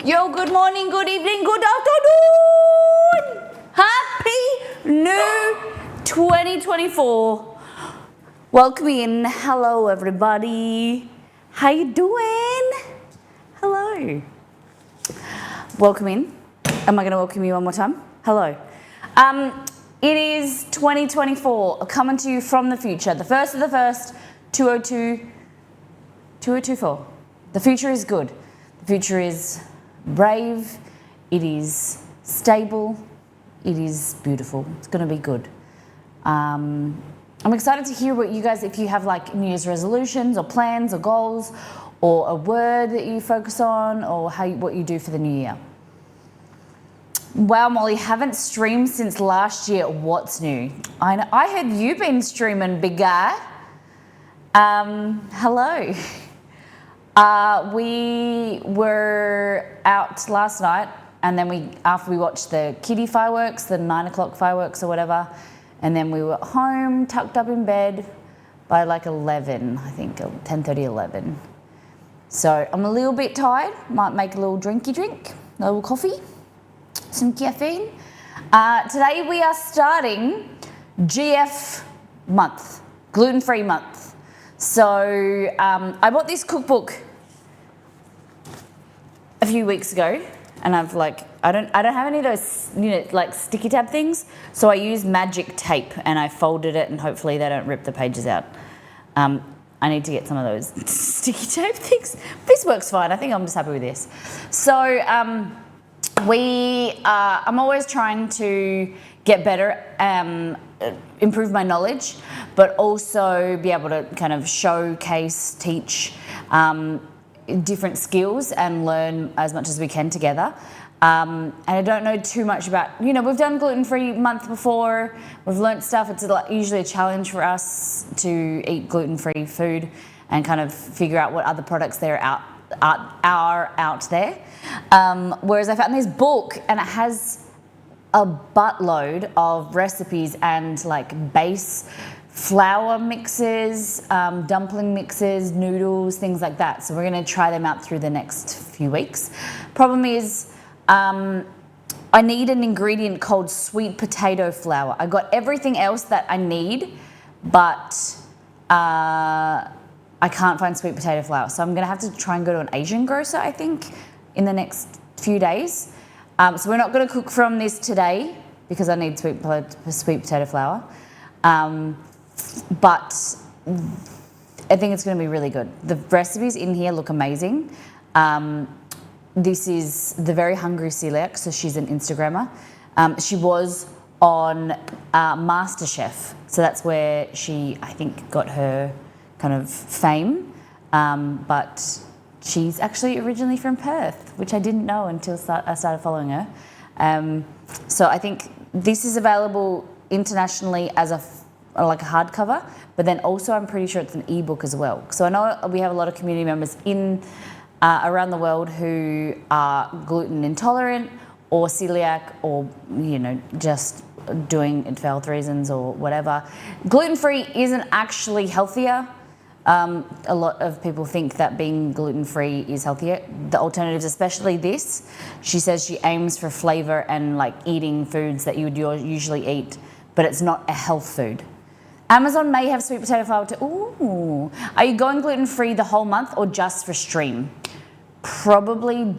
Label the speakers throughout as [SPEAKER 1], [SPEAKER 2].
[SPEAKER 1] Yo, good morning, good evening, good afternoon. Happy new 2024. Welcome in. Hello, everybody. How you doing? Hello. Welcome in. Am I going to welcome you one more time? Hello. It is 2024, coming to you from the future. The 1st of the 1st, 2024. The future is good. The future is brave. It is stable. It is beautiful. It's going to be good. I'm excited to hear what you guys, if you have like New Year's resolutions or plans or goals or a word that you focus on or what you do for the new year. Wow, Molly, haven't streamed since last year. What's new? I heard you've been streaming, big guy. Hello. We were out last night, and then after we watched the kiddie fireworks, the 9 o'clock fireworks or whatever, and then we were home, tucked up in bed by like 11, I think, 10:30, 11. So I'm a little bit tired. Might make a little drinky drink, a little coffee. Some caffeine. Today we are starting GF month, gluten-free month. So I bought this cookbook a few weeks ago, and I don't have any of those like sticky tab things. So I used magic tape and I folded it, and hopefully they don't rip the pages out. I need to get some of those sticky tape things. This works fine. I think I'm just happy with this. So. I'm always trying to get better, improve my knowledge, but also be able to kind of showcase, teach different skills and learn as much as we can together. And I don't know too much about, we've done gluten-free month before, we've learnt stuff. It's usually a challenge for us to eat gluten-free food and kind of figure out what other products there are out there. Whereas I found this book, and it has a buttload of recipes and like base flour mixes, dumpling mixes, noodles, things like that. So we're going to try them out through the next few weeks. Problem is, I need an ingredient called sweet potato flour. I got everything else that I need, but I can't find sweet potato flour. So I'm going to have to try and go to an Asian grocer, I think, in the next few days. So we're not going to cook from this today because I need sweet potato flour. But I think it's going to be really good. The recipes in here look amazing. This is the Very Hungry Celiac, so she's an Instagrammer. She was on MasterChef, so that's where she, I think, got her kind of fame, but she's actually originally from Perth, which I didn't know until I started following her. So I think this is available internationally as like a hardcover, but then also I'm pretty sure it's an ebook as well. So I know we have a lot of community members around the world who are gluten intolerant or celiac, or just doing it for health reasons or whatever. Gluten-free isn't actually healthier. A lot of people think that being gluten-free is healthier. The alternatives, especially this, she says she aims for flavor and like eating foods that you would usually eat, but it's not a health food. Amazon may have sweet potato flour too. Ooh. Are you going gluten-free the whole month or just for stream? Probably,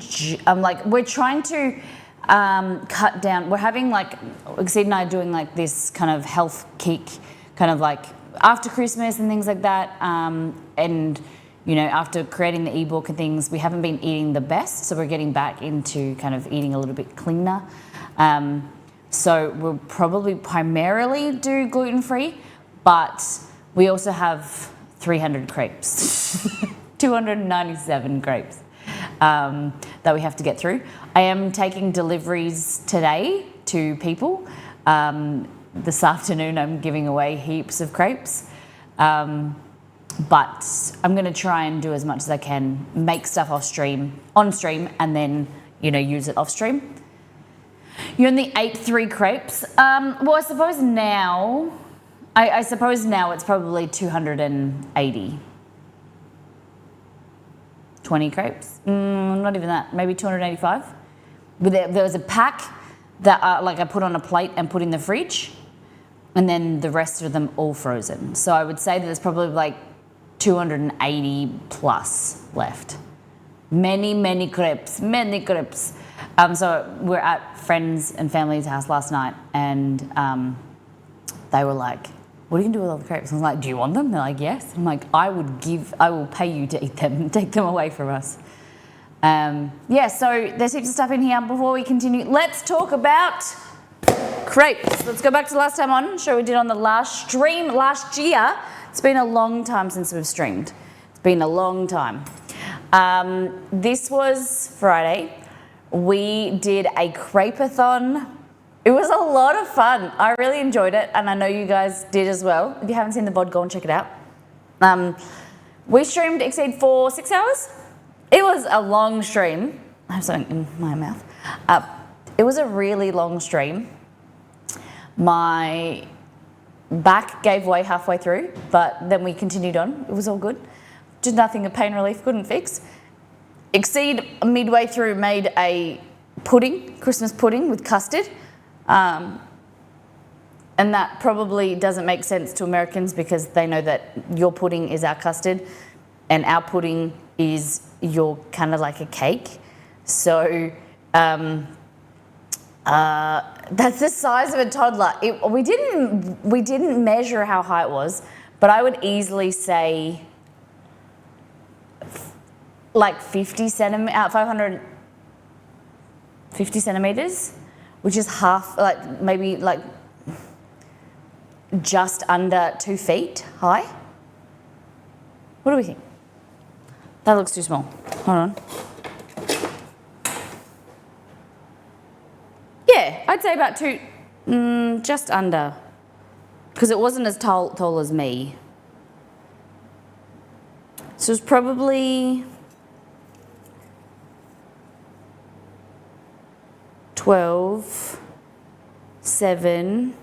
[SPEAKER 1] we're trying to cut down. We're having Exceed and I are doing like this kind of health kick, kind of like after Christmas and things like that, and after creating the ebook and things, we haven't been eating the best, so we're getting back into kind of eating a little bit cleaner. So we'll probably primarily do gluten-free, but we also have 300 crepes, 297 crepes that we have to get through. I am taking deliveries today to people. This afternoon I'm giving away heaps of crepes, but I'm going to try and do as much as I can, make stuff on stream, and then use it off stream. You only ate 3 crepes. Well, I suppose now it's probably 280. 220 crepes. Not even that, maybe 285. But there was a pack that like I put on a plate and put in the fridge, and then the rest of them all frozen. So I would say that there's probably like 280 plus left. Many crepes, many crepes. So we're at friends and family's house last night, and they were like, "What are you gonna do with all the crepes?" I was like, "Do you want them?" They're like, "Yes." I'm like, I will pay you to eat them, take them away from us. Yeah, so there's heaps of stuff in here. Before we continue, let's talk about crepes. Let's go back to last time on, show we did on the last stream last year. It's been a long time since we've streamed. It's been a long time. This was Friday. We did a crepe-a-thon. It was a lot of fun. I really enjoyed it, and I know you guys did as well. If you haven't seen the VOD, go and check it out. We streamed Exceed for 6 hours. It was a long stream. I have something in my mouth. It was a really long stream. My back gave way halfway through, but then we continued on. It was all good. Just nothing a pain relief couldn't fix. Exceed midway through made a pudding, Christmas pudding with custard. And that probably doesn't make sense to Americans because they know that your pudding is our custard and our pudding is your kind of like a cake. So that's the size of a toddler. We didn't measure how high it was, but I would easily say like 50 centimeters, which is half, like maybe like just under 2 feet high. What do we think? That looks too small. Hold on. Yeah, I'd say about just under, because it wasn't as tall as me. So it's probably 12, 7,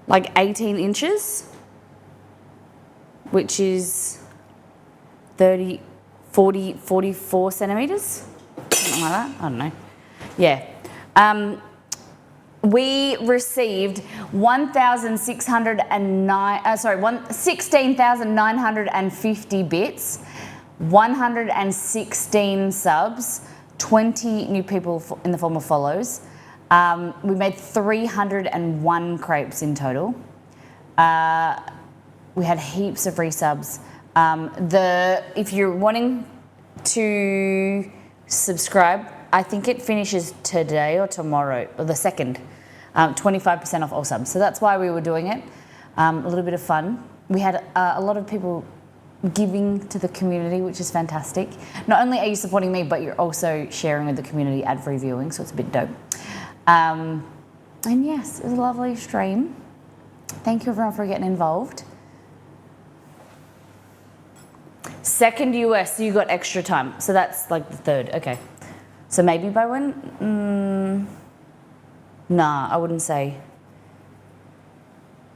[SPEAKER 1] like 18 inches, which is 30, 40, 44 centimetres, something like that, I don't know. Yeah. We received 16,950 bits, 116 subs, 20 new people in the form of follows. We made 301 crepes in total. We had heaps of resubs. If you're wanting to subscribe, I think it finishes today or tomorrow, or the 2nd. 25% off all subs. So that's why we were doing it. A little bit of fun. We had a lot of people giving to the community, which is fantastic. Not only are you supporting me, but you're also sharing with the community ad-free viewing, so it's a bit dope. And yes, it was a lovely stream. Thank you everyone for getting involved. 2nd US, so you got extra time. So that's like the 3rd, okay. So maybe by when? Nah, I wouldn't say.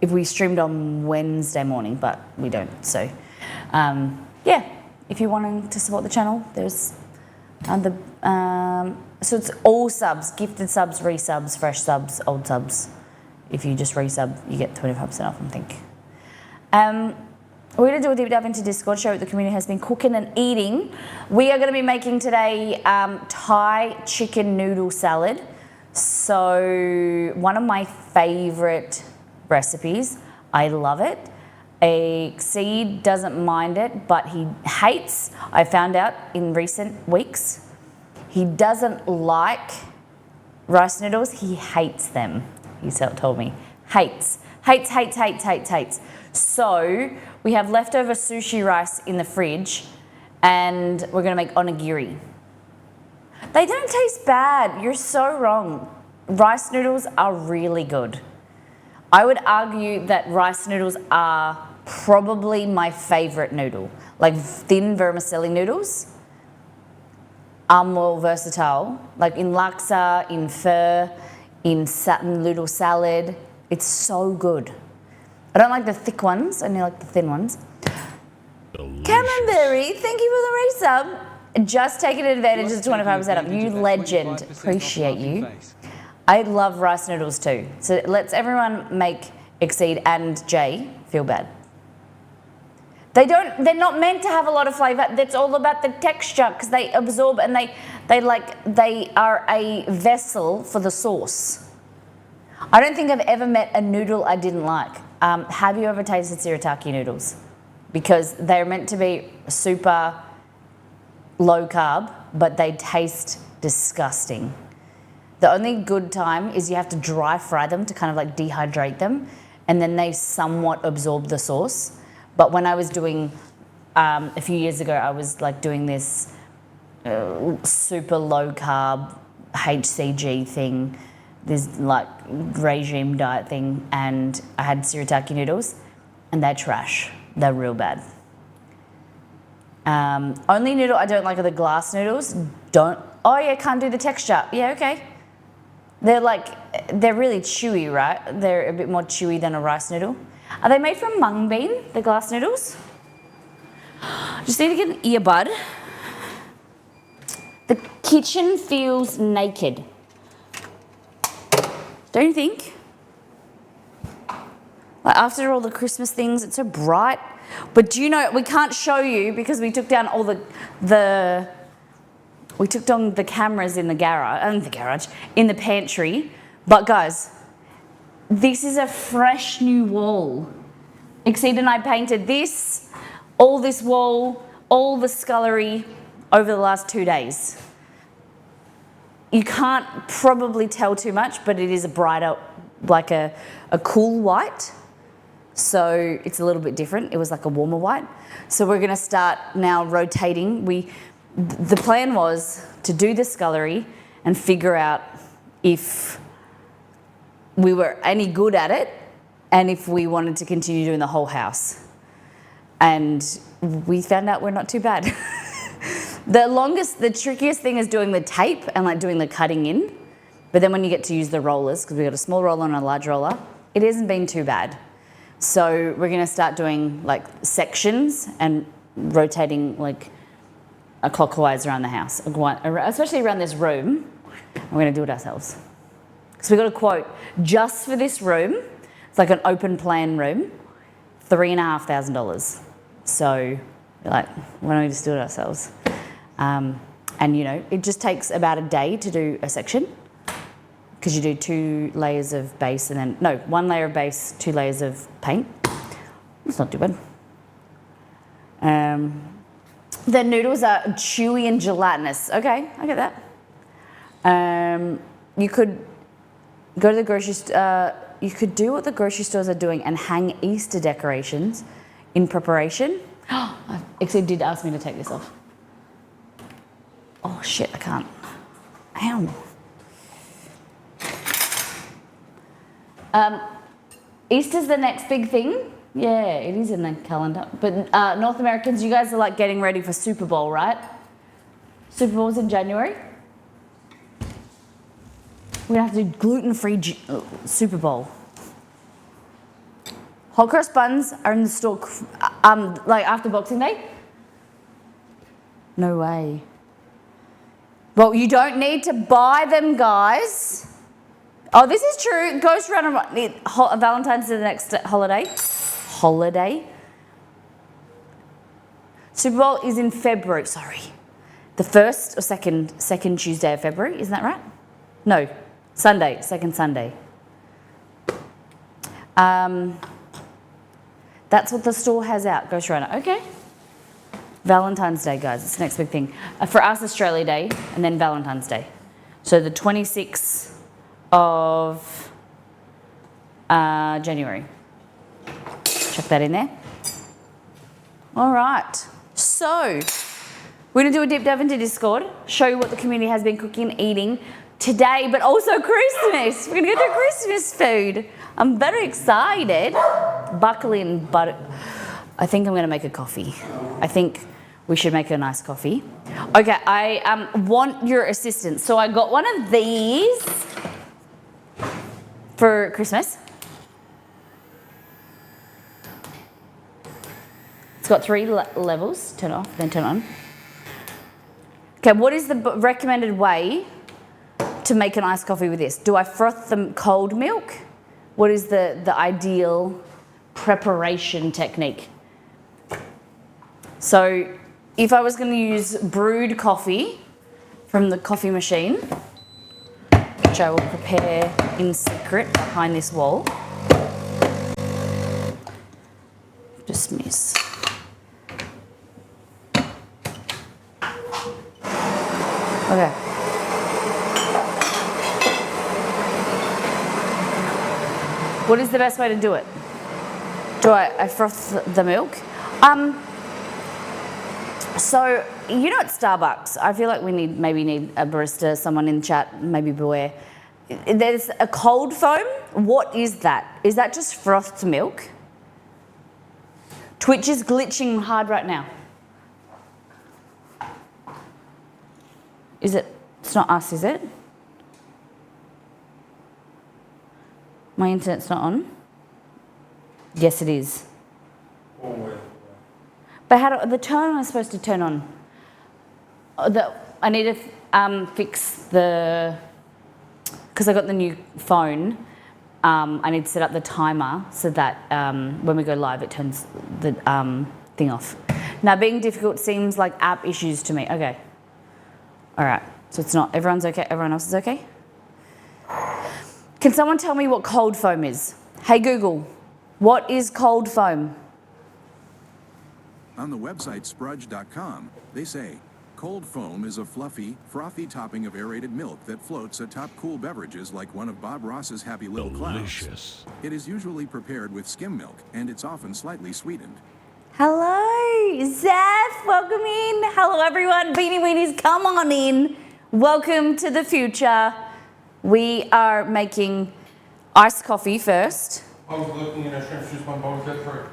[SPEAKER 1] If we streamed on Wednesday morning, but we don't. So, yeah, if you're wanting to support the channel, there's so it's all subs, gifted subs, resubs, fresh subs, old subs. If you just resub, you get 25% off, I think. We're going to do a deep dive into Discord, show what the community has been cooking and eating. We are going to be making today Thai chicken noodle salad. So one of my favourite recipes. I love it. Exceed doesn't mind it, but he hates, I found out in recent weeks, he doesn't like rice noodles. He hates them, he told me. Hates. So we have leftover sushi rice in the fridge and we're going to make onigiri. They don't taste bad. You're so wrong. Rice noodles are really good. I would argue that rice noodles are probably my favourite noodle. Like thin vermicelli noodles are more versatile. Like in laksa, in pho, in noodle salad. It's so good. I don't like the thick ones. I only like the thin ones. Delicious. Camembert, thank you for the resub. Just taking advantage of the 25% off. You legend. Appreciate you. I love rice noodles too. So let's everyone make Exceed and Jay feel bad. They're not meant to have a lot of flavour. That's all about the texture because they absorb and they are a vessel for the sauce. I don't think I've ever met a noodle I didn't like. Have you ever tasted shirataki noodles? Because they're meant to be super low carb, but they taste disgusting. The only good time is you have to dry fry them to kind of like dehydrate them, and then they somewhat absorb the sauce. But when I was doing, a few years ago, I was like doing this super low carb HCG thing, this like regime diet thing, and I had shirataki noodles, and they're trash. They're real bad. Only noodle I don't like are the glass noodles. Oh yeah, can't do the texture. Yeah, okay. They're really chewy, right? They're a bit more chewy than a rice noodle. Are they made from mung bean, the glass noodles? Just need to get an earbud. The kitchen feels naked. Don't you think? Like after all the Christmas things, it's so bright. But do you know, we can't show you because we took down all we took down the cameras in the garage, in the pantry. But guys, this is a fresh new wall. Exceed and I painted this, all this wall, all the scullery over the last 2 days. You can't probably tell too much, but it is a brighter, like a cool white. So it's a little bit different. It was like a warmer white. So we're gonna start now rotating. The plan was to do the scullery and figure out if we were any good at it and if we wanted to continue doing the whole house. And we found out we're not too bad. The trickiest thing is doing the tape and like doing the cutting in. But then when you get to use the rollers, because we've got a small roller and a large roller, it hasn't been too bad. So we're gonna start doing like sections and rotating like clockwise around the house, especially around this room. We're gonna do it ourselves. So we got a quote just for this room. It's like an open plan room, $3,500. So we're like, why don't we just do it ourselves? And you know, it just takes about a day to do a section because you do 2 layers of base and then, no, 1 layer of base, 2 layers of paint. It's not too bad. The noodles are chewy and gelatinous. Okay, I get that. You could go to the grocery store, you could do what the grocery stores are doing and hang Easter decorations in preparation. Exceed did ask me to take this off. Oh shit, I can't. Ow. Easter's the next big thing. Yeah, it is in the calendar. But North Americans, you guys are like getting ready for Super Bowl, right? Super Bowl's in January. We're gonna have to do gluten-free Super Bowl. Hot cross buns are in the store, like after Boxing Day. No way. Well, you don't need to buy them, guys. Oh, this is true. It goes around Valentine's Day, the next holiday. Super Bowl is in February. Sorry, the first or second Tuesday of February. Isn't that right? No, Sunday, second Sunday. That's what the store has out. Ghost Runner. Okay. Valentine's Day, guys. It's the next big thing. For us, Australia Day, and then Valentine's Day. So the 26th of January. Chuck that in there. All right. So we're going to do a deep dive into Discord, show you what the community has been cooking and eating today, but also Christmas. We're going to go through Christmas food. I'm very excited. Buckle in, but I think I'm going to make a coffee. I think we should make a nice coffee. Okay, I want your assistance. So I got one of these for Christmas. It's got 3 levels. Turn it off, then turn it on. Okay, what is the recommended way to make an iced coffee with this? Do I froth the cold milk? What is the ideal preparation technique? So if I was going to use brewed coffee from the coffee machine, which I will prepare in secret behind this wall, just miss. Okay. What is the best way to do it? Do I froth the milk? So, you know, at Starbucks, I feel like we maybe need a barista, someone in chat, maybe Beware. There's a cold foam. What is that? Is that just frothed milk? Twitch is glitching hard right now. Is it? It's not us, is it? My internet's not on? Yes, it is. But how do the turn on is supposed to turn on? I need to fix the, because I got the new phone. I need to set up the timer so that when we go live, it turns the thing off. Now, being difficult seems like app issues to me. Okay. All right. So it's not. Everyone's okay. Everyone else is okay. Can someone tell me what cold foam is? Hey Google, what is cold foam?
[SPEAKER 2] On the website sprudge.com, they say, cold foam is a fluffy, frothy topping of aerated milk that floats atop cool beverages like one of Bob Ross's Happy Little Clouds. It is usually prepared with skim milk, and it's often slightly sweetened.
[SPEAKER 1] Hello, Zeph, welcome in. Hello everyone, Beanie Weenies, come on in. Welcome to the future. We are making iced coffee first.
[SPEAKER 3] I was looking at her shrimp juice when both get through.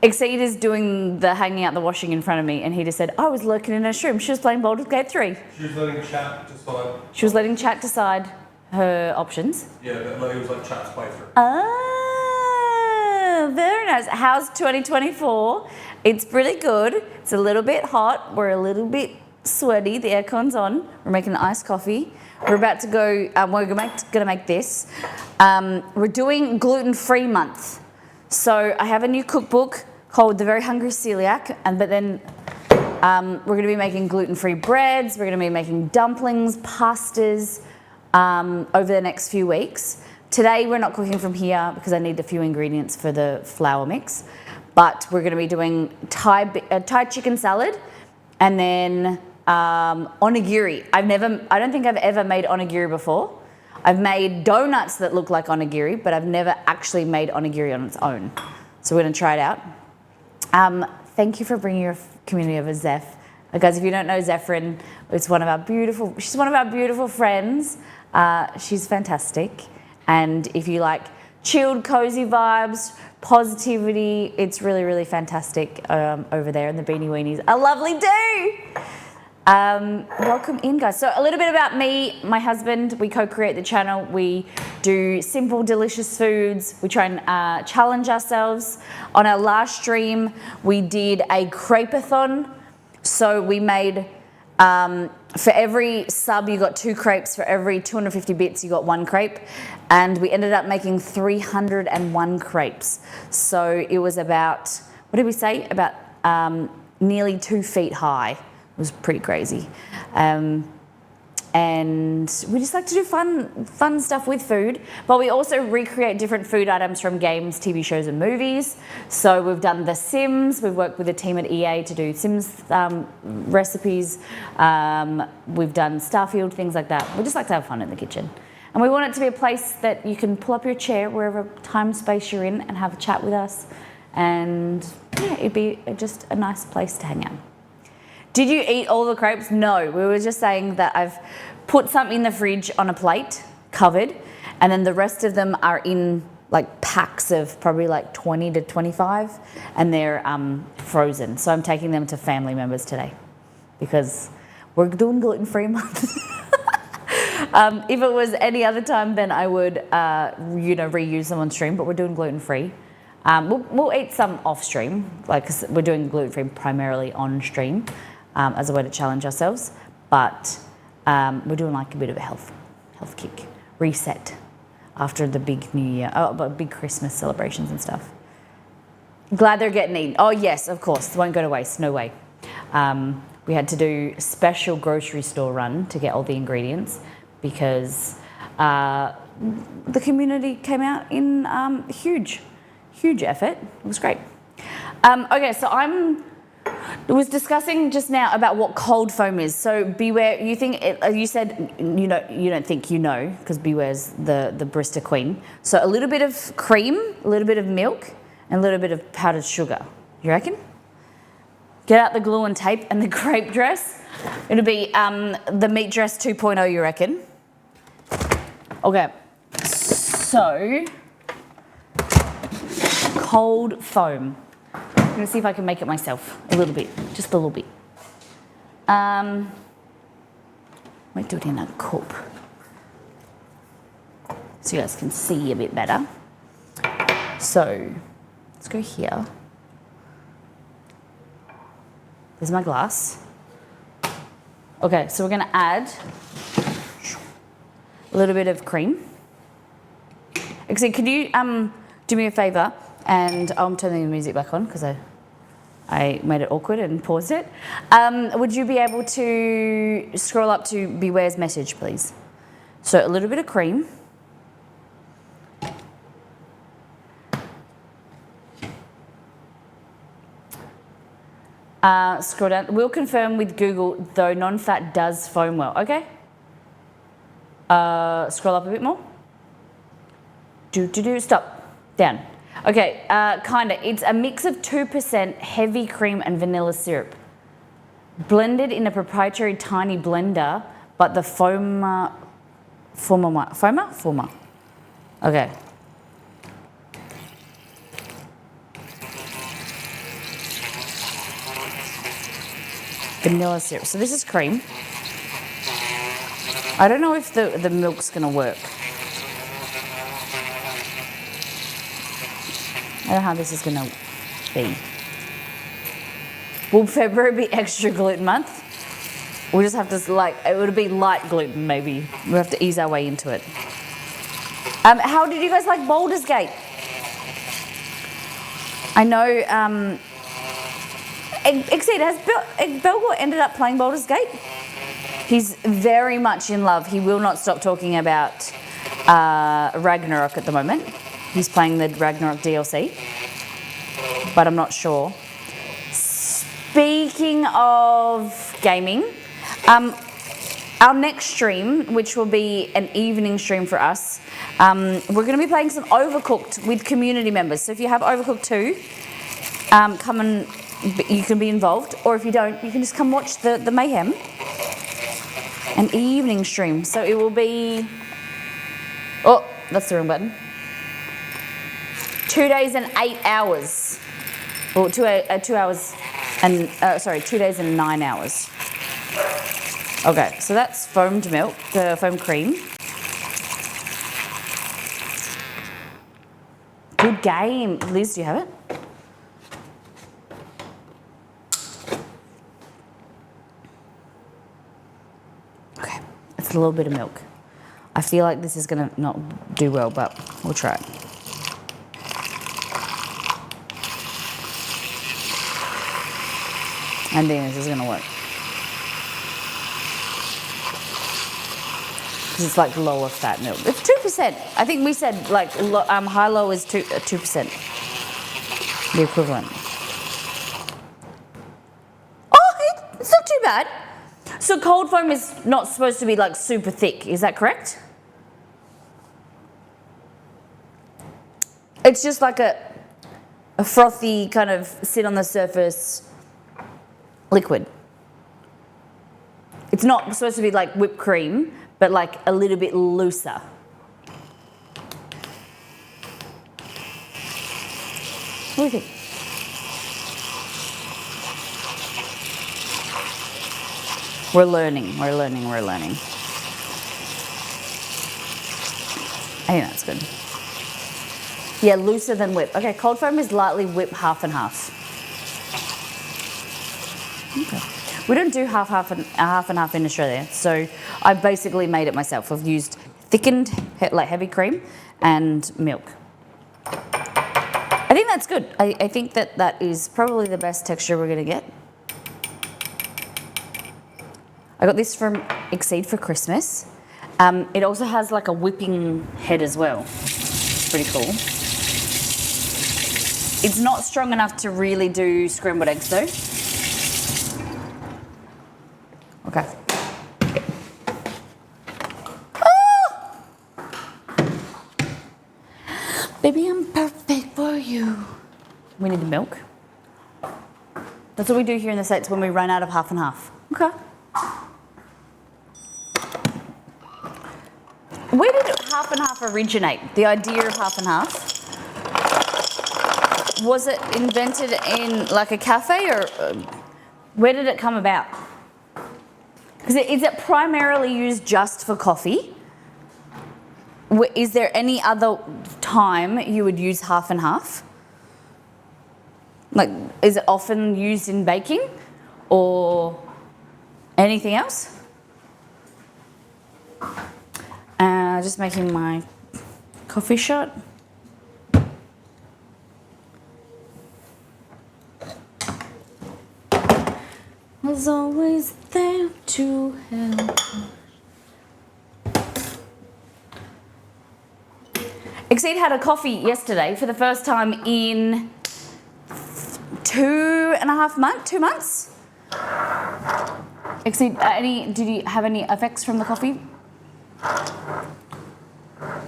[SPEAKER 1] Exceed is doing the hanging out the washing in front of me, and he just said, I was lurking in her shroom. She was playing Baldur's Gate 3.
[SPEAKER 3] She was letting chat decide.
[SPEAKER 1] She was letting chat decide her options.
[SPEAKER 3] Yeah, but Letty was like chat's playthrough.
[SPEAKER 1] Ah, very nice. How's 2024? It's pretty good. It's a little bit hot. We're a little bit sweaty. The aircon's on. We're making iced coffee. We're about to go, we're gonna make this. We're doing gluten-free month. So I have a new cookbook called The Very Hungry Celiac, but then we're going to be making gluten-free breads, we're going to be making dumplings, pastas over the next few weeks. Today we're not cooking from here because I need a few ingredients for the flour mix, but we're going to be doing Thai chicken salad and then onigiri. I don't think I've ever made onigiri before. I've made donuts that look like onigiri, but I've never actually made onigiri on its own. So we're going to try it out. Thank you for bringing your community over, Zeph. Guys, if you don't know Zephyrin, she's one of our beautiful friends. She's fantastic. And if you like chilled, cozy vibes, positivity, it's really, really fantastic over there in the Beanie Weenies. A lovely day. Welcome in, guys. So a little bit about me, my husband. We co-create the channel. We do simple, delicious foods. We try and challenge ourselves. On our last stream, we did a crepe-a-thon. So we made, for every sub, you got 2 crepes. For every 250 bits, you got 1 crepe. And we ended up making 301 crepes. So it was about, what did we say? About nearly 2 feet high. It was pretty crazy. And we just like to do fun stuff with food, but we also recreate different food items from games, TV shows and movies. So we've done The Sims, we've worked with a team at EA to do Sims recipes. We've done Starfield, things like that. We just like to have fun in the kitchen. And we want it to be a place that you can pull up your chair wherever time, space you're in and have a chat with us. And yeah, it'd be just a nice place to hang out. Did you eat all the crepes? No, we were just saying that I've put some in the fridge on a plate, covered, and then the rest of them are in like packs of probably like 20 to 25, and they're frozen. So I'm taking them to family members today because we're doing gluten-free month. If it was any other time, then I would, reuse them on stream, but we're doing gluten-free. We'll eat some off stream, like 'cause we're doing gluten-free primarily on stream. as a way to challenge ourselves. But we're doing like a bit of a health kick, reset after the big New Year, but big Christmas celebrations and stuff. Glad they're getting eaten. Oh yes, of course, won't go to waste, no way. We had to do a special grocery store run to get all the ingredients because the community came out in huge effort. It was great. Okay, so I was discussing just now about what cold foam is. So Beware, you said you don't think you know because Beware's the barista queen. So a little bit of cream, a little bit of milk, and a little bit of powdered sugar. You reckon? Get out the glue and tape and the crepe dress. It'll be the meat dress 2.0, you reckon? Okay, so cold foam. I'm gonna see if I can make it myself a little bit, just a little bit. Might do it in a cup so you guys can see a bit better. So let's go here. There's my glass. Okay, so we're gonna add a little bit of cream. Actually, could you do me a favor and I'm turning the music back on because I made it awkward and paused it. Would you be able to scroll up to Beware's message, please? So a little bit of cream. Scroll down. We'll confirm with Google, though non-fat does foam well. Okay. Scroll up a bit more. Stop. Down. Okay, kinda. It's a mix of 2% heavy cream and vanilla syrup. Blended in a proprietary tiny blender, but the former? Okay. Vanilla syrup. So this is cream. I don't know if the milk's gonna work. I don't know how this is gonna be. Will February be extra gluten month? We'll just have to it would be light gluten maybe. We'll have to ease our way into it. How did you guys like Baldur's Gate? I know, Exceed, has Belgor ended up playing Baldur's Gate? He's very much in love. He will not stop talking about Ragnarok at the moment. He's playing the Ragnarok DLC, but I'm not sure. Speaking of gaming, our next stream, which will be an evening stream for us, we're going to be playing some Overcooked with community members. So if you have Overcooked 2, come and you can be involved, or if you don't, you can just come watch the mayhem. An evening stream. So it will be, oh, that's the wrong button. 2 days and 8 hours. Well, 2 hours and, 2 days and 9 hours. Okay, so that's foamed milk, the foam cream. Good game. Liz, do you have it? Okay, it's a little bit of milk. I feel like this is gonna not do well, but we'll try it. I think this is gonna work. Because it's like lower fat milk. It's 2%. I think we said like high-low is 2%. The equivalent. Oh, it's not too bad. So cold foam is not supposed to be like super thick, is that correct? It's just like a frothy kind of sit on the surface liquid. It's not supposed to be like whipped cream, but like a little bit looser. What do you think? We're learning. I think that's good. Yeah, looser than whip. Okay, cold foam is lightly whip half and half. Okay. We don't do half and half in Australia, so I basically made it myself. I've used thickened, like heavy cream, and milk. I think that's good. I think that is probably the best texture we're gonna get. I got this from Exceed for Christmas. It also has like a whipping head as well. It's pretty cool. It's not strong enough to really do scrambled eggs though. Okay. Oh! Baby, I'm perfect for you. We need the milk. That's what we do here in the States when we run out of half and half. Okay. Where did half and half originate? The idea of half and half? Was it invented in like a cafe, or where did it come about? Is it primarily used just for coffee? Is there any other time you would use half and half? Like, is it often used in baking or anything else? Just making my coffee shot. Was always there to help. Exceed had a coffee yesterday for the first time in 2 months. Exceed, did you have any effects from the coffee?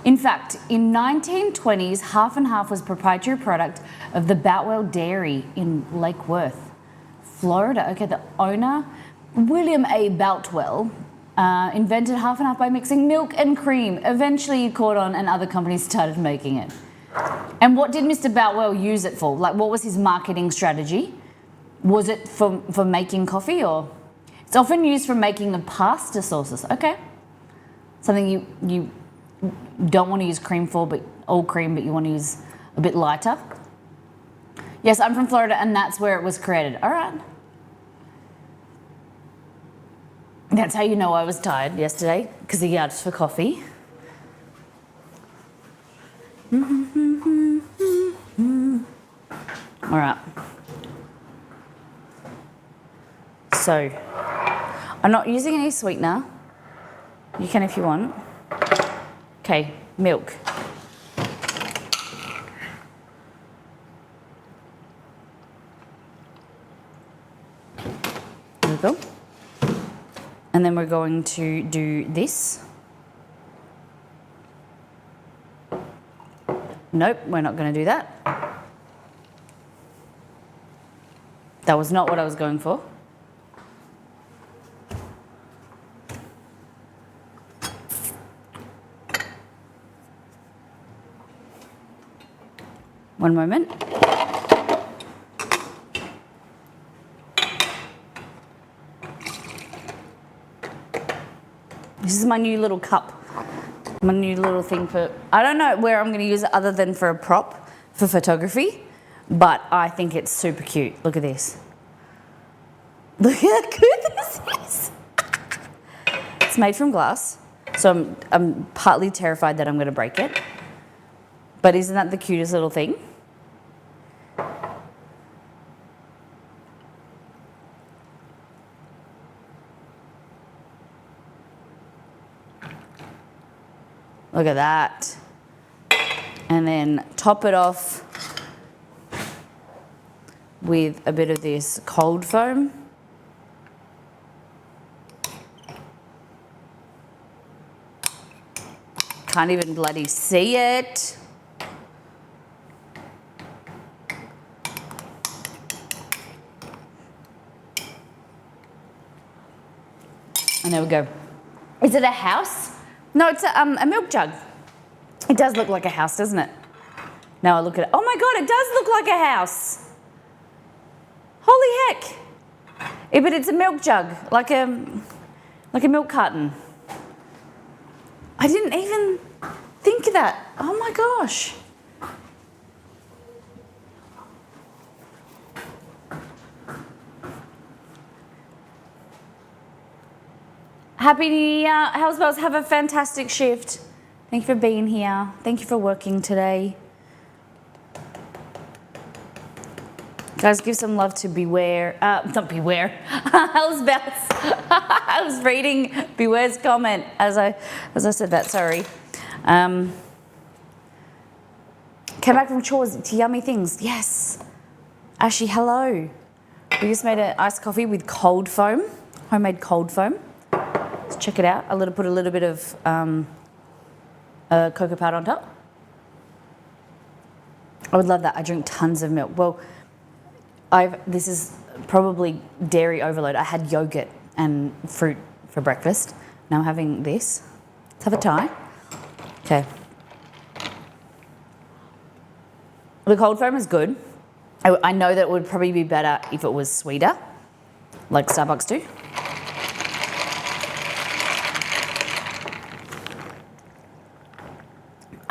[SPEAKER 1] In fact, in 1920s, half and half was a proprietary product of the Boutwell Dairy in Lake Worth, Florida. Okay, the owner, William A. Boutwell, invented half and half by mixing milk and cream. Eventually it caught on and other companies started making it. And what did Mr. Boutwell use it for? Like, what was his marketing strategy? Was it for making coffee, or? It's often used for making the pasta sauces. Okay. Something you don't want to use cream for, but all cream, but you want to use a bit lighter. Yes, I'm from Florida, and that's where it was created. All right. That's how you know I was tired yesterday, because he asked for coffee. All right. So, I'm not using any sweetener. You can if you want. Okay, milk. There we go. And then we're going to do this. Nope, we're not going to do that. That was not what I was going for. One moment. This is my new little cup. My new little thing for, I don't know where I'm going to use it other than for a prop for photography, but I think it's super cute. Look at this. Look how good this is. It's made from glass, so I'm partly terrified that I'm going to break it. But isn't that the cutest little thing? Look at that. And then top it off with a bit of this cold foam. Can't even bloody see it. And there we go. Is it a house? No, it's a milk jug. It does look like a house, doesn't it? Now I look at it. Oh my God, it does look like a house. Holy heck. But it's a milk jug, like a milk carton. I didn't even think of that. Oh my gosh. Happy New Year. House Bells, have a fantastic shift. Thank you for being here. Thank you for working today. Guys, give some love to Beware. Not Beware. House Bells. I was reading Beware's comment as I said that. Sorry. Came back from chores. It's yummy things. Yes. Ashley, hello. We just made an iced coffee with cold foam, homemade cold foam. Let's check it out. Put a little bit of cocoa powder on top. I would love that. I drink tons of milk. Well, this is probably dairy overload. I had yogurt and fruit for breakfast. Now I'm having this. Let's have a tie. Okay. The cold foam is good. I know that it would probably be better if it was sweeter, like Starbucks do.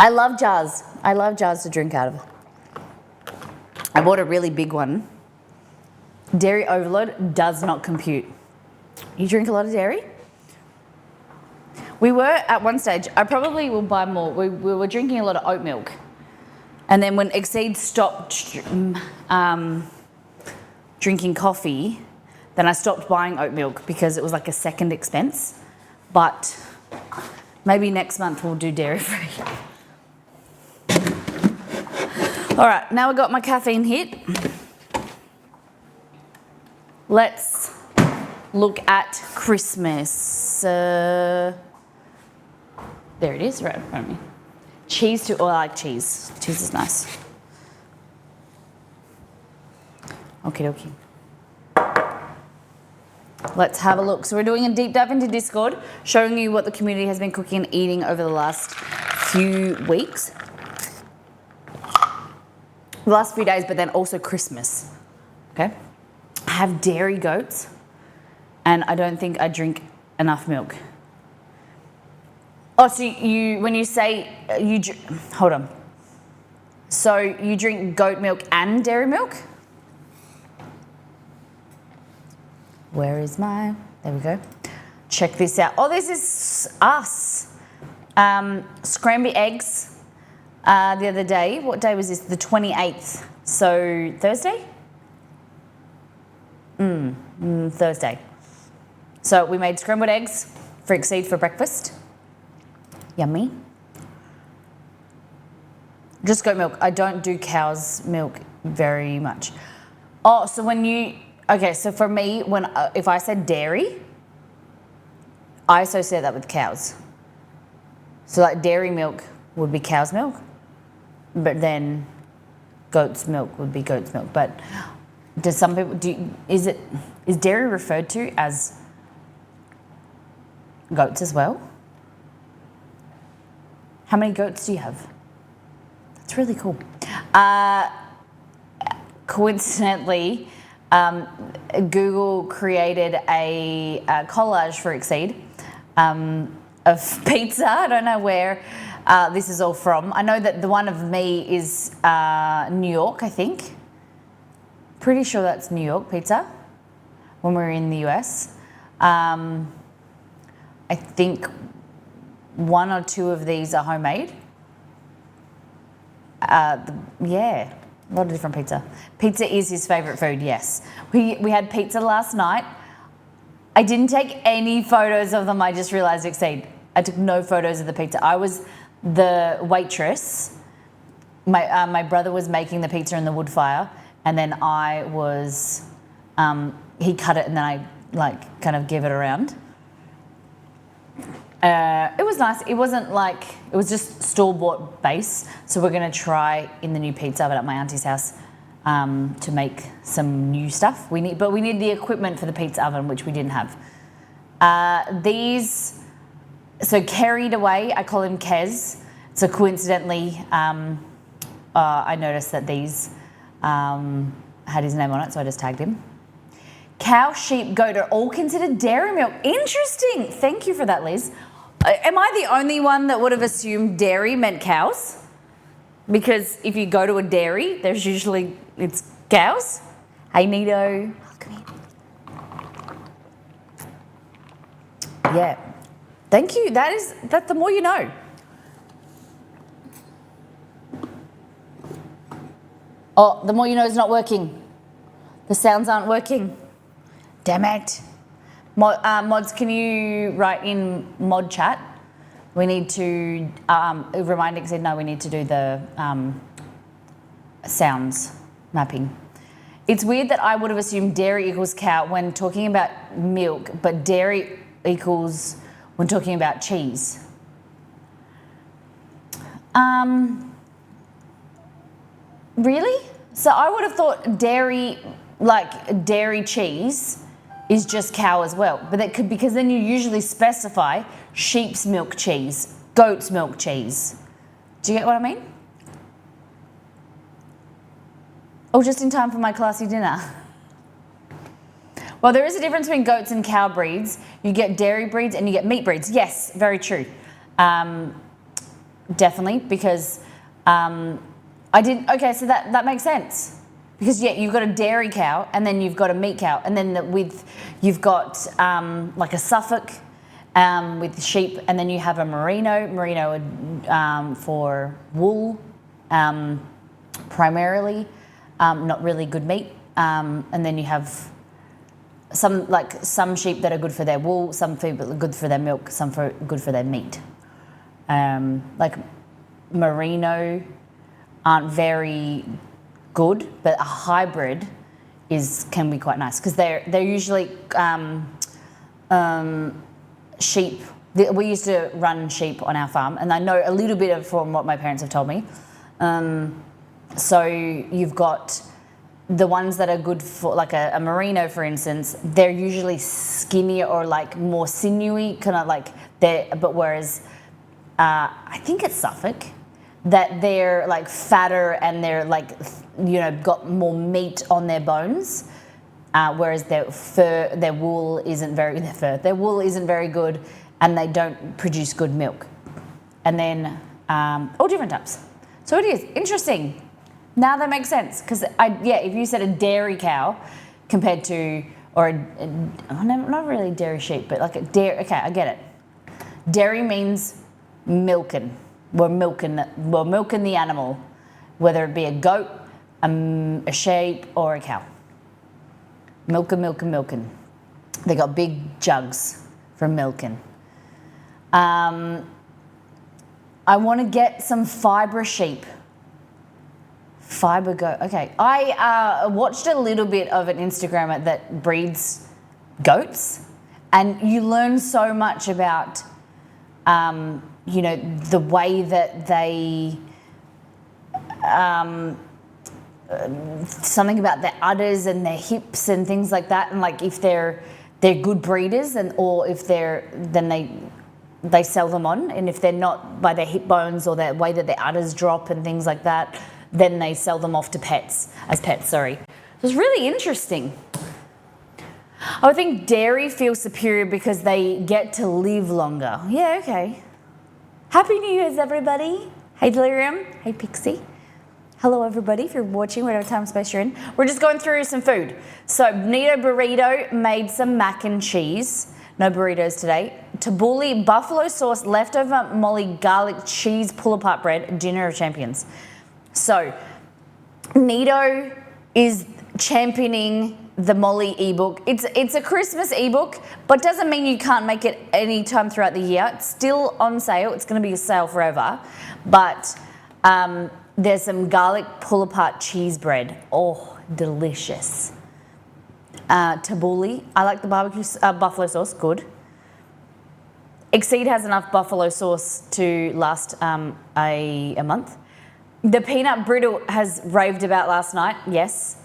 [SPEAKER 1] I love jars. I love jars to drink out of. I bought a really big one. Dairy overload does not compute. You drink a lot of dairy? We were at one stage, I probably will buy more. We were drinking a lot of oat milk. And then when Exceed stopped drinking coffee, then I stopped buying oat milk because it was like a second expense. But maybe next month we'll do dairy free. All right, now I've got my caffeine hit. Let's look at Christmas. There it is, right in front of me. Cheese too. Oh, I like cheese. Cheese is nice. Okie dokie. Let's have a look. So we're doing a deep dive into Discord, showing you what the community has been cooking and eating over the last few weeks. The last few days, but then also Christmas. Okay? I have dairy goats, and I don't think I drink enough milk. Oh, so when you say hold on. So you drink goat milk and dairy milk? Where is my? There we go. Check this out. Oh, this is us. Scrambled eggs. The other day. What day was this? The 28th. So Thursday? Thursday. So we made scrambled eggs for Exceed for breakfast. Yummy. Just goat milk. I don't do cow's milk very much. Oh, so so for me, if I said dairy, I associate that with cows. So like dairy milk would be cow's milk, but then goat's milk would be goat's milk. But do some people is dairy referred to as goats as well? How many goats do you have? That's really cool. Coincidentally, Google created a collage for Exceed of pizza. I don't know where this is all from. I know that the one of me is New York, I think. Pretty sure that's New York pizza when we were in the US. I think one or two of these are homemade. Yeah, a lot of different pizza. Pizza is his favourite food, yes. We had pizza last night. I didn't take any photos of them, I just realised Exceed. I took no photos of the pizza. I was the waitress. My brother was making the pizza in the wood fire, and then I was, he cut it and then I kind of gave it around. It was nice. It wasn't it was just store-bought base. So we're going to try in the new pizza oven at my auntie's house to make some new stuff. We need the equipment for the pizza oven, which we didn't have. So Carried Away, I call him Kez. So coincidentally, I noticed that these had his name on it, so I just tagged him. Cow, sheep, goat are all considered dairy milk. Interesting. Thank you for that, Liz. Am I the only one that would have assumed dairy meant cows? Because if you go to a dairy, there's usually, it's cows. Hey, Nito. Oh, come Yeah. Thank you. That's the more you know. Oh, the more you know is not working. The sounds aren't working. Damn it. Mods, can you write in mod chat? We need to remind Exceed. No, we need to do the sounds mapping. It's weird that I would have assumed dairy equals cow when talking about milk, but dairy equals when talking about cheese. Really? So I would have thought dairy, like dairy cheese, is just cow as well. But that could, because then you usually specify sheep's milk cheese, goat's milk cheese. Do you get what I mean? Oh, just in time for my classy dinner. Well, there is a difference between goats and cow breeds. You get dairy breeds and you get meat breeds. Yes, very true. Definitely, because okay, so that makes sense. Because yeah, you've got a dairy cow and then you've got a meat cow, and then you've got like a Suffolk with sheep, and then you have a merino for wool primarily, not really good meat, and then you have some sheep that are good for their wool, some people are good for their milk, some good for their meat. Like merino aren't very good, but a hybrid can be quite nice because they're usually sheep. We used to run sheep on our farm, and I know a little bit from what my parents have told me. So you've got the ones that are good for, like a merino, for instance. They're usually skinnier or like more sinewy, kind of like but whereas I think it's Suffolk, that they're like fatter and they're like, got more meat on their bones, whereas their wool isn't very good, and they don't produce good milk. And then all different types. So it is interesting. Now that makes sense, because if you said a dairy cow compared to, not really dairy sheep, but like a dairy. Okay, I get it. Dairy means milking. We're milking the animal, whether it be a goat, a sheep, or a cow. Milking. They got big jugs for milking. I want to get some fibre sheep. Fibre goat. Okay. I watched a little bit of an Instagrammer that breeds goats, and you learn so much about the way that they, something about their udders and their hips and things like that, and like if they're good breeders, or if they sell them on, and if they're not, by their hip bones or the way that their udders drop and things like that, then they sell them off to pets. So it's really interesting. I would think dairy feels superior because they get to live longer. Yeah, okay. Happy New Year's, everybody. Hey, Delirium. Hey, Pixie. Hello, everybody, if you're watching, whatever time space you're in. We're just going through some food. So, Nito Burrito made some mac and cheese. No burritos today. Tabbouleh buffalo sauce, leftover Molly garlic cheese pull-apart bread, dinner of champions. So, Nito is championing the Molly ebook. It's a Christmas ebook, but doesn't mean you can't make it any time throughout the year. It's still on sale. It's going to be a sale forever. But there's some garlic pull-apart cheese bread. Oh, delicious. Tabbouleh. I like the barbecue buffalo sauce. Good. Exceed has enough buffalo sauce to last a month. The peanut brittle has raved about last night. Yes.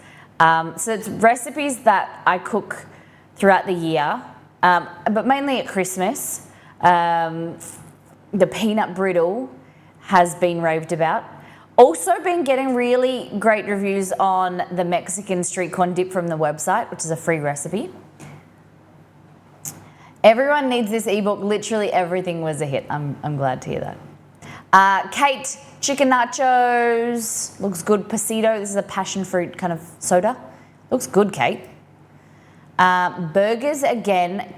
[SPEAKER 1] So it's recipes that I cook throughout the year, but mainly at Christmas. The peanut brittle has been raved about. Also been getting really great reviews on the Mexican street corn dip from the website, which is a free recipe. Everyone needs this ebook. Literally everything was a hit. I'm glad to hear that. Kate, chicken nachos. Looks good. Pasito. This is a passion fruit kind of soda. Looks good, Kate. Burgers again.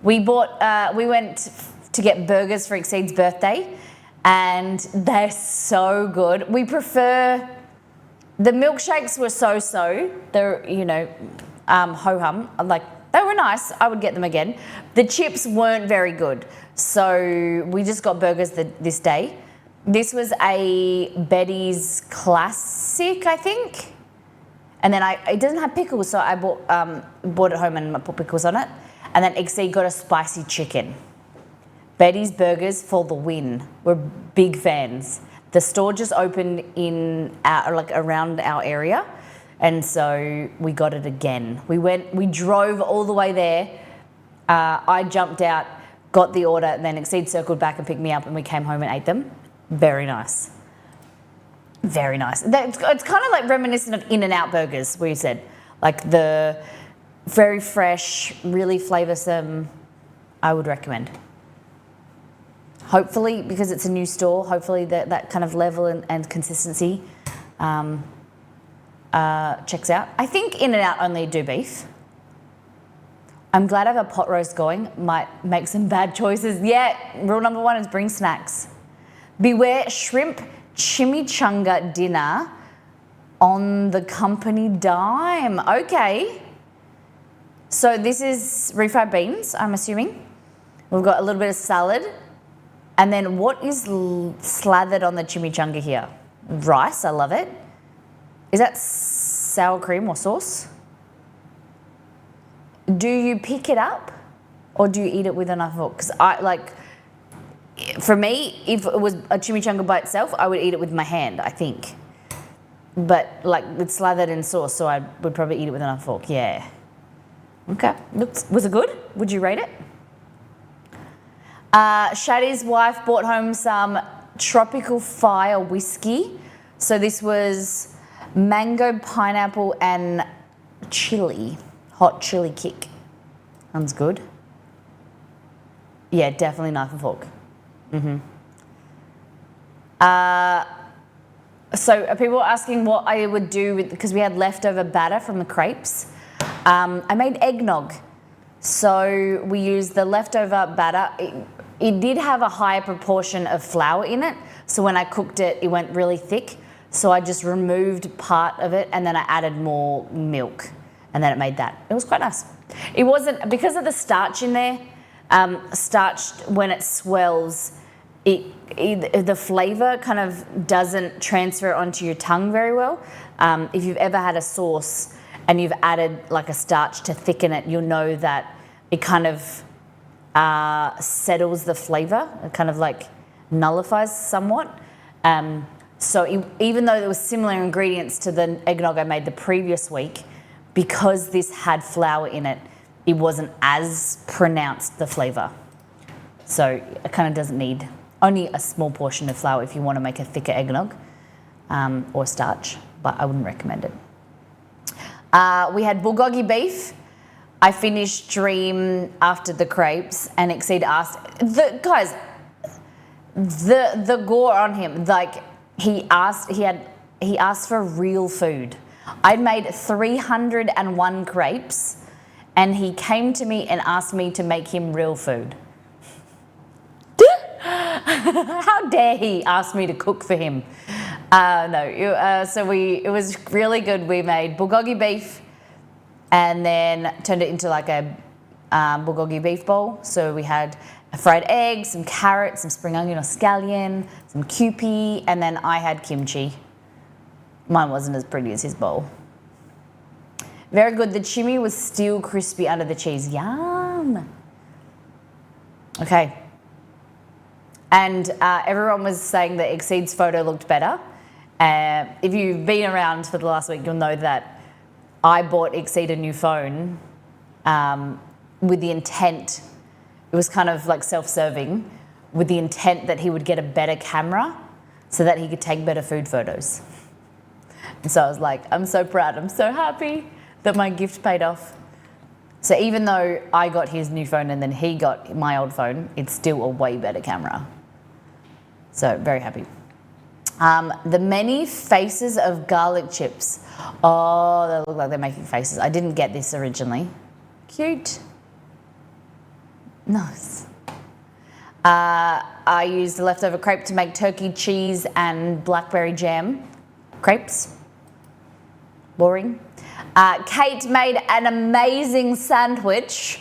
[SPEAKER 1] We went to get burgers for Exceed's birthday, and they're so good. We prefer, the milkshakes were so-so. They're, ho-hum. Like, they were nice. I would get them again. The chips weren't very good, so we just got burgers this day. This was a Betty's Classic, I think. And then it doesn't have pickles, so I bought it home and I put pickles on it. And then Exceed got a spicy chicken. Betty's Burgers for the win. We're big fans. The store just opened around our area, and so we got it again. We drove all the way there. I jumped out, got the order, and then Exceed circled back and picked me up, and we came home and ate them. Very nice. Very nice. It's kind of like reminiscent of In-N-Out burgers, we said. Like the very fresh, really flavoursome. I would recommend. Hopefully, because it's a new store, hopefully that kind of level and consistency checks out. I think In-N-Out only do beef. I'm glad I have a pot roast going. Might make some bad choices. Yeah, rule number 1 is bring snacks. Beware shrimp chimichanga dinner on the company dime. Okay. So this is refried beans, I'm assuming. We've got a little bit of salad. And then what is slathered on the chimichanga here? Rice, I love it. Is that sour cream or sauce? Do you pick it up or do you eat it with a knife and fork? Because for me, if it was a chimichanga by itself, I would eat it with my hand, I think. But it's slathered in sauce, so I would probably eat it with a knife and fork, yeah. Okay, was it good? Would you rate it? Shadi's wife brought home some Tropical Fire whiskey. So this was mango, pineapple, and chili. Hot chili kick. Sounds good. Yeah, definitely knife and fork. So people were asking what I would do because we had leftover batter from the crepes. I made eggnog. So we used the leftover batter. It did have a higher proportion of flour in it. So when I cooked it, it went really thick. So I just removed part of it and then I added more milk. And then it made that. It was quite nice. It wasn't, because of the starch in there, starch, when it swells, the flavour kind of doesn't transfer onto your tongue very well. If you've ever had a sauce and you've added a starch to thicken it, you'll know that it kind of settles the flavour. It kind of nullifies somewhat. So even though there were similar ingredients to the eggnog I made the previous week, because this had flour in it, it wasn't as pronounced, the flavour. So it kind of doesn't need only a small portion of flour if you want to make a thicker eggnog or starch, but I wouldn't recommend it. We had bulgogi beef. I finished Dream after the crepes, and Exceed asked, the gore on him, he asked for real food. I'd made 301 crepes, and he came to me and asked me to make him real food. How dare he ask me to cook for him? It was really good. We made bulgogi beef and then turned it into a bulgogi beef bowl. So we had a fried egg, some carrots, some spring onion or scallion, some kewpie, and then I had kimchi. Mine wasn't as pretty as his bowl. Very good. The chimney was still crispy under the cheese. Yum. Okay. And everyone was saying that Exceed's photo looked better. If you've been around for the last week, you'll know that I bought Exceed a new phone with the intent, it was kind of self-serving, with the intent that he would get a better camera so that he could take better food photos. And so I was like, I'm so proud, I'm so happy that my gift paid off. So even though I got his new phone and then he got my old phone, it's still a way better camera. So very happy. The many faces of garlic chips. Oh, they look like they're making faces. I didn't get this originally. Cute. Nice. I used a leftover crepe to make turkey cheese and blackberry jam crepes. Boring. Kate made an amazing sandwich.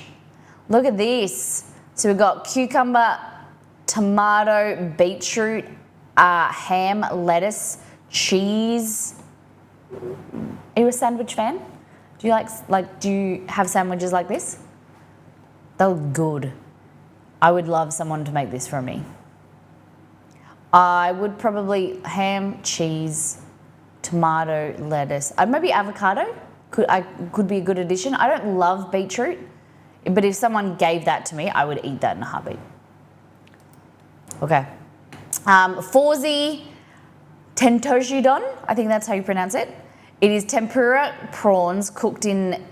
[SPEAKER 1] Look at this. So we've got cucumber, tomato, beetroot, ham, lettuce, cheese. Are you a sandwich fan? Do you have sandwiches like this? They look good. I would love someone to make this for me. I would probably ham, cheese, tomato, lettuce. Maybe avocado could be a good addition. I don't love beetroot, but if someone gave that to me, I would eat that in a heartbeat. Okay. Forzi tentoshi-don, I think that's how you pronounce it. It is tempura prawns cooked in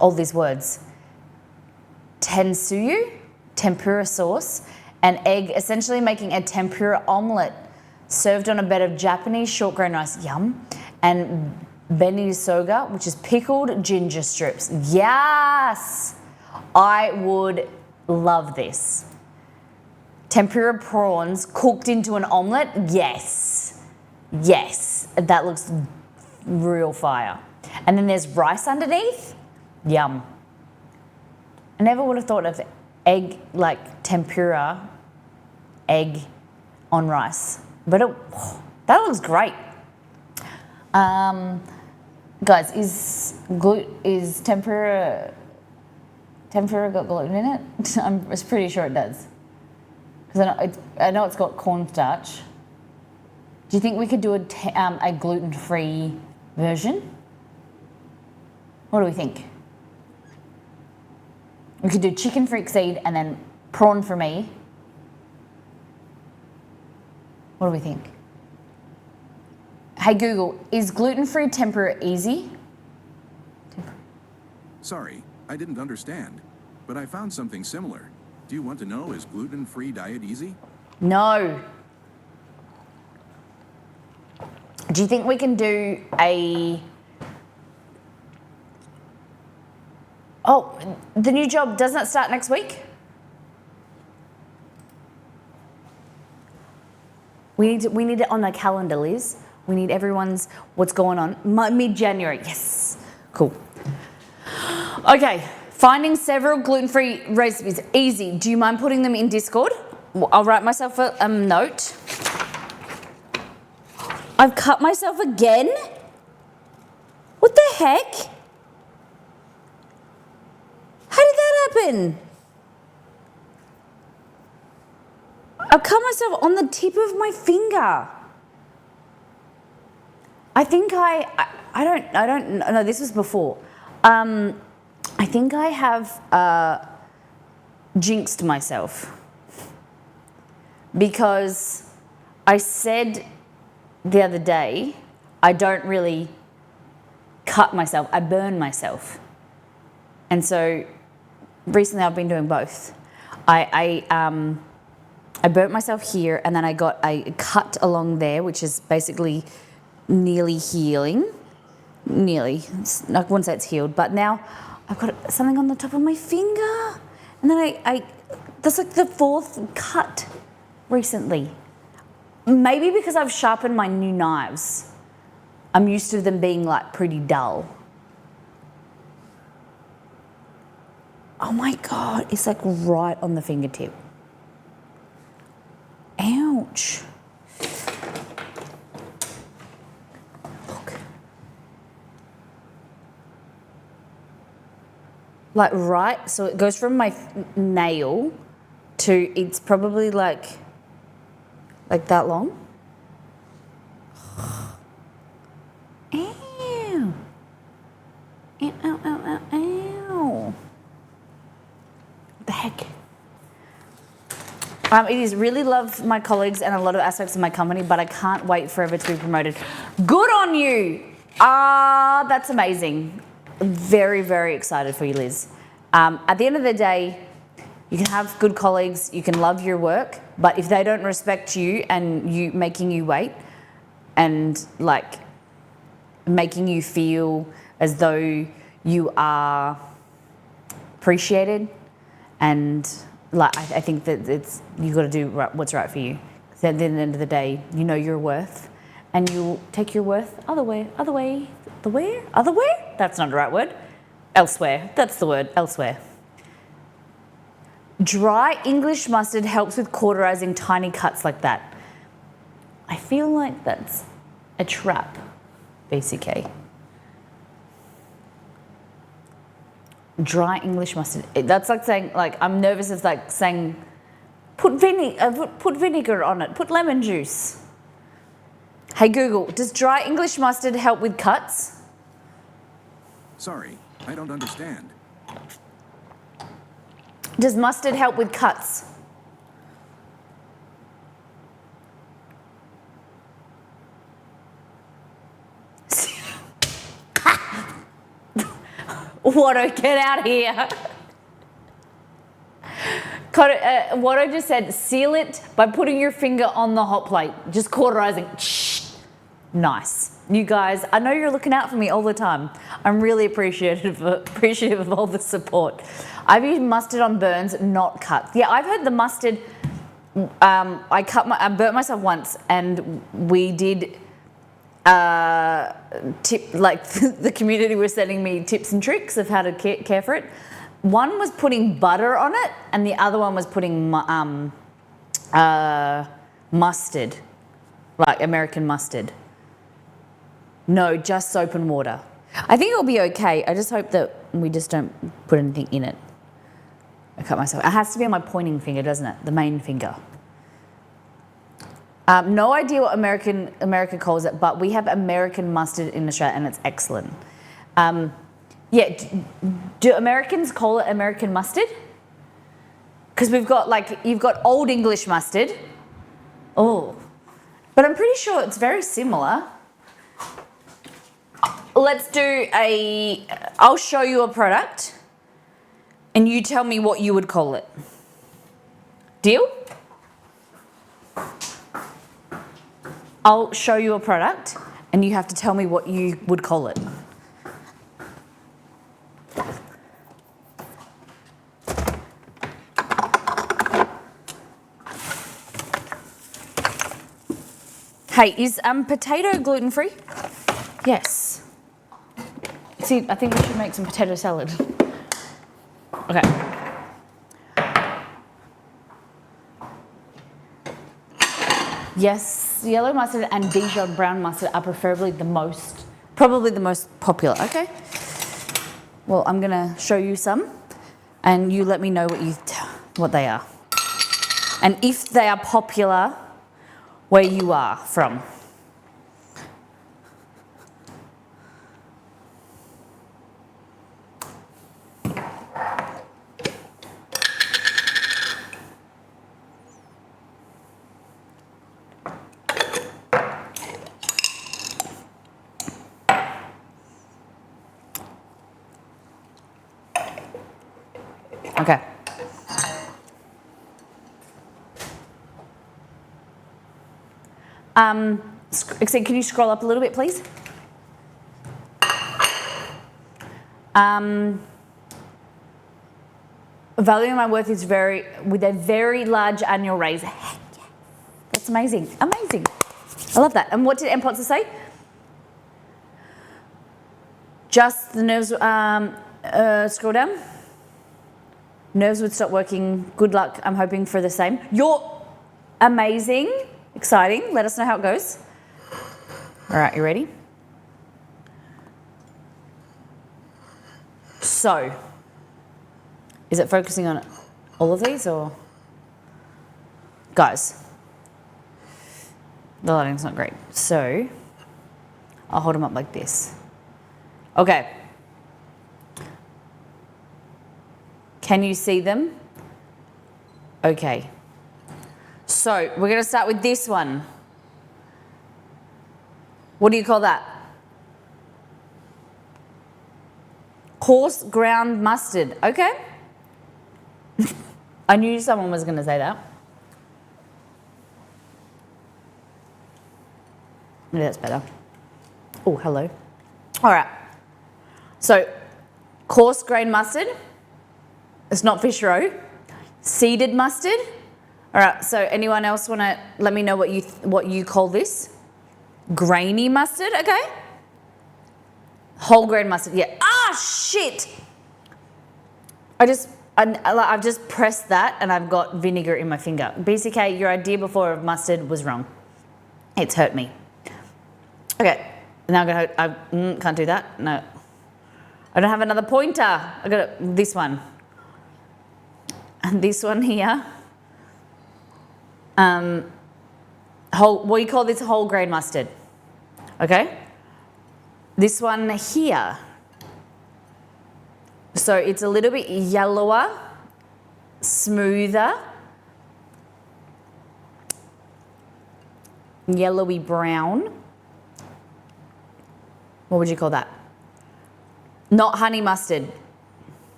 [SPEAKER 1] all these words. Tensuyu, tempura sauce, and egg, essentially making a tempura omelette served on a bed of Japanese short grain rice, yum, and beni soga, which is pickled ginger strips. Yes! I would love this. Tempura prawns cooked into an omelette, yes. Yes, that looks real fire. And then there's rice underneath, yum. I never would have thought of egg, like tempura, egg on rice. But that looks great. Guys, is tempura got gluten in it? I'm pretty sure it does. Because I know it's got cornstarch. Do you think we could do a gluten-free version? What do we think? We could do chicken freak seed and then prawn for me. What do we think? Hey Google, is gluten-free tempura easy?
[SPEAKER 2] Sorry, I didn't understand, but I found something similar. Do you want to know, is gluten-free diet easy?
[SPEAKER 1] No. Do you think we can do a... Oh, the new job, doesn't it start next week? We need it on the calendar, Liz. We need everyone's what's going on. Mid-January, yes. Cool. Okay, finding several gluten-free recipes, easy. Do you mind putting them in Discord? I'll write myself a note. I've cut myself again? What the heck? How did that happen? I've cut myself on the tip of my finger. I think I don't know, this was before. I think I have jinxed myself because I said the other day, I don't really cut myself, I burn myself. And so recently I've been doing both. I burnt myself here and then I got a cut along there, which is basically nearly healing. Nearly, I wouldn't say it's healed, but now I've got something on the top of my finger. And then that's like the fourth cut recently. Maybe because I've sharpened my new knives. I'm used to them being like pretty dull. Oh my God, it's like right on the fingertip. Ouch. Look. Like right, so it goes from my nail to, it's probably like that long. Ow. Ow, ow, ow, ow, ow. What the heck? It is really love my colleagues and a lot of aspects of my company, but I can't wait forever to be promoted. Good on you. That's amazing. Very, very excited for you, Liz. At the end of the day, you can have good colleagues, you can love your work, but if they don't respect you and you making you wait and like making you feel as though you are appreciated And like I think that you got to do what's right for you. So at the end of the day, you know your worth, and you'll take your worth other way. That's not the right word. Elsewhere. That's the word. Elsewhere. Dry English mustard helps with cauterizing tiny cuts like that. I feel like that's a trap, BCK. Dry English mustard. That's like saying, like, I'm nervous of like saying, put vinegar on it, put lemon juice. Hey Google, does dry English mustard help with cuts?
[SPEAKER 2] Sorry, I don't understand.
[SPEAKER 1] Does mustard help with cuts? Watto, get out of here. Watto just said, seal it by putting your finger on the hot plate, just cauterizing. Nice. You guys, I know you're looking out for me all the time. I'm really appreciative of all the support. I've used mustard on burns, not cuts. Yeah, I've heard the mustard. I burnt myself once, and we did the community was sending me tips and tricks of how to care for it. One was putting butter on it, and the other one was putting mustard, like American mustard. No, just soap and water. I think it'll be okay. I just hope that we just don't put anything in it. I cut myself. It has to be on my pointing finger, doesn't it? The main finger. No idea what America calls it, but we have American mustard in Australia, and it's excellent. Yeah, do Americans call it American mustard? Because we've got you've got Old English mustard. Oh, but I'm pretty sure it's very similar. Let's do I'll show you a product, and you tell me what you would call it. Deal? I'll show you a product, and you have to tell me what you would call it. Hey, is potato gluten-free? Yes. See, I think we should make some potato salad. Okay. Yes, yellow mustard and Dijon brown mustard are probably the most popular. Okay. Well, I'm gonna show you some, and you let me know what they are, and if they are popular where you are from. Okay. Can you scroll up a little bit, please? Value of my worth is with a very large annual raise. Heck yeah. That's amazing. Amazing. I love that. And what did M. Potts say? Just the nerves, scroll down. Nerves would stop working. Good luck. I'm hoping for the same. You're amazing. Exciting. Let us know how it goes. All right, you ready? So, is it focusing on all of these or? Guys, the lighting's not great. So, I'll hold them up like this. Okay. Can you see them? Okay. So, we're going to start with this one. What do you call that? Coarse ground mustard. Okay. I knew someone was going to say that. Maybe that's better. Oh, hello. All right. So, coarse grain mustard. It's not fish roe. Seeded mustard. All right, so anyone else want to let me know what you call this? Grainy mustard, okay. Whole grain mustard, yeah. Ah, shit! I've just pressed that and I've got vinegar in my finger. BCK, your idea before of mustard was wrong. It's hurt me. Okay, now I can't do that. No, I don't have another pointer. I got this one and this one here. We call this whole grain mustard. Okay, this one here. So it's a little bit yellower, smoother, yellowy brown. What would you call that? Not honey mustard.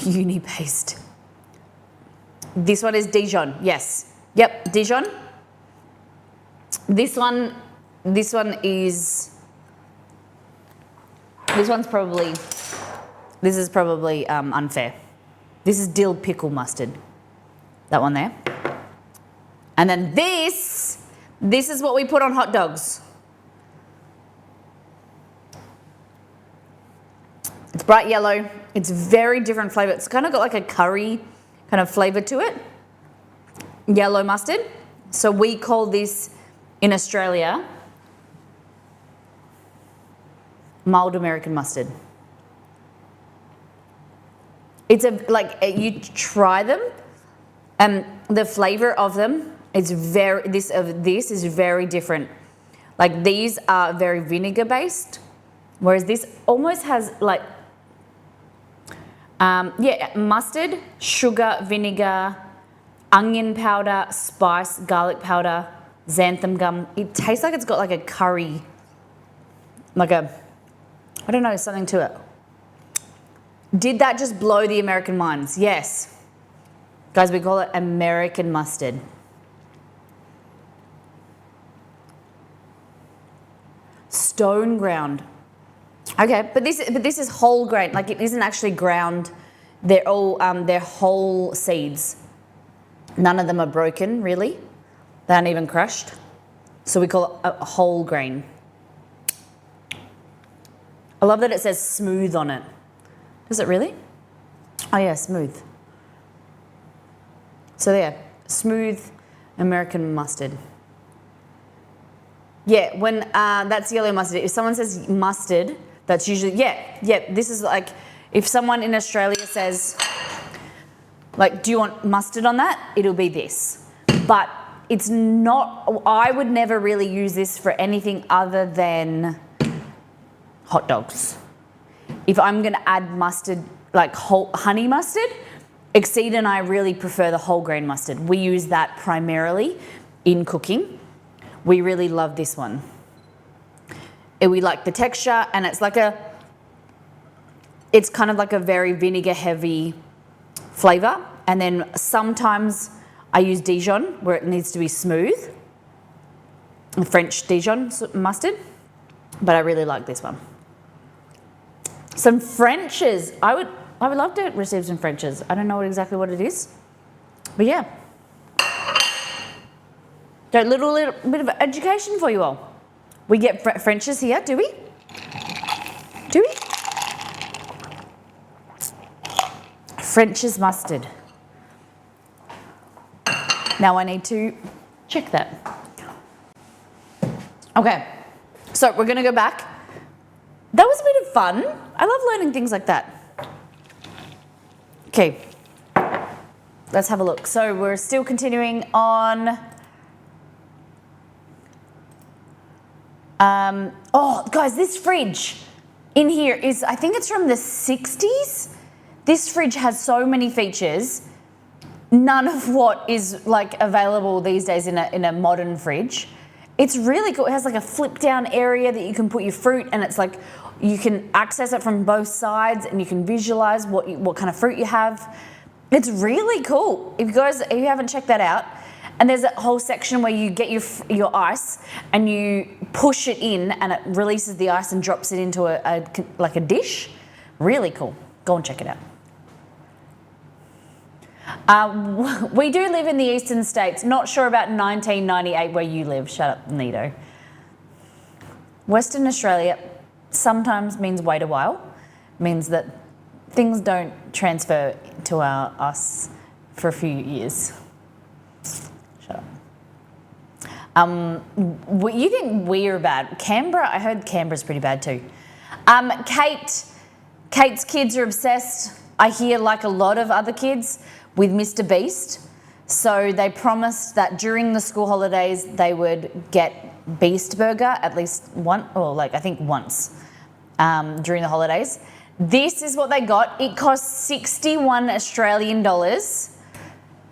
[SPEAKER 1] Uni paste. This one is Dijon, yes. Yep, Dijon. This one's probably unfair. This is dill pickle mustard. That one there. And then this is what we put on hot dogs. It's bright yellow. It's very different flavor. It's kind of got like a curry kind of flavor to it. Yellow mustard. So we call this in Australia mild American mustard. It's you try them, and the flavor of them is this is very different. Like these are very vinegar based, whereas this almost has like mustard, sugar, vinegar, onion powder, spice, garlic powder, xanthan gum. It tastes like it's got like a curry, I don't know, something to it. Did that just blow the American minds? Yes. Guys, we call it American mustard. Stone ground. Okay, but this is whole grain. Like it isn't actually ground. They're all they're whole seeds. None of them are broken, really. They aren't even crushed. So we call it a whole grain. I love that it says smooth on it. Does it really? Oh yeah, smooth. So there, smooth American mustard. Yeah, when that's yellow mustard. If someone says mustard, that's usually, this is like, if someone in Australia says, like, do you want mustard on that? It'll be this. But it's not, I would never really use this for anything other than hot dogs. If I'm gonna add mustard, like whole honey mustard, Exceed and I really prefer the whole grain mustard. We use that primarily in cooking. We really love this one. We like the texture, and it's kind of like a very vinegar heavy flavor. And then sometimes I use Dijon where it needs to be smooth, French Dijon mustard, but I really like this one. Some Frenches. I would love to receive some Frenches. I don't know exactly what it is, but yeah. So a little bit of education for you all. We get Frenches here, do we? Do we? French's mustard. Now I need to check that. Okay, so we're gonna go back. That was a bit of fun. I love learning things like that. Okay, let's have a look. So we're still continuing on. Oh, guys, this fridge in here is, I think it's from the 60s. This fridge has so many features. None of what is like available these days in a modern fridge. It's really cool. It has like a flip down area that you can put your fruit, and it's like you can access it from both sides, and you can visualize what kind of fruit you have. It's really cool. If you haven't checked that out, and there's a whole section where you get your ice and you push it in, and it releases the ice and drops it into a dish. Really cool. Go and check it out. We do live in the eastern states. Not sure about 1998 where you live. Shut up, Nito. Western Australia sometimes means wait a while. Means that things don't transfer to us for a few years. Shut up. You think we're bad? Canberra, I heard Canberra's pretty bad too. Kate's kids are obsessed, I hear, like a lot of other kids, with Mr. Beast. So they promised that during the school holidays they would get Beast Burger at least once, or like I think once during the holidays. This is what they got. It cost 61 Australian dollars.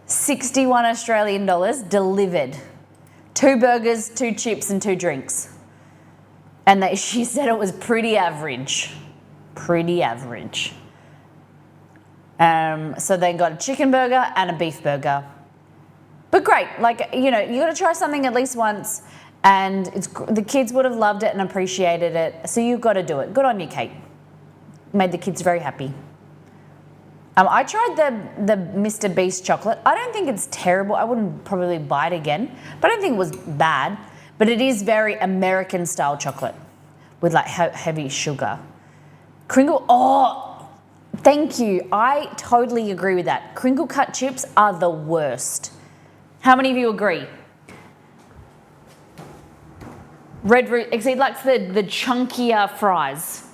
[SPEAKER 1] 61 Australian dollars delivered. 2 burgers, 2 chips and 2 drinks. And she said it was pretty average. Pretty average. So they got a chicken burger and a beef burger. But great, like, you know, you got to try something at least once, and the kids would have loved it and appreciated it, so you've got to do it. Good on you, Kate. Made the kids very happy. I tried the Mr. Beast chocolate. I don't think it's terrible. I wouldn't probably buy it again, but I don't think it was bad. But it is very American style chocolate with like heavy sugar. Crinkle, oh, thank you. I totally agree with that. Crinkle cut chips are the worst. How many of you agree? Red root, he likes the chunkier fries.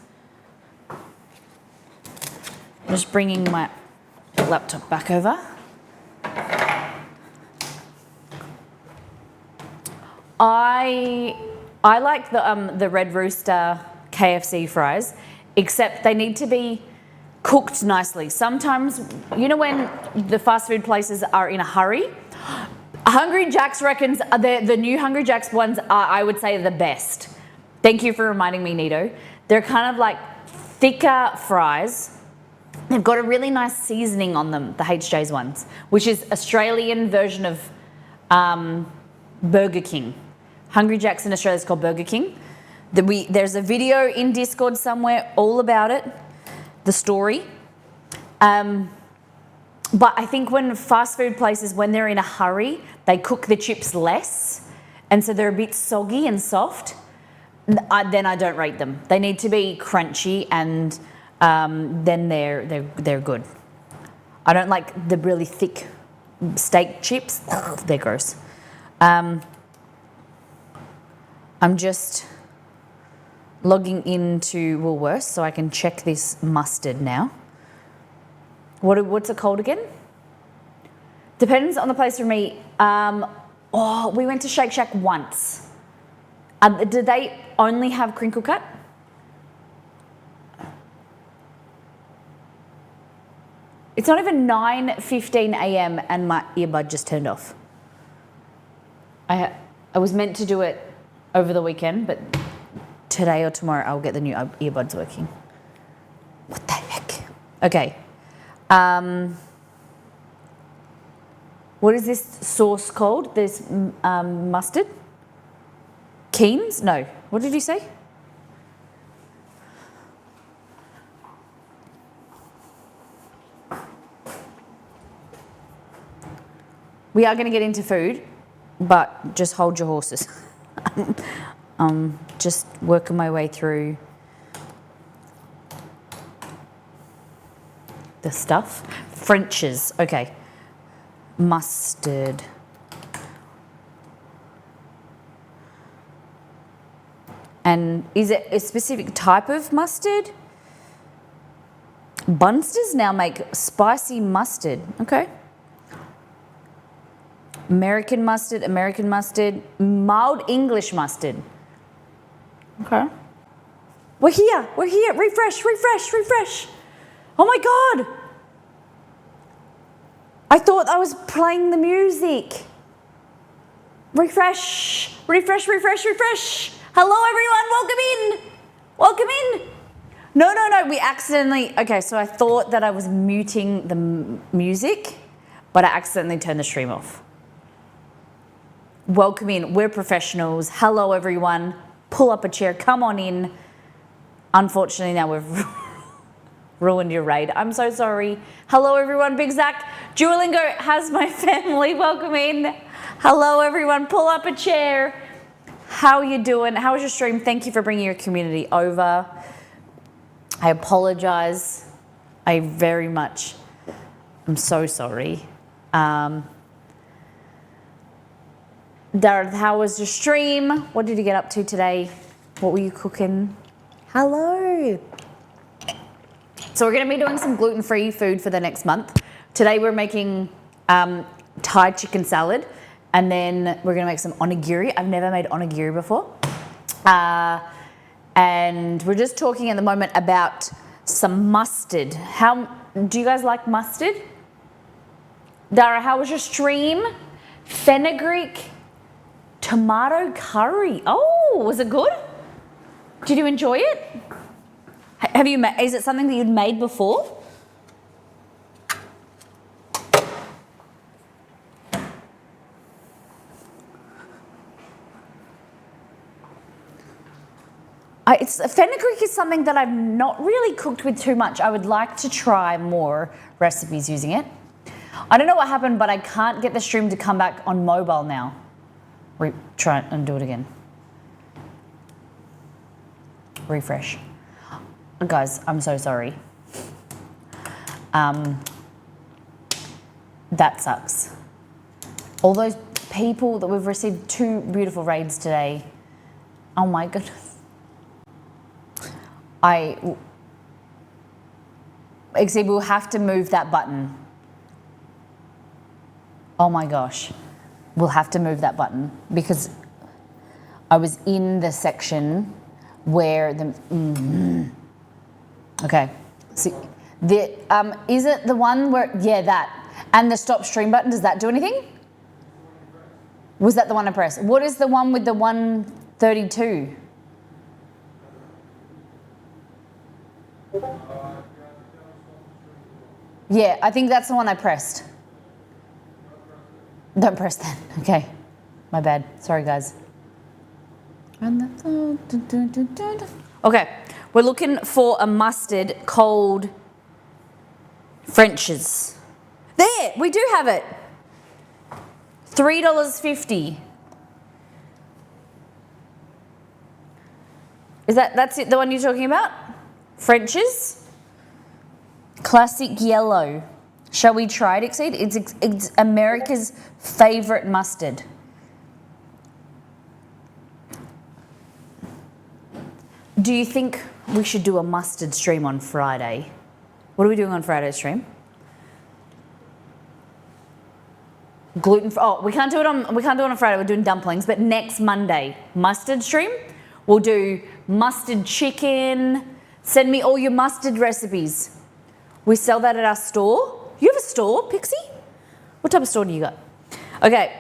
[SPEAKER 1] Just bringing my laptop back over. I like the Red Rooster KFC fries, except they need to be cooked nicely. Sometimes, you know, when the fast food places are in a hurry, Hungry Jack's reckons the new Hungry Jack's ones are, I would say, the best. Thank you for reminding me, Nito. They're kind of like thicker fries. They've got a really nice seasoning on them, the HJ's ones, which is Australian version of Burger King. Hungry Jack's in Australia is called Burger King. There's a video in Discord somewhere all about it, the story. But I think when fast food places, when they're in a hurry, they cook the chips less, and so they're a bit soggy and soft. Then I don't rate them. They need to be crunchy, and then they're good. I don't like the really thick steak chips. They're gross. I'm just logging into Woolworths so I can check this mustard now. What's it called again? Depends on the place for me. We went to Shake Shack once. Did they only have crinkle cut? It's not even 9:15 a.m. and my earbud just turned off. I was meant to do it over the weekend, but today or tomorrow I'll get the new earbuds working. What the heck? Okay. What is this sauce called? This mustard? Keen's? No. What did you say? We are going to get into food, but just hold your horses. Just working my way through the stuff. French's, okay. Mustard. And is it a specific type of mustard? Bunsters now make spicy mustard, okay. American mustard, mild English mustard. Okay. We're here, refresh. Oh my God. I thought I was playing the music. Refresh. Hello everyone, welcome in. No, we accidentally, okay, so I thought that I was muting the music, but I accidentally turned the stream off. Welcome in, we're professionals. Hello everyone, pull up a chair, come on in. Unfortunately now ruined your raid. I'm so sorry. Hello everyone, Big Zach. Duolingo has my family. Welcome in. Hello everyone, pull up a chair. How are you doing? How was your stream? Thank you for bringing your community over. I apologize. I very much, I'm so sorry. Dareth, how was your stream? What did you get up to today? What were you cooking? Hello. So we're going to be doing some gluten-free food for the next month. Today we're making Thai chicken salad, and then we're going to make some onigiri. I've never made onigiri before. And we're just talking at the moment about some mustard. How do you guys like mustard? Dara, how was your stream? Fenugreek tomato curry. Oh, was it good? Did you enjoy it? Have you? Is it something that you'd made before? Fenugreek is something that I've not really cooked with too much. I would like to try more recipes using it. I don't know what happened, but I can't get the stream to come back on mobile now. Try it and do it again. Refresh. Guys, I'm so sorry. That sucks. All those people that we've received 2 beautiful raids today. Oh my goodness. Except we'll have to move that button. Oh my gosh. We'll have to move that button because I was in the section where the... Okay. See, is it the one where... Yeah, that. And the stop stream button, does that do anything? Was that the one I pressed? What is the one with the 132? Yeah, I think that's the one I pressed. Don't press that. Okay. My bad. Sorry, guys. Okay. We're looking for a mustard called French's. There! We do have it. $3.50. That's it, the one you're talking about? French's? Classic yellow. Shall we try it, Exceed? It's America's favourite mustard. Do you think we should do a mustard stream on Friday? What are we doing on Friday's stream? Gluten. Oh, we can't do it on Friday. We're doing dumplings, but next Monday, mustard stream. We'll do mustard chicken. Send me all your mustard recipes. We sell that at our store. You have a store, Pixie? What type of store do you got? Okay.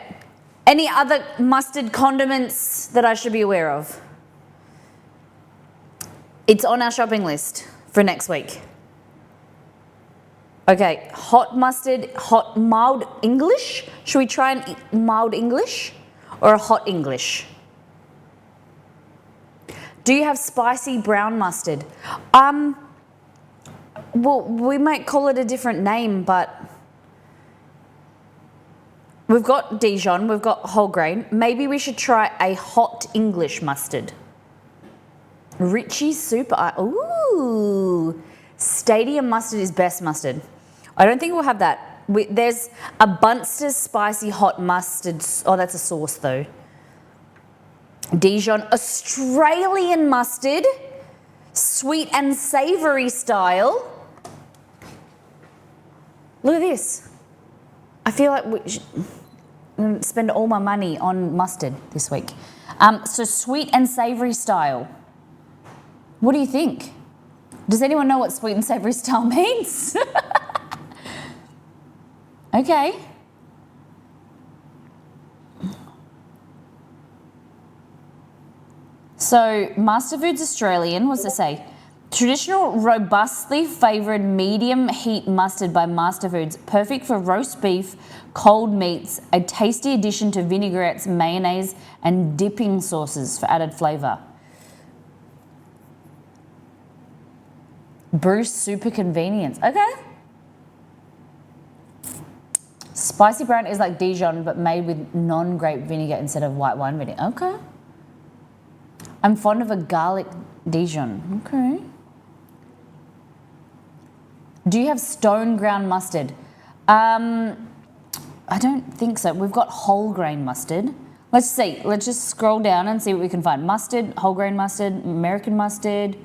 [SPEAKER 1] Any other mustard condiments that I should be aware of? It's on our shopping list for next week. Okay, hot mustard, hot mild English. Should we try an mild English or a hot English? Do you have spicy brown mustard? Well, we might call it a different name, but we've got Dijon, we've got whole grain. Maybe we should try a hot English mustard. Richie Super. Ooh, Stadium mustard is best mustard. I don't think we'll have that. There's a Bunster's spicy hot mustard. Oh, that's a sauce though. Dijon Australian mustard, sweet and savoury style. Look at this. I feel like we should spend all my money on mustard this week. So sweet and savoury style. What do you think? Does anyone know what sweet and savoury style means? Okay. So Masterfoods Australian, what does it say? Traditional, robustly favoured medium heat mustard by Masterfoods, perfect for roast beef, cold meats, a tasty addition to vinaigrettes, mayonnaise and dipping sauces for added flavour. Bruce super convenience. Okay. Spicy brown is like Dijon, but made with non-grape vinegar instead of white wine vinegar. Okay. I'm fond of a garlic Dijon. Okay. Do you have stone ground mustard? I don't think so. We've got whole grain mustard. Let's see. Let's just scroll down and see what we can find. Mustard, whole grain mustard, American mustard,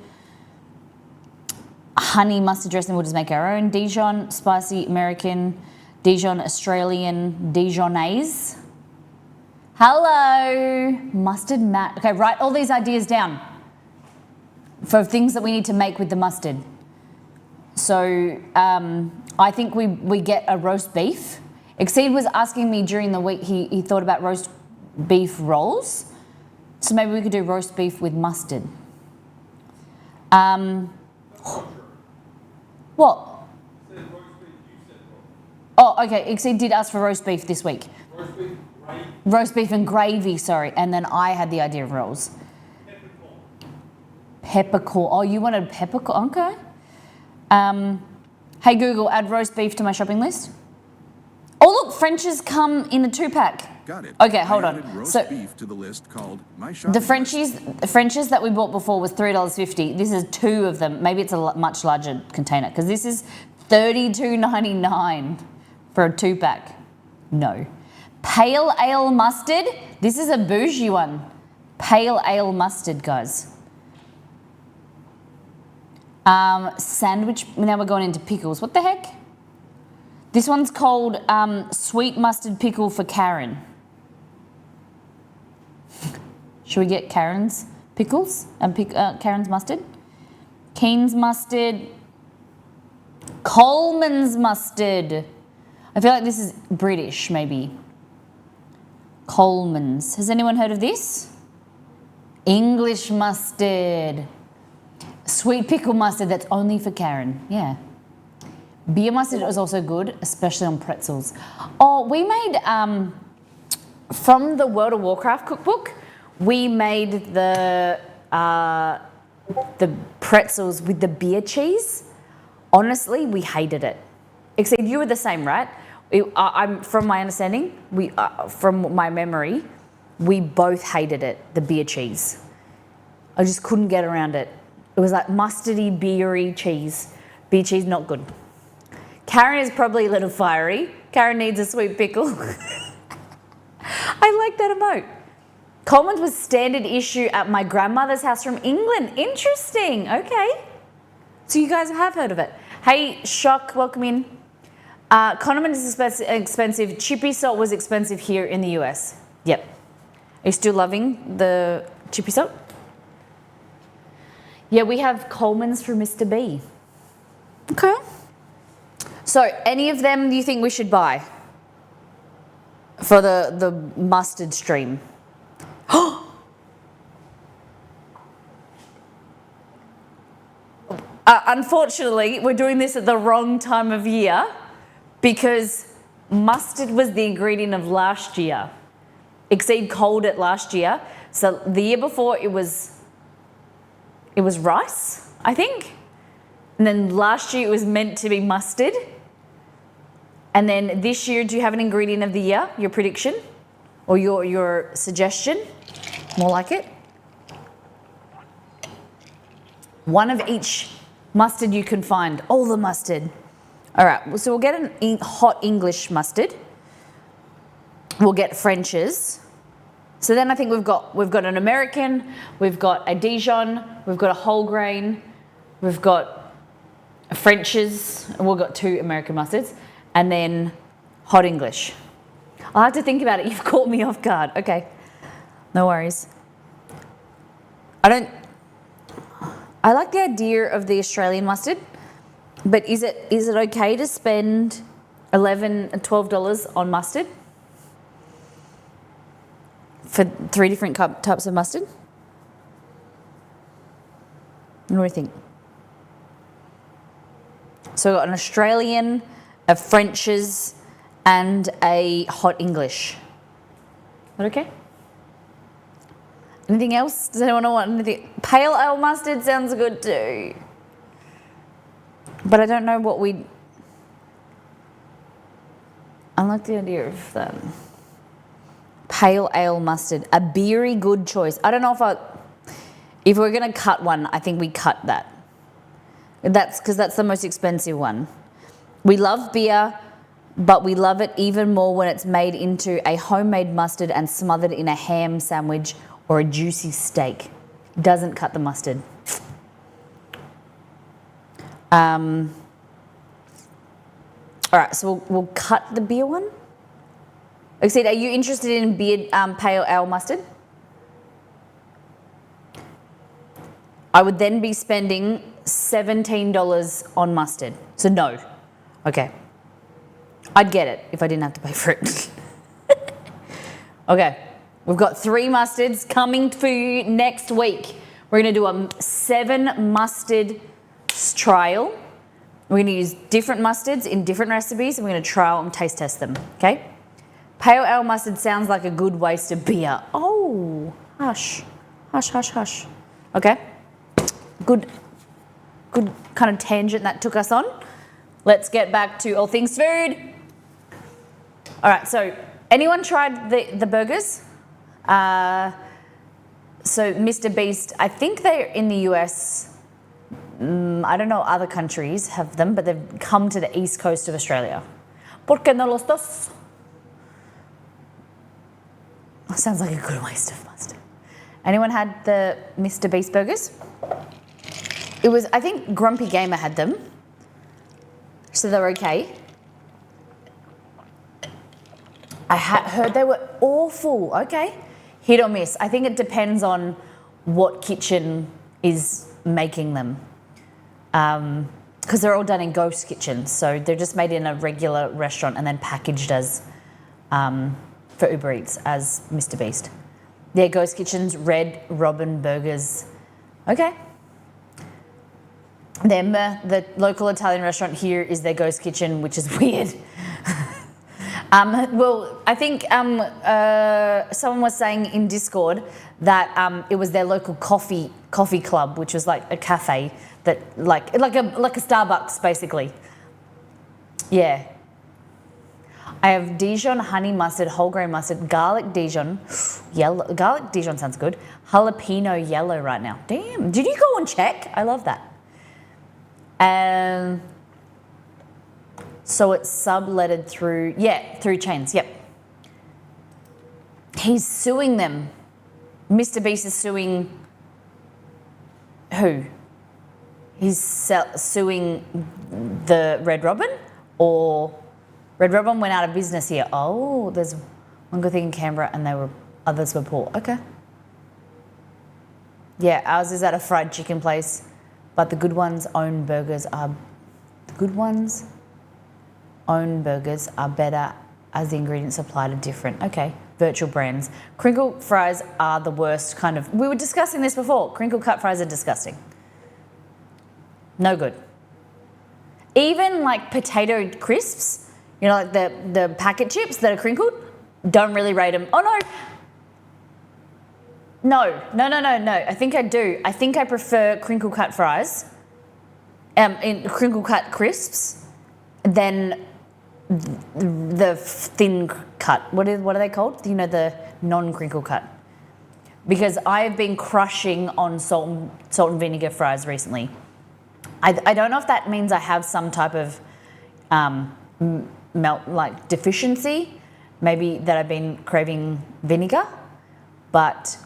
[SPEAKER 1] honey mustard dressing. We'll just make our own. Dijon, spicy American, Dijon, Australian, Dijonnaise. Hello. Mustard mat. Okay, write all these ideas down for things that we need to make with the mustard. So I think we get a roast beef. Exceed was asking me during the week, he thought about roast beef rolls. So maybe we could do roast beef with mustard. What? Oh, okay. Exceed did ask for roast beef this week.
[SPEAKER 3] Roast beef, gravy.
[SPEAKER 1] Roast beef and gravy, sorry. And then I had the idea of rolls. Peppercorn. Oh, you wanted peppercorn? Okay. Hey Google, add roast beef to my shopping list. Oh look, French's come in a 2-pack.
[SPEAKER 2] Got it.
[SPEAKER 1] Okay, hold
[SPEAKER 2] I
[SPEAKER 1] on.
[SPEAKER 2] added roast
[SPEAKER 1] So
[SPEAKER 2] beef to the list called My Shopping
[SPEAKER 1] the
[SPEAKER 2] List.
[SPEAKER 1] Frenchies that we bought before was $3.50. This is 2 of them. Maybe it's a much larger container because this is $32.99 for a 2-pack. No. Pale ale mustard. This is a bougie one. Pale ale mustard, guys. Sandwich. Now we're going into pickles. What the heck? This one's called sweet mustard pickle for Karen. Should we get Karen's pickles and Karen's mustard? Keen's mustard. Coleman's mustard. I feel like this is British, maybe. Coleman's. Has anyone heard of this? English mustard. Sweet pickle mustard that's only for Karen. Yeah. Beer mustard is also good, especially on pretzels. Oh, we made, from the World of Warcraft cookbook, we made the pretzels with the beer cheese. Honestly, we hated it. Except you were the same, right? I'm from my understanding, from my memory, we both hated it, the beer cheese. I just couldn't get around it. It was like mustardy, beery cheese. Beer cheese, not good. Karen is probably a little fiery. Karen needs a sweet pickle. I like that emote. Coleman's was standard issue at my grandmother's house from England. Interesting. Okay. So you guys have heard of it. Hey, Shock, welcome in. Condiment is expensive. Chippy salt was expensive here in the US. Yep. Are you still loving the chippy salt? Yeah, we have Coleman's for Mr. B. Okay. So, any of them you think we should buy for the mustard stream? Unfortunately, we're doing this at the wrong time of year because mustard was the ingredient of last year. Exceed cold it last year. So the year before it was rice, I think. And then last year it was meant to be mustard. And then this year, do you have an ingredient of the year, your prediction? Or your suggestion? More like it? One of each mustard you can find. All the mustard. All right, so we'll get an hot English mustard. We'll get French's. So then I think we've got an American, we've got a Dijon, we've got a whole grain, we've got a French's, and we've got 2 American mustards, and then hot English. I'll have to think about it. You've caught me off guard. Okay, no worries. I like the idea of the Australian mustard, but is it okay to spend $11 and $12 on mustard? For 3 different types of mustard? What do you think? So we've got an Australian, a French's, and a hot English. Is that okay? Anything else? Does anyone want anything? Pale ale mustard sounds good too. But I don't know what I like the idea of pale ale mustard, a beery good choice. I don't know if we're going to cut one, I think we cut that. That's because that's the most expensive one. We love beer, but we love it even more when it's made into a homemade mustard and smothered in a ham sandwich or a juicy steak. Doesn't cut the mustard. All right, so we'll cut the beer one. Exceed, are you interested in beer pale ale mustard? I would then be spending $17 on mustard. So no. Okay. I'd get it if I didn't have to pay for it. Okay. We've got 3 mustards coming for you next week. We're going to do a 7 mustard trial. We're going to use different mustards in different recipes and we're going to trial and taste test them. Okay? Pale ale mustard sounds like a good waste of beer. Oh, hush. Hush, hush, hush. Okay. Good kind of tangent that took us on. Let's get back to all things food. All right, so anyone tried the burgers? So Mr. Beast, I think they're in the US. I don't know other countries have them, but they've come to the east coast of Australia. ¿Por qué no los dos? Sounds like a good waste of mustard. Anyone had the Mr. Beast burgers? It was, I think Grumpy Gamer had them. So they're okay. I heard they were awful. Okay. Hit or miss. I think it depends on what kitchen is making them. Because they're all done in ghost kitchens. So they're just made in a regular restaurant and then packaged as for Uber Eats as Mr. Beast. Yeah, ghost kitchens, Red Robin Burgers. Okay. The local Italian restaurant here is their ghost kitchen, which is weird. Well, I think someone was saying in Discord that it was their local coffee club, which was like a cafe that like a Starbucks basically. Yeah. I have Dijon honey mustard, whole grain mustard, garlic Dijon, yellow. Garlic Dijon sounds good. Jalapeno yellow right now. Damn. Did you go and check? I love that. So it's subletted through chains, yep. He's suing them. Mr. Beast is suing who? He's suing the Red Robin, or Red Robin went out of business here. Oh, there's one good thing in Canberra and others were poor. Okay. Yeah, ours is at a fried chicken place, but the good ones' own burgers are better as the ingredients supplied are different. Okay, virtual brands. Crinkle fries are the worst kind of, we were discussing this before. Crinkle cut fries are disgusting. No good. Even like potato crisps, you know, like the packet chips that are crinkled, don't really rate them. Oh no. No. I think I do. I think I prefer crinkle cut fries, in crinkle cut crisps, than the thin cut. What are they called? You know, the non-crinkle cut. Because I've been crushing on salt and vinegar fries recently. I don't know if that means I have some type of deficiency, maybe that I've been craving vinegar, but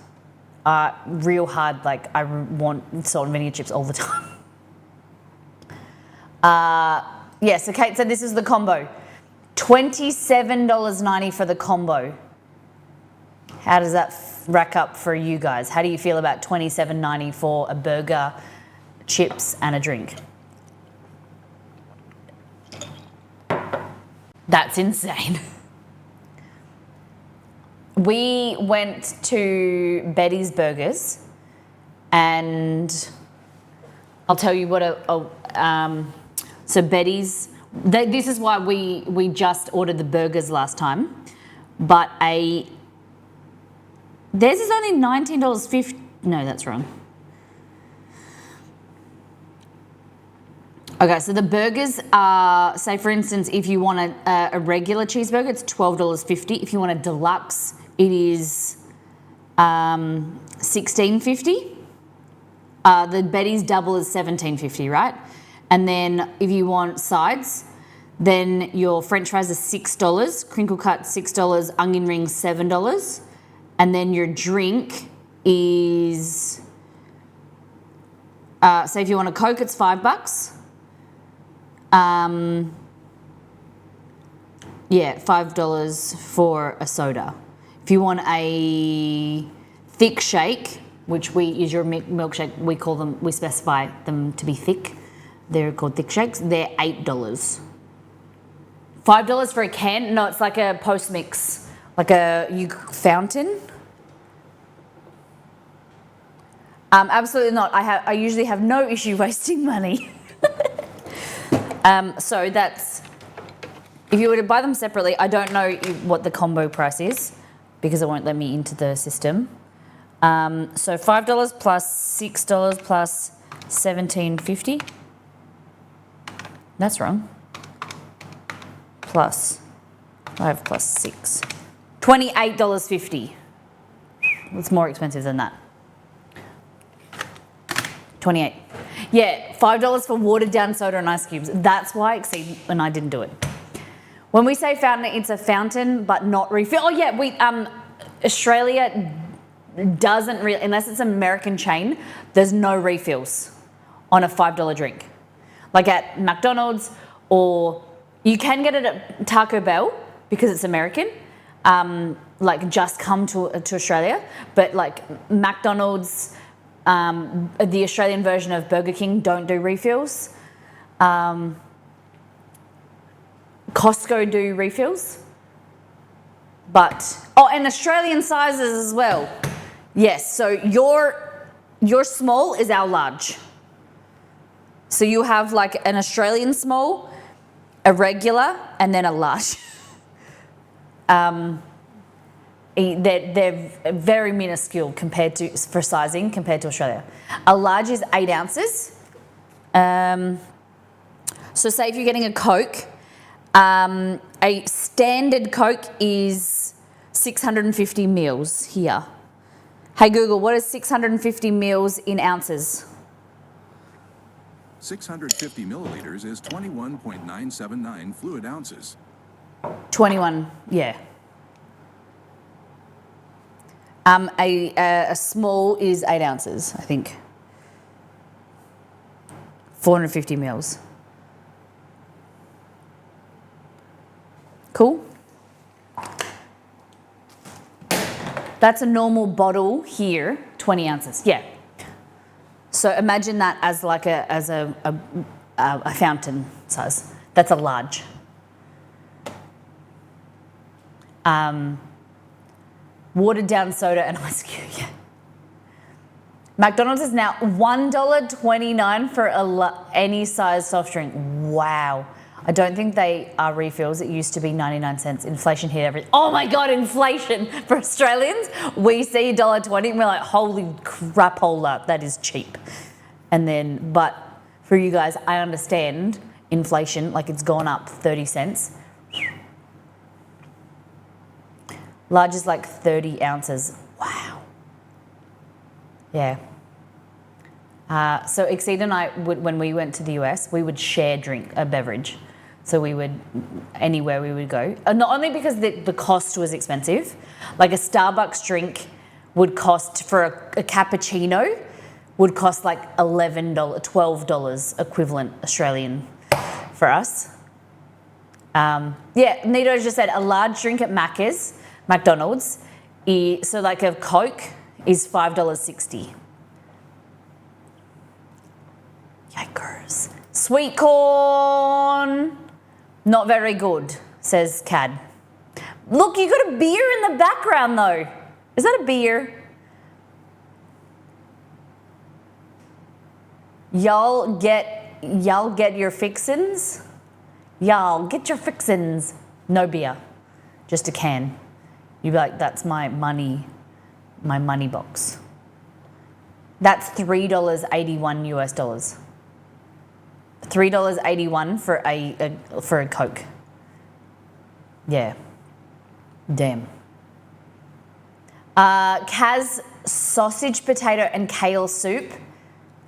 [SPEAKER 1] real hard, like I want salt and vinegar chips all the time. Yeah, so Kate said this is the combo. $27.90 for the combo. How does that rack up for you guys? How do you feel about $27.90 for a burger, chips and a drink? That's insane. We went to Betty's Burgers, and I'll tell you what so Betty's, this is why we just ordered the burgers last time, but theirs is only $19.50. No, that's wrong. Okay, so the burgers are, say for instance, if you want a regular cheeseburger, it's $12.50. If you want a deluxe, it is $16.50. The Betty's double is $17.50, right? And then if you want sides, then your French fries are $6, crinkle cut $6, onion rings $7, and then your drink is, say if you want a Coke, it's $5. Yeah, $5 for a soda. If you want a thick shake, which we use your milkshake, we specify them to be thick. They're called thick shakes. They're $8. $5 for a can? No, it's like a post mix, like a fountain. Absolutely not. I usually have no issue wasting money. So that's, if you were to buy them separately, I don't know what the combo price is because it won't let me into the system. So $5 plus $6 plus $17.50. That's wrong. Plus 5 plus 6. $28.50. It's more expensive than that. 28. Yeah, $5 for watered down soda and ice cubes. That's why Exceed and I didn't do it. When we say fountain, it's a fountain but not refill. Oh yeah, Australia doesn't really, unless it's an American chain, there's no refills on a $5 drink. Like at McDonald's, or you can get it at Taco Bell because it's American, like just come to Australia, but like McDonald's, the Australian version of Burger King don't do refills. Costco do refills. But, and Australian sizes as well. Yes, so your small is our large. So you have like an Australian small, a regular, and then a large. They're very minuscule for sizing compared to Australia. A large is 8 ounces. So say if you're getting a Coke, a standard Coke is 650 mils here. Hey Google, what is 650 mils in ounces?
[SPEAKER 2] 650 milliliters is 21.979 fluid ounces.
[SPEAKER 1] 21, yeah. A small is 8 ounces, I think. 450 mils. Cool. That's a normal bottle here, 20 ounces, yeah. So imagine that as like a fountain size. That's a large. Watered down soda and ice cube, yeah. McDonald's is now $1.29 for any size soft drink. Wow. I don't think they are refills. It used to be 99 cents. Inflation hit everything. Oh my God, inflation for Australians. We see $1.20 and we're like, holy crapola, that is cheap. And then, but for you guys, I understand inflation, like it's gone up 30 cents. Large is like 30 ounces. Wow. Yeah. So Exceed and I, when we went to the US, we would share a beverage. So we would, anywhere we would go. Not only because the cost was expensive, like a Starbucks drink would cost, for a cappuccino, would cost like $11, $12 equivalent Australian for us. Yeah, Nito just said a large drink at McDonald's, so like a Coke is $5.60. Yikers. Sweet corn, not very good, says Cad. Look, you got a beer in the background though. Is that a beer? Y'all get your fixins? Y'all get your fixins. No beer, just a can. You'd be like, that's my money box. That's $3.81 US dollars. $3.81 for a Coke. Yeah. Damn. Kaz sausage, potato, and kale soup.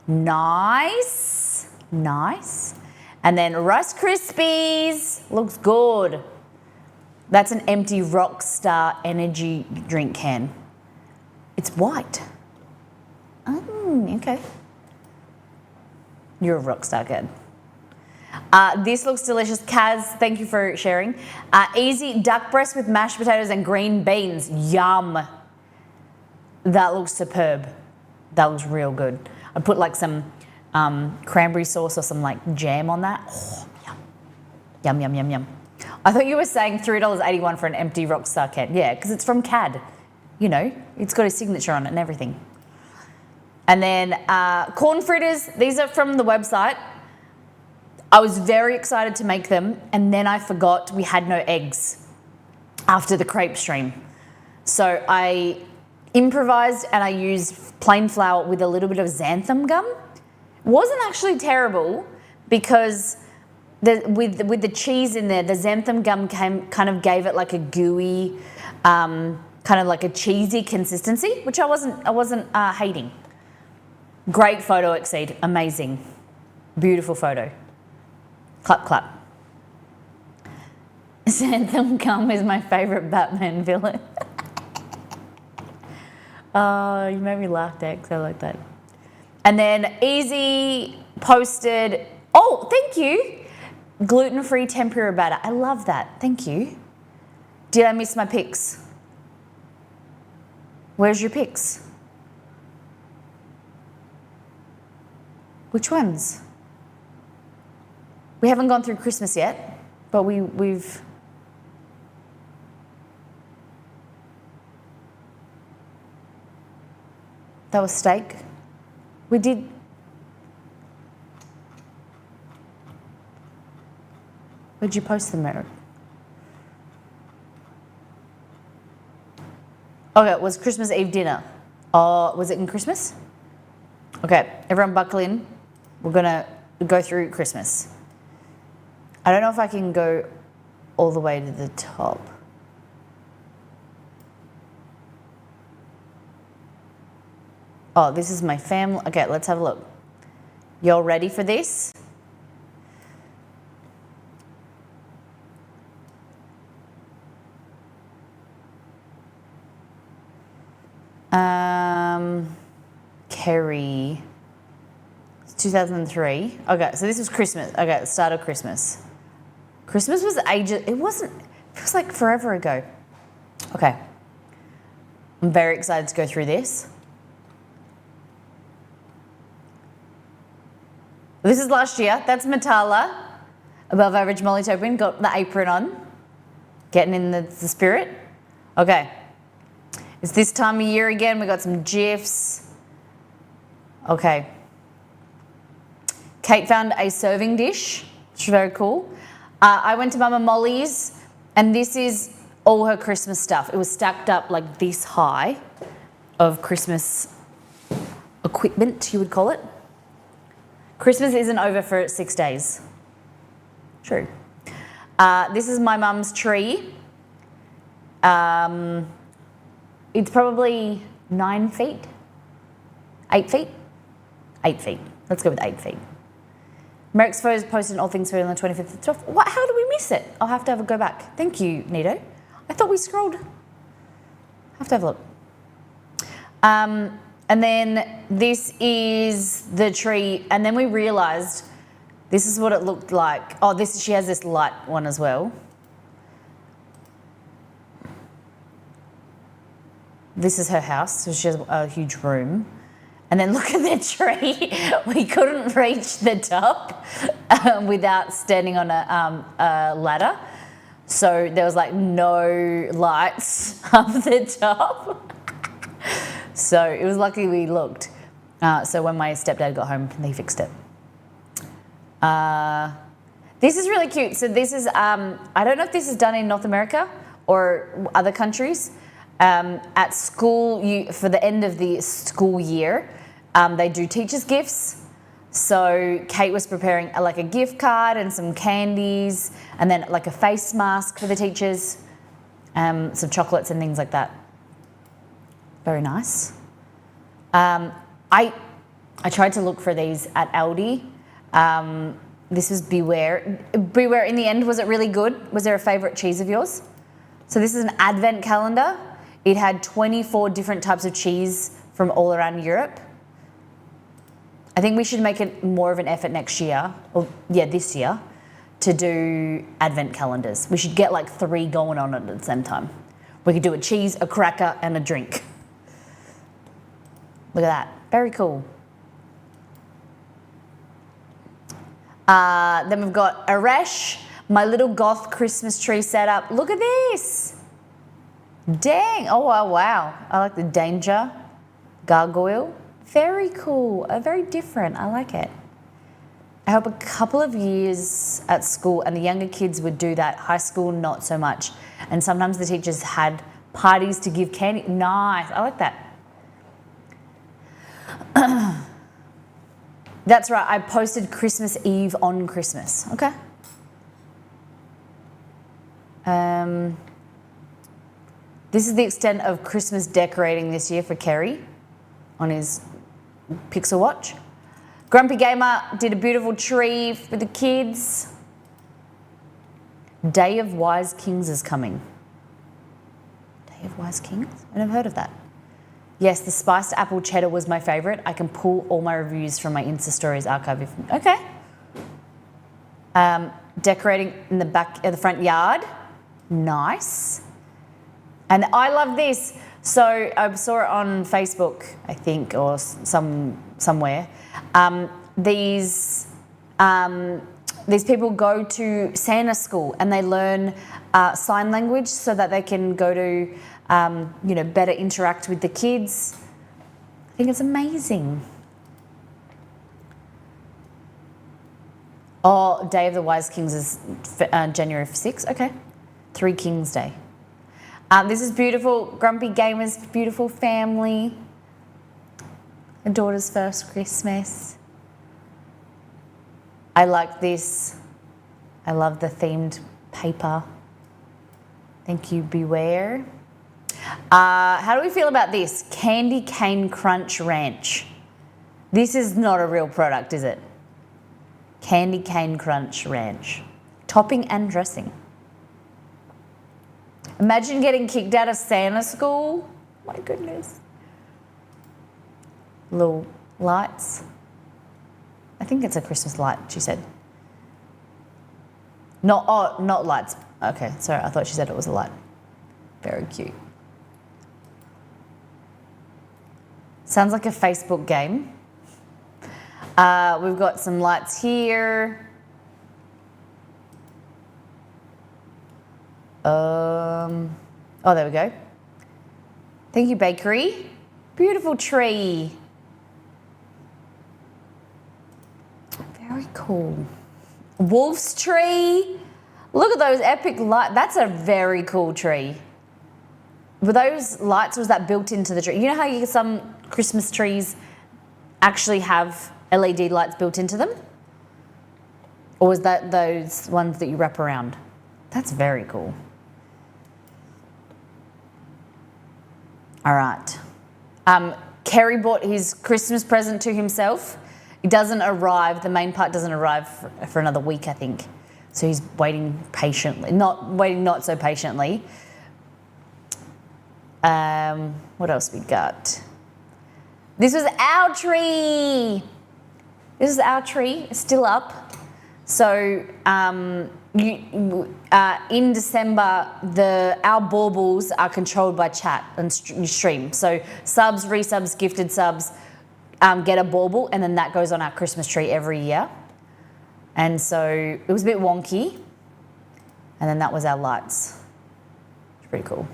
[SPEAKER 1] Nice. Nice. And then Rice Krispies. Looks good. That's an empty Rockstar energy drink can. It's white. Oh, okay. You're a Rockstar kid. This looks delicious. Kaz, thank you for sharing. Easy duck breast with mashed potatoes and green beans. Yum. That looks superb. That looks real good. I'd put like some cranberry sauce or some like jam on that. Oh, yum. Yum, yum, yum, yum. I thought you were saying $3.81 for an empty Rockstar can. Yeah, because it's from CAD. You know, it's got a signature on it and everything. And then corn fritters. These are from the website. I was very excited to make them, and then I forgot we had no eggs after the crepe stream. So I improvised and I used plain flour with a little bit of xanthan gum. It wasn't actually terrible because with the cheese in there, the xanthan gum kind of gave it like a gooey, kind of like a cheesy consistency, which I wasn't hating. Great photo, Exceed. Amazing. Beautiful photo. Clap, clap. Xanthan gum is my favourite Batman villain. Oh, you made me laugh, Dex. I like that. And then Easy posted, oh, thank you. Gluten-free tempura batter. I love that. Thank you. Did I miss my pics? Where's your pics? Which ones? We haven't gone through Christmas yet, but we've... That was steak. We did... Where'd you post them, Eric? Okay, it was Christmas Eve dinner. Oh, was it in Christmas? Okay, everyone buckle in. We're gonna go through Christmas. I don't know if I can go all the way to the top. Oh, this is my family. Okay, let's have a look. Y'all ready for this? Kerry. It's 2003. Okay, so this was Christmas. Okay, the start of Christmas. Christmas was ages. It wasn't. It feels like forever ago. Okay. I'm very excited to go through this. This is last year. That's Matala. Above average Molly Topin. Got the apron on. Getting in the spirit. Okay. It's this time of year again. We got some GIFs. Okay. Kate found a serving dish, which is very cool. I went to Mama Molly's, and this is all her Christmas stuff. It was stacked up like this high of Christmas equipment, you would call it. Christmas isn't over for 6 days. True. This is my mum's tree. It's probably 9 feet, 8 feet, 8 feet. Let's go with 8 feet. Merrick's photos posted on All Things Food on the 25th of the 12th. What? How did we miss it? I'll have to have a go back. Thank you, Nito. I thought we scrolled. Have to have a look. And then this is the tree, and then we realised this is what it looked like. Oh, she has this light one as well. This is her house, so she has a huge room. And then look at the tree. We couldn't reach the top without standing on a ladder. So there was like no lights up the top. So it was lucky we looked. So when my stepdad got home, he fixed it. This is really cute. So this is, I don't know if this is done in North America or other countries. At school, for the end of the school year, they do teachers' gifts. So Kate was preparing like a gift card and some candies, and then like a face mask for the teachers, some chocolates and things like that. Very nice. I tried to look for these at Aldi. This was Beware. Beware, in the end, was it really good? Was there a favourite cheese of yours? So this is an advent calendar. It had 24 different types of cheese from all around Europe. I think we should make it more of an effort next year, or this year, to do advent calendars. We should get like 3 going on at the same time. We could do a cheese, a cracker, and a drink. Look at that, very cool. Then we've got Arash, my little goth Christmas tree setup. Look at this. Dang, oh wow. I like the danger gargoyle. Very cool, very different, I like it. I hope a couple of years at school and the younger kids would do that, high school not so much. And sometimes the teachers had parties to give candy. Nice, I like that. That's right, I posted Christmas Eve on Christmas. Okay. This is the extent of Christmas decorating this year for Kerry on his Pixel Watch. Grumpy Gamer did a beautiful tree for the kids. Day of Wise Kings is coming. Day of Wise Kings? I never heard of that. Yes, the spiced apple cheddar was my favourite. I can pull all my reviews from my Insta Stories archive. Okay. Decorating in the front yard. Nice. And I love this. So I saw it on Facebook, I think, or somewhere. These people go to Santa school and they learn sign language so that they can go to better interact with the kids. I think it's amazing. Oh, Day of the Wise Kings is January 6th. Okay. 3 Kings Day. This is beautiful. Grumpy Gamer's beautiful family. A daughter's first Christmas. I like this. I love the themed paper. Thank you, Beware. How do we feel about this? Candy Cane Crunch Ranch. This is not a real product, is it? Candy Cane Crunch Ranch. Topping and dressing. Imagine getting kicked out of Santa school. My goodness. Little lights. I think it's a Christmas light, she said. Not lights. Okay, sorry, I thought she said it was a light. Very cute. Sounds like a Facebook game. We've got some lights here. Oh, there we go. Thank you, bakery. Beautiful tree. Very cool. Wolf's tree. Look at those epic lights. That's a very cool tree. Were those lights, was that built into the tree? You know how some Christmas trees actually have LED lights built into them? Or was that those ones that you wrap around? That's very cool. All right. Kerry bought his Christmas present to himself. It doesn't arrive, the main part doesn't arrive for another week, I think. So he's waiting patiently, not so patiently. What else we got? This was our tree. This is our tree, it's still up. So in December, our baubles are controlled by chat and stream. So subs, resubs, gifted subs get a bauble, and then that goes on our Christmas tree every year. And so it was a bit wonky. And then that was our lights. It's pretty cool.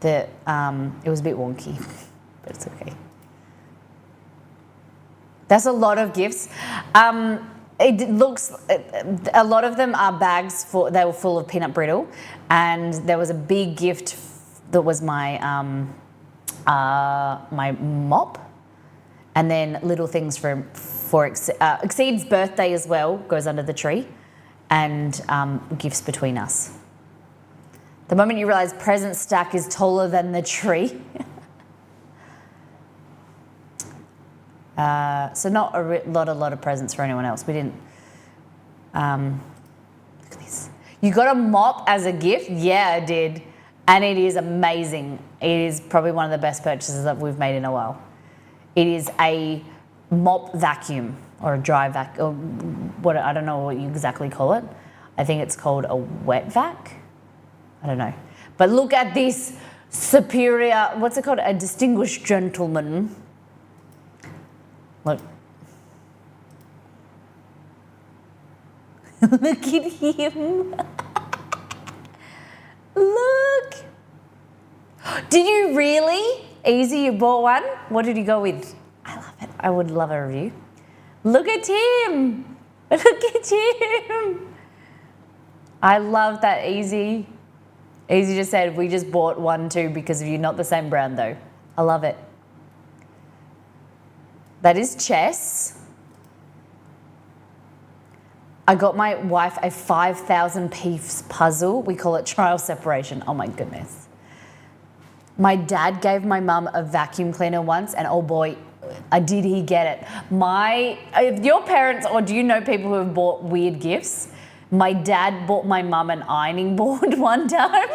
[SPEAKER 1] It was a bit wonky, but it's okay. That's a lot of gifts. It looks, a lot of them are bags they were full of peanut brittle, and there was a big gift that was my my mop, and then little things for before Exceed's birthday as well goes under the tree, and gifts between us. The moment you realise present stack is taller than the tree. So not a lot of presents for anyone else. We didn't. Look at this. You got a mop as a gift? Yeah, I did. And it is amazing. It is probably one of the best purchases that we've made in a while. It is a mop vacuum or a dry vac, or what, I don't know what you exactly call it. I think it's called a wet vac. I don't know. But look at this superior, what's it called? A distinguished gentleman. Look. Look at him. Look. Did you really? Easy, you bought one? What did you go with? I love it. I would love a review. Look at him. Look at him. I love that Easy. Easy just said, we just bought one too because of you. Not the same brand though. I love it. That is chess. I got my wife a 5,000 piece puzzle. We call it trial separation. Oh my goodness. My dad gave my mum a vacuum cleaner once, and oh boy, did he get it. Your parents, or do you know people who have bought weird gifts? My dad bought my mum an ironing board one time.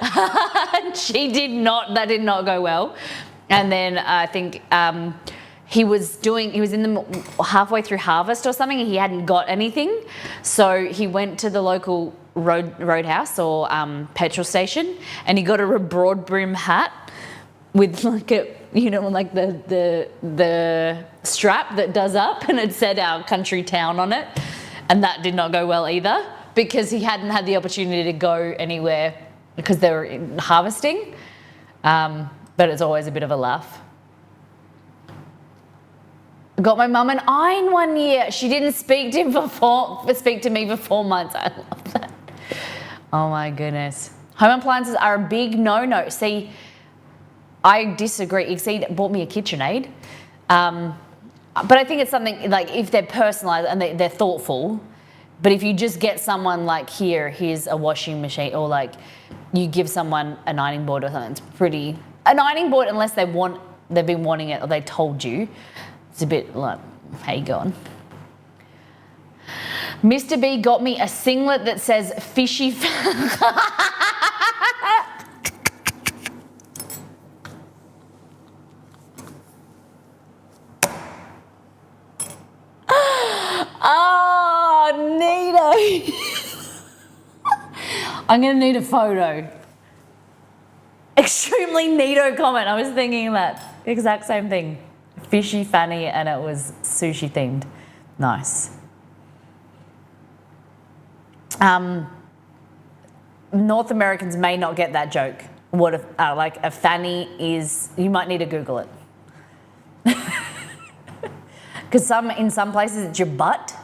[SPEAKER 1] That did not go well. And then I think he was in the halfway through harvest or something, and he hadn't got anything. So he went to the local roadhouse or petrol station, and he got a broad brim hat with like like the strap that does up, and it said our country town on it. And that did not go well either, because he hadn't had the opportunity to go anywhere because they were harvesting. But it's always a bit of a laugh. I got my mum an iron one year. She didn't speak to me for 4 months. I love that. Oh my goodness. Home appliances are a big no-no. See, I disagree. Exceed bought me a KitchenAid. But I think it's something like if they're personalised and they're thoughtful. But if you just get someone like here's a washing machine, or like you give someone an ironing board or something, it's pretty. An ironing board, unless they've been wanting it or they told you, it's a bit like, how you going? Mr. B got me a singlet that says fishy. Oh, neato. I'm going to need a photo. Extremely neato comment. I was thinking that exact same thing. Fishy fanny, and it was sushi themed. Nice. North Americans may not get that joke. What if, like a fanny is, you might need to Google it. Because in some places it's your butt.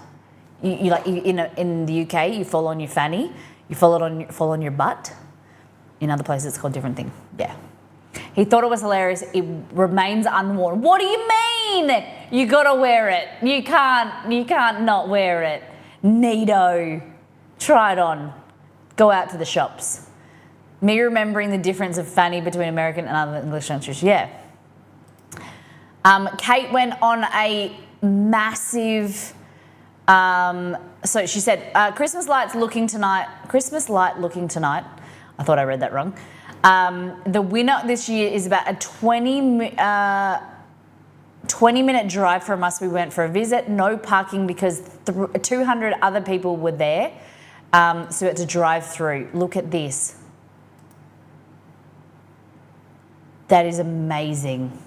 [SPEAKER 1] In the UK, you fall on your fanny. You fall on your butt. In other places, it's called a different thing. Yeah. He thought it was hilarious. It remains unworn. What do you mean? You gotta wear it. You can't not wear it. Neato. Try it on. Go out to the shops. Me remembering the difference of fanny between American and other English countries. Yeah. Kate went on a massive. So she said, Christmas light looking tonight. I thought I read that wrong. The winner this year is about a 20-minute drive from us. We went for a visit. No parking because 200 other people were there. So it's a drive through. Look at this. That is amazing.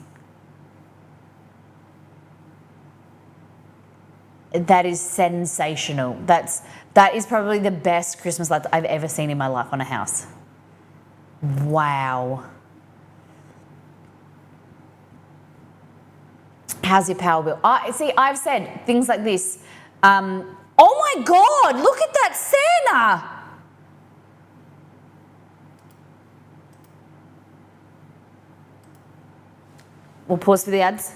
[SPEAKER 1] That is sensational. That is probably the best Christmas lights I've ever seen in my life on a house. Wow. How's your power bill? I've said things like this. Oh my God, look at that Santa. We'll pause for the ads.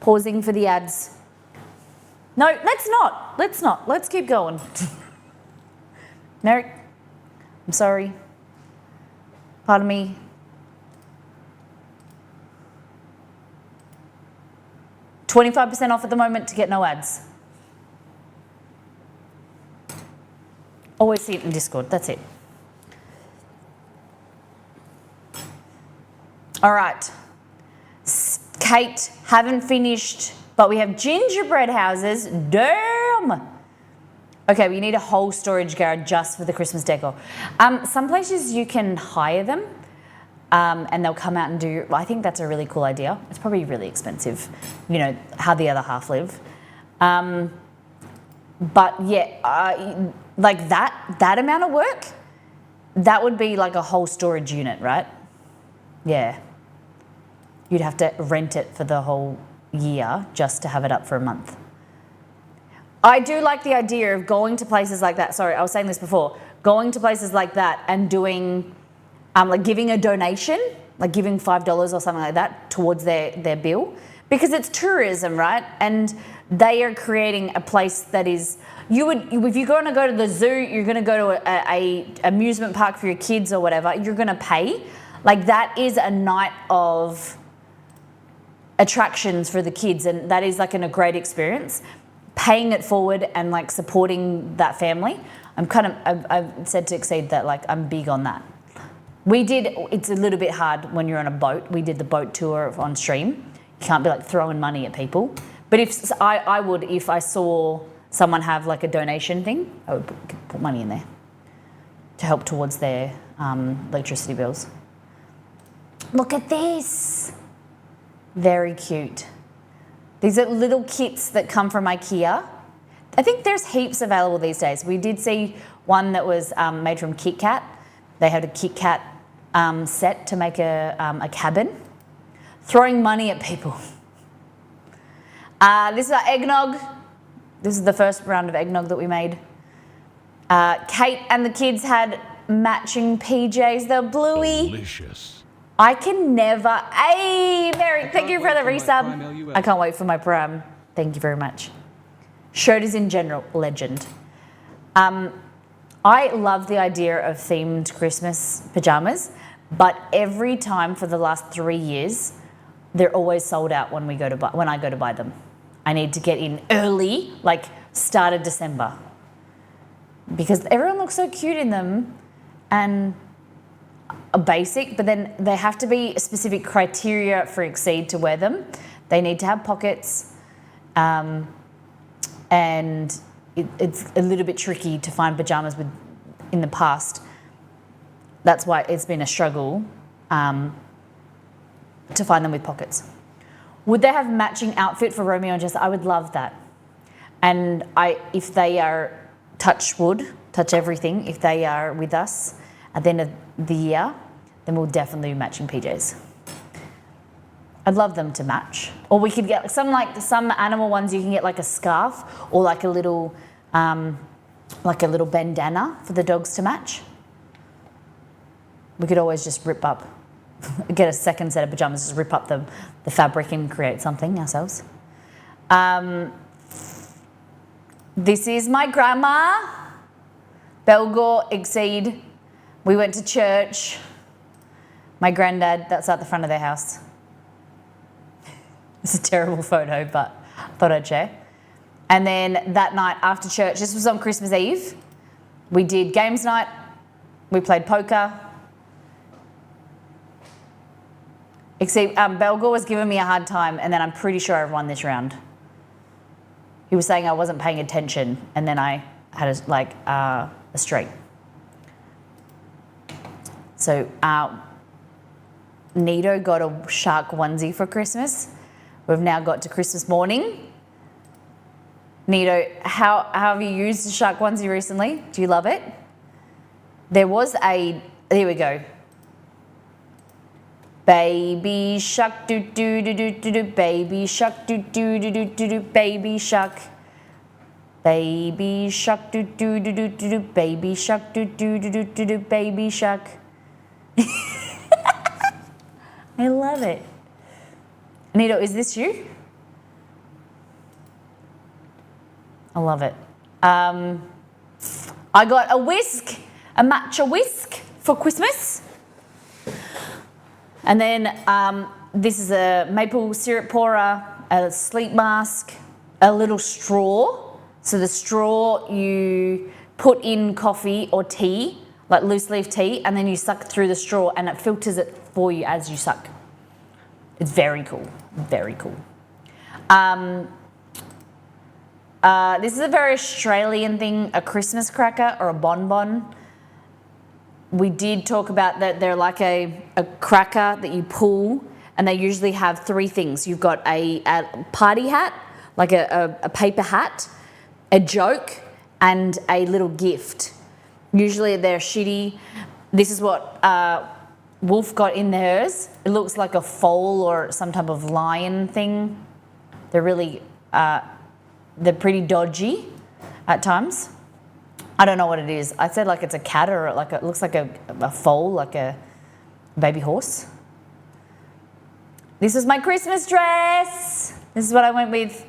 [SPEAKER 1] Pausing for the ads. No, let's not. Let's not. Let's keep going. Merrick, I'm sorry. Pardon me. $25% off at the moment to get no ads. Always see it in Discord. That's it. All right. Kate, haven't finished, but we have gingerbread houses. Damn. Okay, we need a whole storage garage just for the Christmas decor. Some places you can hire them and they'll come out and do, I think that's a really cool idea. It's probably really expensive, you know, how the other half live. But yeah, like that amount of work, that would be like a whole storage unit, right? Yeah. You'd have to rent it for the whole year just to have it up for a month. I do like the idea of going to places like that. Sorry, I was saying this before. Going to places like that and doing, like giving a donation, like giving $5 or something like that towards their bill. Because it's tourism, right? And they are creating a place that is, if you're going to go to the zoo, you're going to go to a amusement park for your kids or whatever, you're going to pay. Like that is a night of attractions for the kids, and that is like a great experience. Paying it forward and like supporting that family. I've said to Exceed that like I'm big on that. It's a little bit hard when you're on a boat. We did the boat tour on stream. You can't be like throwing money at people. But if I saw someone have like a donation thing, I would put money in there to help towards their electricity bills. Look at this. Very cute. These are little kits that come from IKEA. I think there's heaps available these days. We did see one that was made from Kit Kat. They had a Kit Kat set to make a cabin. Throwing money at people. This is our eggnog. This is the first round of eggnog that we made. Kate and the kids had matching PJs. They're bluey.
[SPEAKER 4] Delicious.
[SPEAKER 1] I can never. Hey, Mary, thank you for the resub. I can't wait for my Prime. Thank you very much. Shirt is in general legend. I love the idea of themed Christmas pajamas, but every time for the last 3 years, they're always sold out when I go to buy them. I need to get in early, like start of December, because everyone looks so cute in them, and a basic, but then they have to be specific criteria for Exceed to wear them. They need to have pockets, and it's a little bit tricky to find pajamas in the past. That's why it's been a struggle to find them with pockets. Would they have matching outfit for Romeo and Jess? I would love that. And if they are, touch wood, touch everything, if they are with us at the end of the year, then we'll definitely be matching PJs. I'd love them to match. Or we could get some animal ones, you can get like a scarf or like a little bandana for the dogs to match. We could always just rip up, get a second set of pajamas, just rip up the fabric and create something ourselves. This is my grandma, Belgor, Exceed. We went to church. My granddad, that's at the front of their house. It's a terrible photo, but I thought I'd share. And then that night after church, this was on Christmas Eve, we did games night, we played poker. Except Belgor was giving me a hard time, and then I'm pretty sure I won this round. He was saying I wasn't paying attention, and then I had a streak. So Nito got a shark onesie for Christmas. We've now got to Christmas morning. Nito, how have you used the shark onesie recently? Do you love it? There we go. Baby shark, do do do do do do, baby shark, do do do do do do, baby shark. Baby shark, do do do do do do, baby shark, do do do do do do, baby shark. I love it. Nito, is this you? I love it. I got a whisk, a matcha whisk for Christmas. And then this is a maple syrup pourer, a sleep mask, a little straw. So the straw you put in coffee or tea, like loose leaf tea, and then you suck through the straw and it filters it for you as you suck. It's very cool, very cool. This is a very Australian thing, a Christmas cracker or a bonbon. We did talk about that they're like a cracker that you pull, and they usually have three things. You've got a party hat, like a paper hat, a joke, and a little gift. Usually they're shitty. This is what Wolf got in hers. It looks like a foal or some type of lion thing. They're really, they're pretty dodgy at times. I don't know what it is. I said like it's a cat or like it looks like a foal, like a baby horse. This is my Christmas dress. This is what I went with.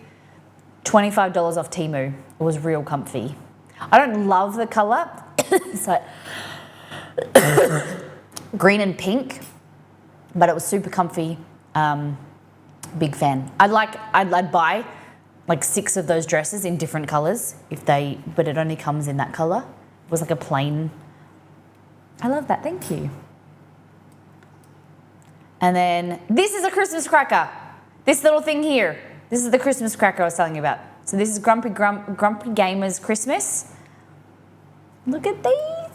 [SPEAKER 1] $25 off Temu. It was real comfy. I don't love the colour. It's like green and pink, but it was super comfy. Big fan. I'd buy like 6 of those dresses in different colours but it only comes in that colour. It was like a plain. I love that, thank you. And then this is a Christmas cracker. This little thing here. This is the Christmas cracker I was telling you about. So this is Grumpy Gamer's Christmas. Look at these.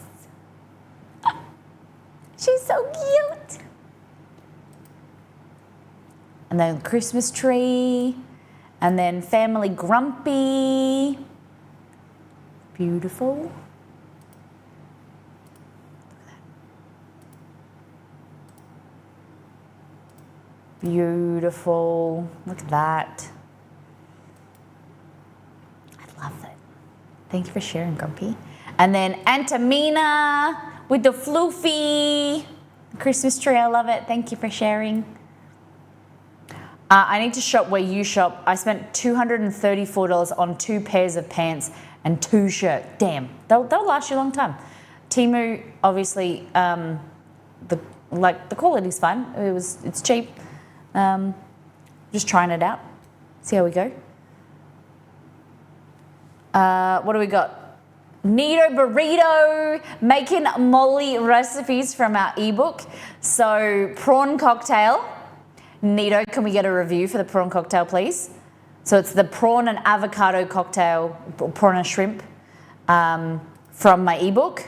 [SPEAKER 1] She's so cute. And then Christmas tree. And then Family Grumpy. Beautiful. Beautiful. Look at that. I love it. Thank you for sharing, Grumpy. And then Antamina with the floofy Christmas tree. I love it. Thank you for sharing. I need to shop where you shop. I spent $234 on 2 pairs of pants and 2 shirts. Damn, they'll last you a long time. Temu, obviously, the quality's fine. It's cheap. Just trying it out. See how we go. What do we got? Nito Burrito, making Molly recipes from our ebook. So prawn cocktail. Nito, can we get a review for the prawn cocktail, please? So it's the prawn and avocado cocktail, prawn and shrimp, from my ebook.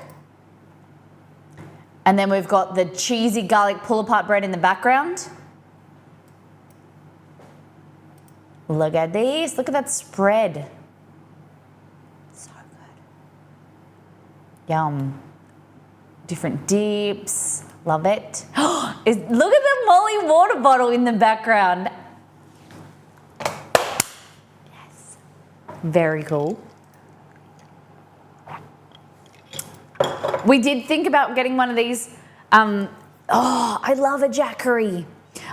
[SPEAKER 1] And then we've got the cheesy garlic pull-apart bread in the background. Look at these. Look at that spread. So good. Yum. Different dips. Love it. Look at the Molly water bottle in the background. Yes. Very cool. We did think about getting one of these. I love a Jackery.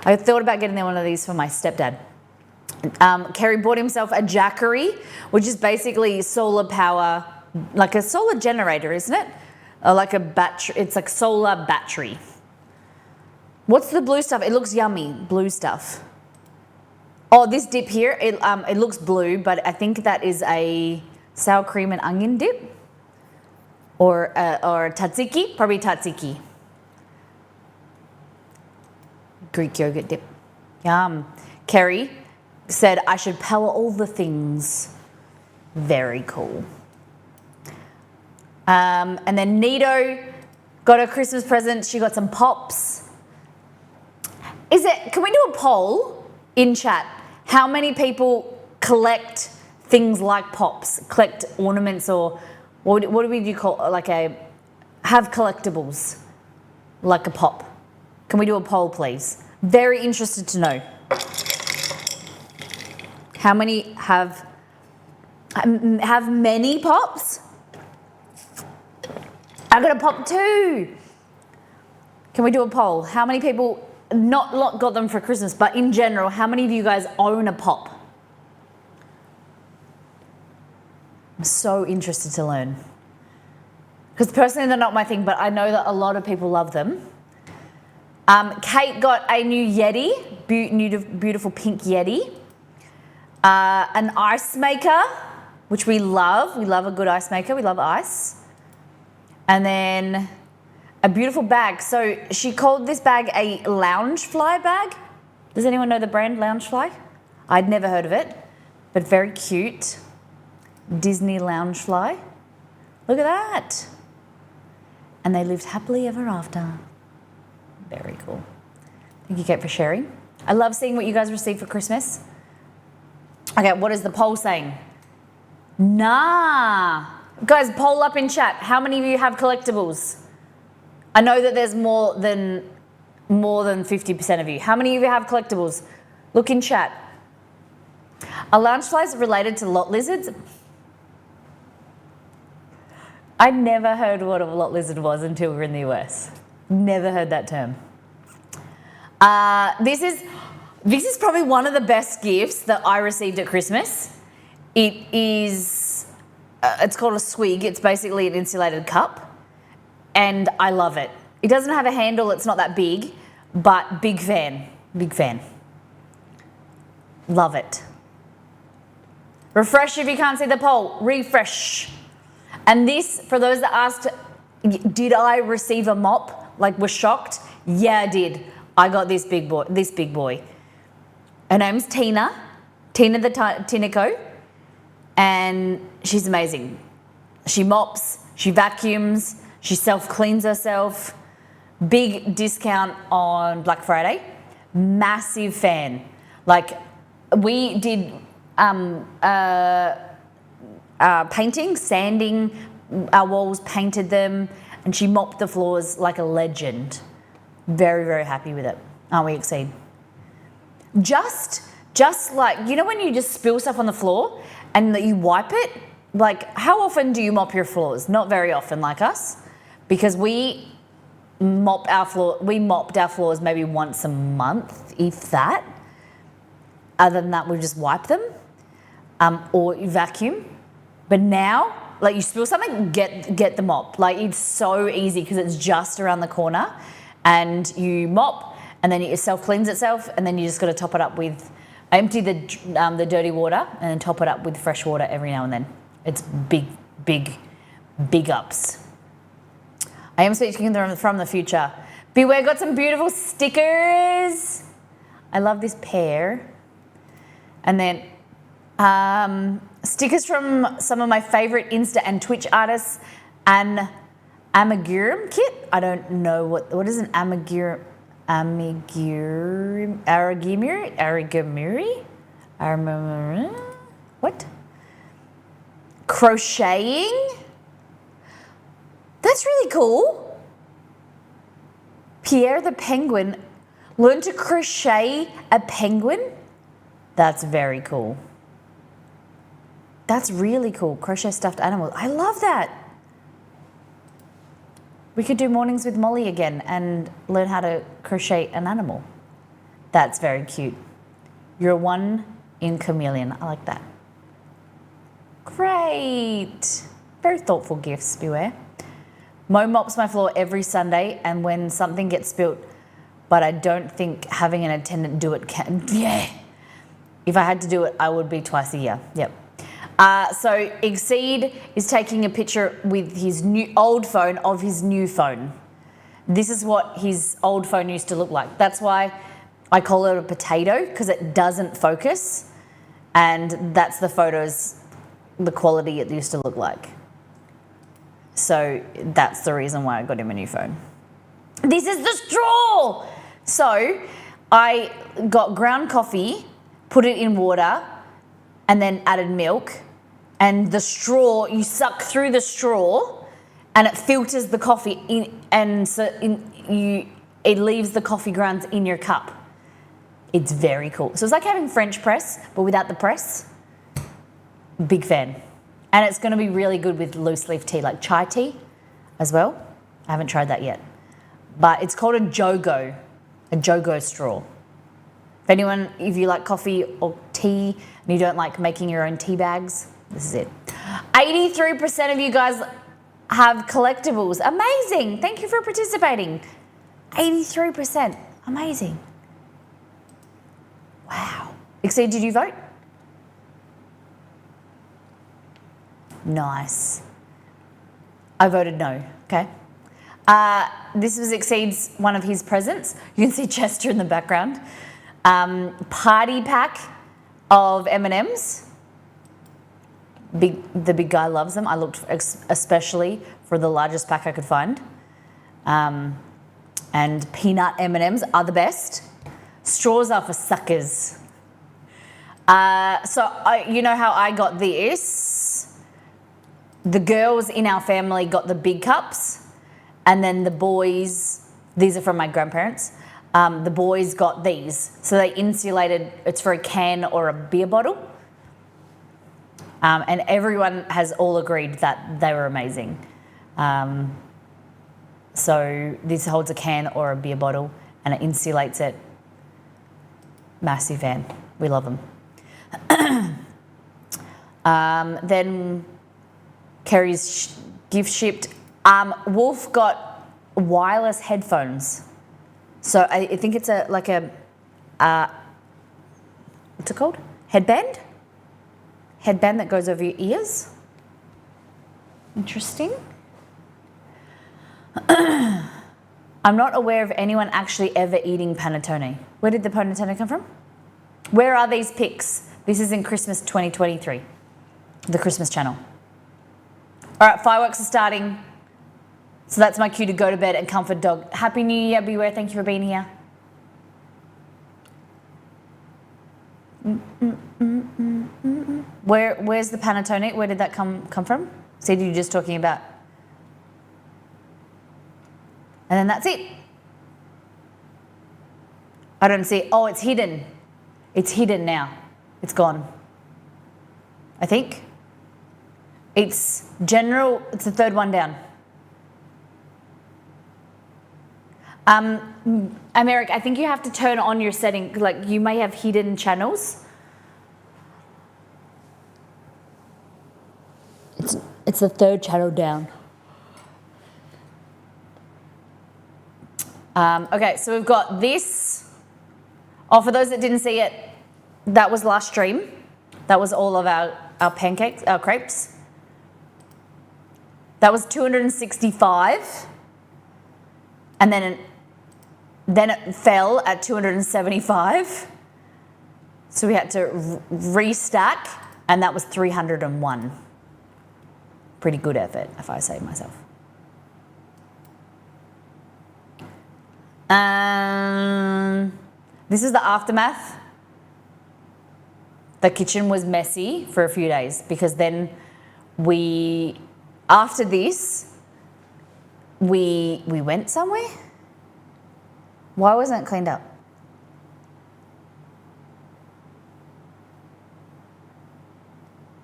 [SPEAKER 1] I thought about getting one of these for my stepdad. Kerry bought himself a Jackery, which is basically solar power, like a solar generator, isn't it? Like a battery. It's like solar battery. What's the blue stuff? It looks yummy. Blue stuff. Oh, this dip here. It looks blue, but I think that is a sour cream and onion dip, or tzatziki. Probably tzatziki. Greek yogurt dip. Yum. Kerry said I should power all the things. Very cool. And then Nito got a Christmas present. She got some pops. Can we do a poll in chat? How many people collect things like pops, collect ornaments, or what do we call, have collectibles like a pop? Can we do a poll, please? Very interested to know. How many have many pops? I got a pop too. Can we do a poll? How many people, not got them for Christmas, but in general, how many of you guys own a pop? I'm so interested to learn. Because personally, they're not my thing, but I know that a lot of people love them. Kate got a new Yeti, beautiful pink Yeti. An ice maker, which we love. We love a good ice maker. We love ice. And then a beautiful bag. So she called this bag a Loungefly bag. Does anyone know the brand Loungefly? I'd never heard of it, but very cute. Disney Loungefly. Look at that. And they lived happily ever after. Very cool. Thank you, Kate, for sharing. I love seeing what you guys received for Christmas. Okay, what is the poll saying? Nah. Guys, poll up in chat. How many of you have collectibles? I know that there's more than 50% of you. How many of you have collectibles? Look in chat. Are loungeflies related to lot lizards? I never heard what a lot lizard was until we were in the US. Never heard that term. This is probably one of the best gifts that I received at Christmas. It is, it's called a swig. It's basically an insulated cup, and I love it. It doesn't have a handle. It's not that big, but big fan. Big fan. Love it. Refresh if you can't see the poll. Refresh. And this, for those that asked, did I receive a mop? Like, was shocked? Yeah, I did. I got this big boy. Her name's Tina the Tinico, and she's amazing. She mops, she vacuums, she self-cleans herself. Big discount on Black Friday. Massive fan. Like, we did painting, sanding our walls, painted them, and she mopped the floors like a legend. Very, very happy with it. Aren't we, Exceed? Just like, you know when you just spill stuff on the floor and that you wipe it? Like, how often do you mop your floors? Not very often, like us, because we mopped our floors maybe once a month, if that. Other than that, we just wipe them or you vacuum. But now, like, you spill something, get the mop. Like, it's so easy because it's just around the corner, and you mop, and then it self-cleans itself, and then you just got to top it up with, empty the dirty water, and then top it up with fresh water every now and then. It's big ups. I am speaking from the future. Beware got some beautiful stickers. I love this pair. And then stickers from some of my favorite Insta and Twitch artists, and amigurum kit. I don't know what is an amigurum. What? Crocheting. That's really cool. Pierre the penguin learned to crochet a penguin. That's very cool. That's really cool. Crochet stuffed animals. I love that. We could do mornings with Molly again and learn how to crochet an animal. That's very cute. You're one in chameleon. I like that. Great. Very thoughtful gifts, Beware. Mo mops my floor every Sunday, and when something gets spilt, but I don't think having an attendant do it can. Yeah. If I had to do it, I would be twice a year. Yep. So Exceed is taking a picture with his old phone of his new phone. This is what his old phone used to look like. That's why I call it a potato, because it doesn't focus, and that's the quality it used to look like. So that's the reason why I got him a new phone. This is the straw. So I got ground coffee, put it in water, and then added milk. And the straw, you suck through the straw, and it filters the coffee in, and so it leaves the coffee grounds in your cup. It's very cool. So it's like having French press, but without the press. Big fan. And it's going to be really good with loose leaf tea, like chai tea as well. I haven't tried that yet. But it's called a jogo straw. If you like coffee or tea and you don't like making your own tea bags, this is it. 83% of you guys have collectibles. Amazing. Thank you for participating. 83%. Amazing. Wow. Exceed, did you vote? Nice. I voted no. Okay. This was Exceed's one of his presents. You can see Chester in the background. Party pack of M&Ms. The big guy loves them. I looked especially for the largest pack I could find. And peanut M&Ms are the best. Straws are for suckers. You know how I got this? The girls in our family got the big cups, and then the boys, these are from my grandparents, the boys got these. So they insulated, it's for a can or a beer bottle. And everyone has all agreed that they were amazing. So this holds a can or a beer bottle and it insulates it. Massive fan. We love them. Then Kerry's gift shipped. Wolf got wireless headphones. So I think it's what's it called? Headband? Headband that goes over your ears. Interesting. I'm not aware of anyone actually ever eating panettone. Where did the panettone come from? Where are these pics? This is in Christmas 2023, the Christmas channel. All right, fireworks are starting. So that's my cue to go to bed and comfort dog. Happy New Year, Beware. Thank you for being here. Where's the panettone? Where did that come from? Said you were just talking about. And then that's it. I don't see it. Oh, it's hidden. It's hidden now. It's gone. I think. It's general, it's the third one down. Americ, I think you have to turn on your setting, like you may have hidden channels. It's the third channel down. Okay, so we've got this. Oh, for those that didn't see it, that was last stream. That was all of our pancakes, our crepes. That was 265. And then it fell at 275. So we had to restack, and that was 301. Pretty good effort, if I say myself. This is the aftermath. The kitchen was messy for a few days because then after this, we went somewhere. Why wasn't it cleaned up?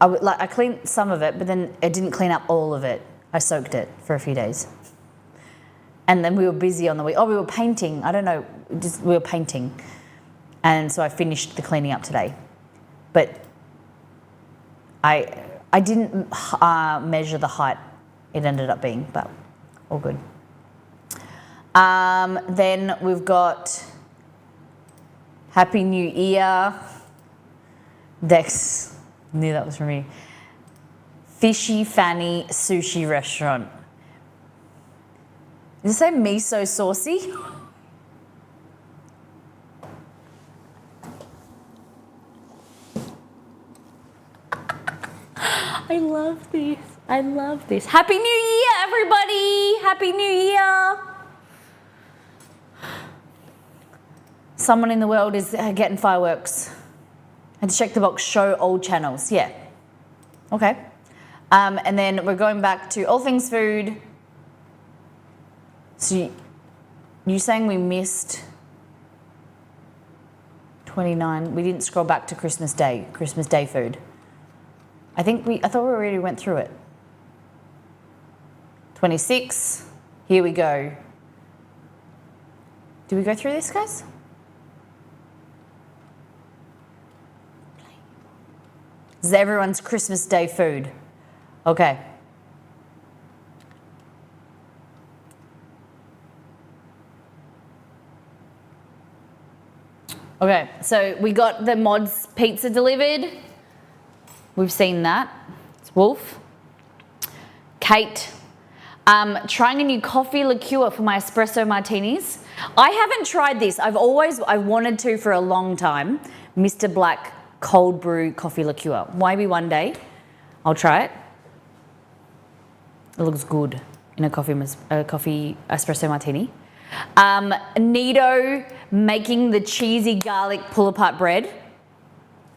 [SPEAKER 1] I cleaned some of it, but then I didn't clean up all of it. I soaked it for a few days. And then we were busy on the week. Oh, we were painting. I don't know. We were painting. And so I finished the cleaning up today. But I didn't measure the height it ended up being, but all good. Then we've got Happy New Year. Dex knew that was from me. Fishy Fanny Sushi Restaurant. Does it say miso saucy? I love this. I love this. Happy New Year, everybody! Happy New Year! Someone in the world is getting fireworks. I had to check the box, show old channels. Yeah. Okay. And then we're going back to all things food. So you're saying we missed 29. We didn't scroll back to Christmas Day food. I thought we already went through it. 26. Here we go. Did we go through this, guys? This is everyone's Christmas Day food. Okay. Okay, so we got the Mods pizza delivered. We've seen that. It's Wolf. Kate, trying a new coffee liqueur for my espresso martinis. I haven't tried this. I wanted to for a long time. Mr. Black cold brew coffee liqueur. Maybe one day I'll try it. It looks good in a coffee espresso martini. Nido making the cheesy garlic pull-apart bread.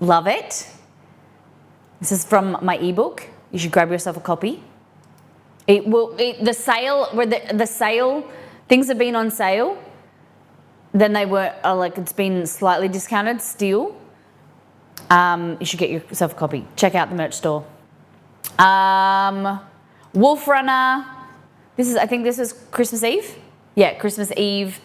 [SPEAKER 1] Love it. This is from my ebook. You should grab yourself a copy. The sale things have been on sale. Then they were it's been slightly discounted still. You should get yourself a copy. Check out the merch store. Wolf Runner. I think this is Christmas Eve. Yeah, Christmas Eve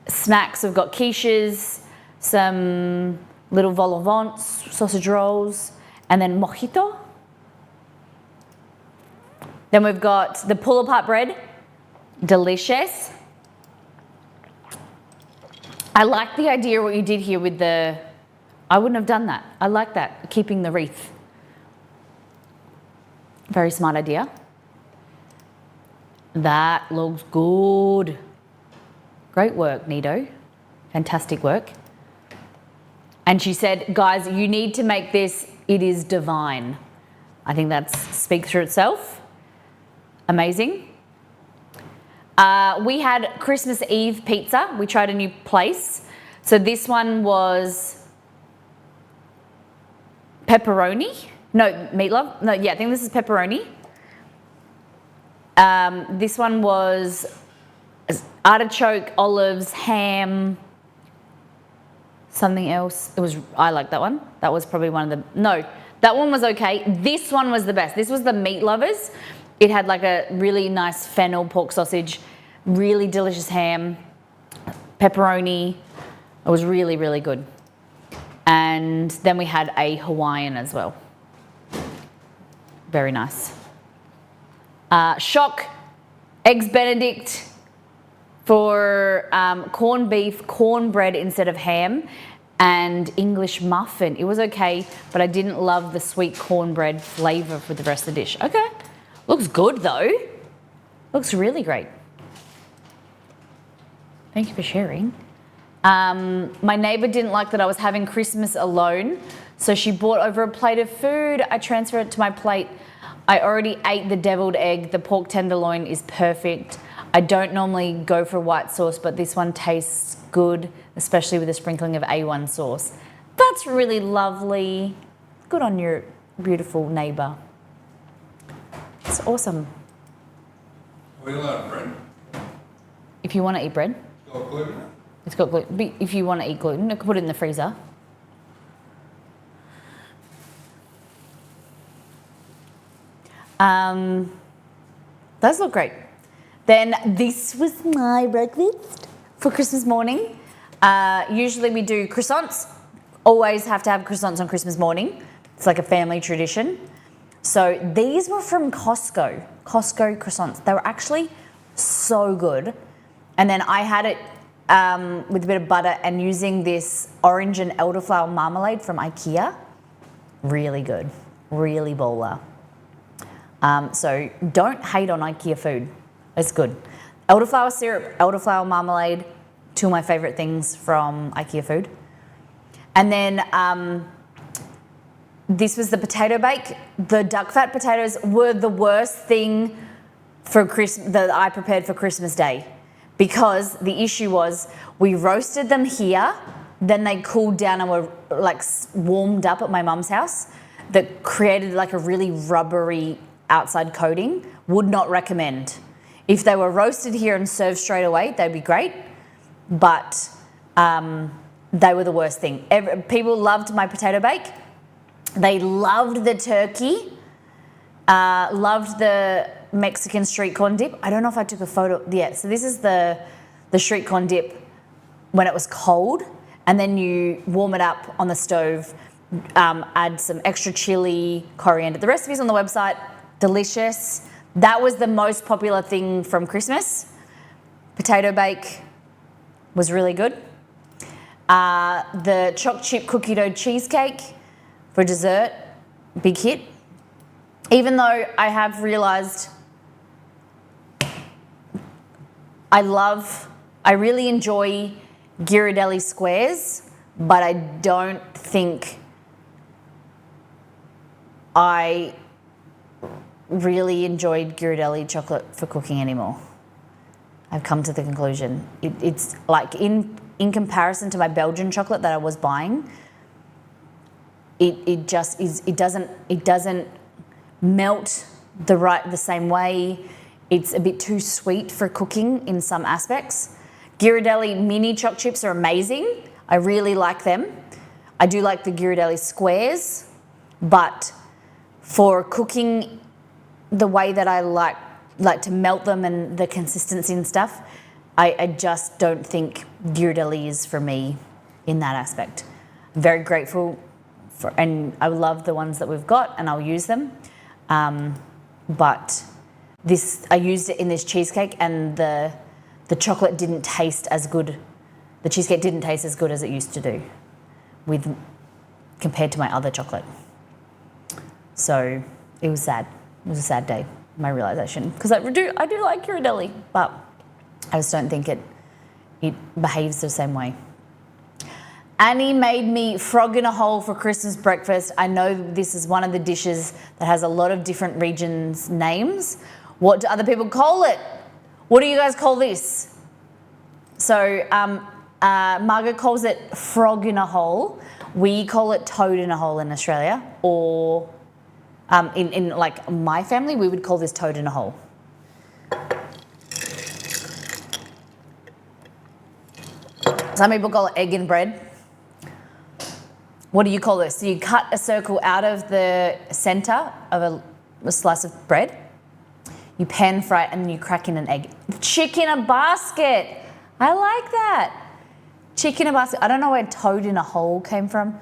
[SPEAKER 1] snacks. We've got quiches, some little vol au vents, sausage rolls, and then mojito. Then we've got the pull-apart bread. Delicious. I like the idea what you did here with the... I wouldn't have done that. I like that, keeping the wreath. Very smart idea. That looks good. Great work, Nido. Fantastic work. And she said, guys, you need to make this. It is divine. I think that speaks for itself. Amazing. We had Christmas Eve pizza. We tried a new place. So this one was pepperoni. No, meatloaf. No, yeah, I think this is pepperoni. This one was artichoke, olives, ham, something else. I like that one. That was probably one of the, no, that one was okay. This one was the best. This was the Meat Lovers. It had like a really nice fennel pork sausage, really delicious ham, pepperoni. It was really, really good. And then we had a Hawaiian as well. Very nice. Shock, Eggs Benedict for corned beef, cornbread instead of ham, and English muffin. It was okay, but I didn't love the sweet cornbread flavour for the rest of the dish. Okay, looks good though. Looks really great. Thank you for sharing. My neighbour didn't like that I was having Christmas alone, so she brought over a plate of food. I transferred it to my plate. I already ate the deviled egg. The pork tenderloin is perfect. I don't normally go for white sauce, but this one tastes good, especially with a sprinkling of A1 sauce. That's really lovely. Good on your beautiful neighbour. It's awesome.
[SPEAKER 3] Are you allowed bread?
[SPEAKER 1] If you want to eat bread.
[SPEAKER 3] Got gluten?
[SPEAKER 1] It's got gluten. But if you want to eat gluten, I could put it in the freezer. Those look great. Then this was my breakfast for Christmas morning. Usually we do croissants. Always have to have croissants on Christmas morning. It's like a family tradition. So these were from Costco. Costco croissants. They were actually so good. And then I had it with a bit of butter and using this orange and elderflower marmalade from IKEA. Really good. Really baller. So don't hate on IKEA food. It's good. Elderflower syrup, elderflower marmalade, two of my favourite things from IKEA food. And then this was the potato bake. The duck fat potatoes were the worst thing for that I prepared for Christmas Day, because the issue was we roasted them here, then they cooled down and were like warmed up at my mum's house. That created like a really rubbery outside coating. Would not recommend. If they were roasted here and served straight away, they'd be great, but they were the worst thing. People loved my potato bake. They loved the turkey, loved the Mexican street corn dip. I don't know if I took a photo. Yeah, so this is the street corn dip when it was cold, and then you warm it up on the stove, add some extra chili, coriander. The recipe's on the website. delicious. That was the most popular thing from Christmas. Potato bake was really good. The choc chip cookie dough cheesecake for dessert, big hit. Even though I have realised I really enjoy Ghirardelli squares, but I don't think I really enjoyed Ghirardelli chocolate for cooking anymore. I've come to the conclusion. It's like in comparison to my Belgian chocolate that I was buying, it just is, it doesn't melt the same way. It's a bit too sweet for cooking in some aspects. Ghirardelli mini choc chips are amazing. I really like them. I do like the Ghirardelli squares, but for cooking the way that I like to melt them and the consistency and stuff, I just don't think Ghirardelli is for me in that aspect. I'm very grateful for, and I love the ones that we've got and I'll use them. But I used it in this cheesecake and the chocolate didn't taste as good. The cheesecake didn't taste as good as it used to do compared to my other chocolate. So it was sad. It was a sad day, my realisation. Because I do like Ghirardelli, but I just don't think it behaves the same way. Annie made me frog in a hole for Christmas breakfast. I know this is one of the dishes that has a lot of different regions' names. What do other people call it? What do you guys call this? So Margaret calls it frog in a hole. We call it toad in a hole in Australia, or in like my family, we would call this toad in a hole. Some people call it egg and bread. What do you call this? So you cut a circle out of the centre of a slice of bread, you pan fry it, and then you crack in an egg. Chick in a basket. I like that. Chick in a basket. I don't know where toad in a hole came from,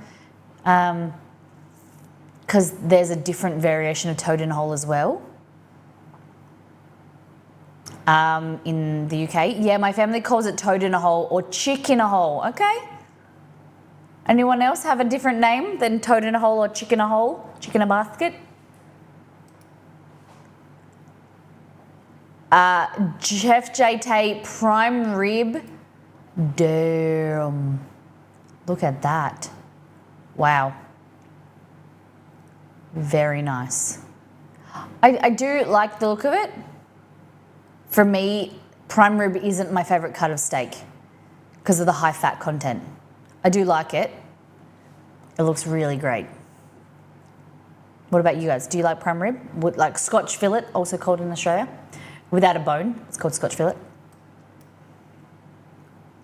[SPEAKER 1] because there's a different variation of toad in a hole as well. In the UK. Yeah, my family calls it toad in a hole or chick in a hole. Okay. Anyone else have a different name than toad in a hole or chick in a hole? Chick in a basket? Chef JT prime rib. Damn. Look at that. Wow. Very nice. I do like the look of it. For me, prime rib isn't my favourite cut of steak because of the high fat content. I do like it. It looks really great. What about you guys? Do you like prime rib? Like Scotch fillet, also called in Australia? Without a bone, it's called Scotch fillet.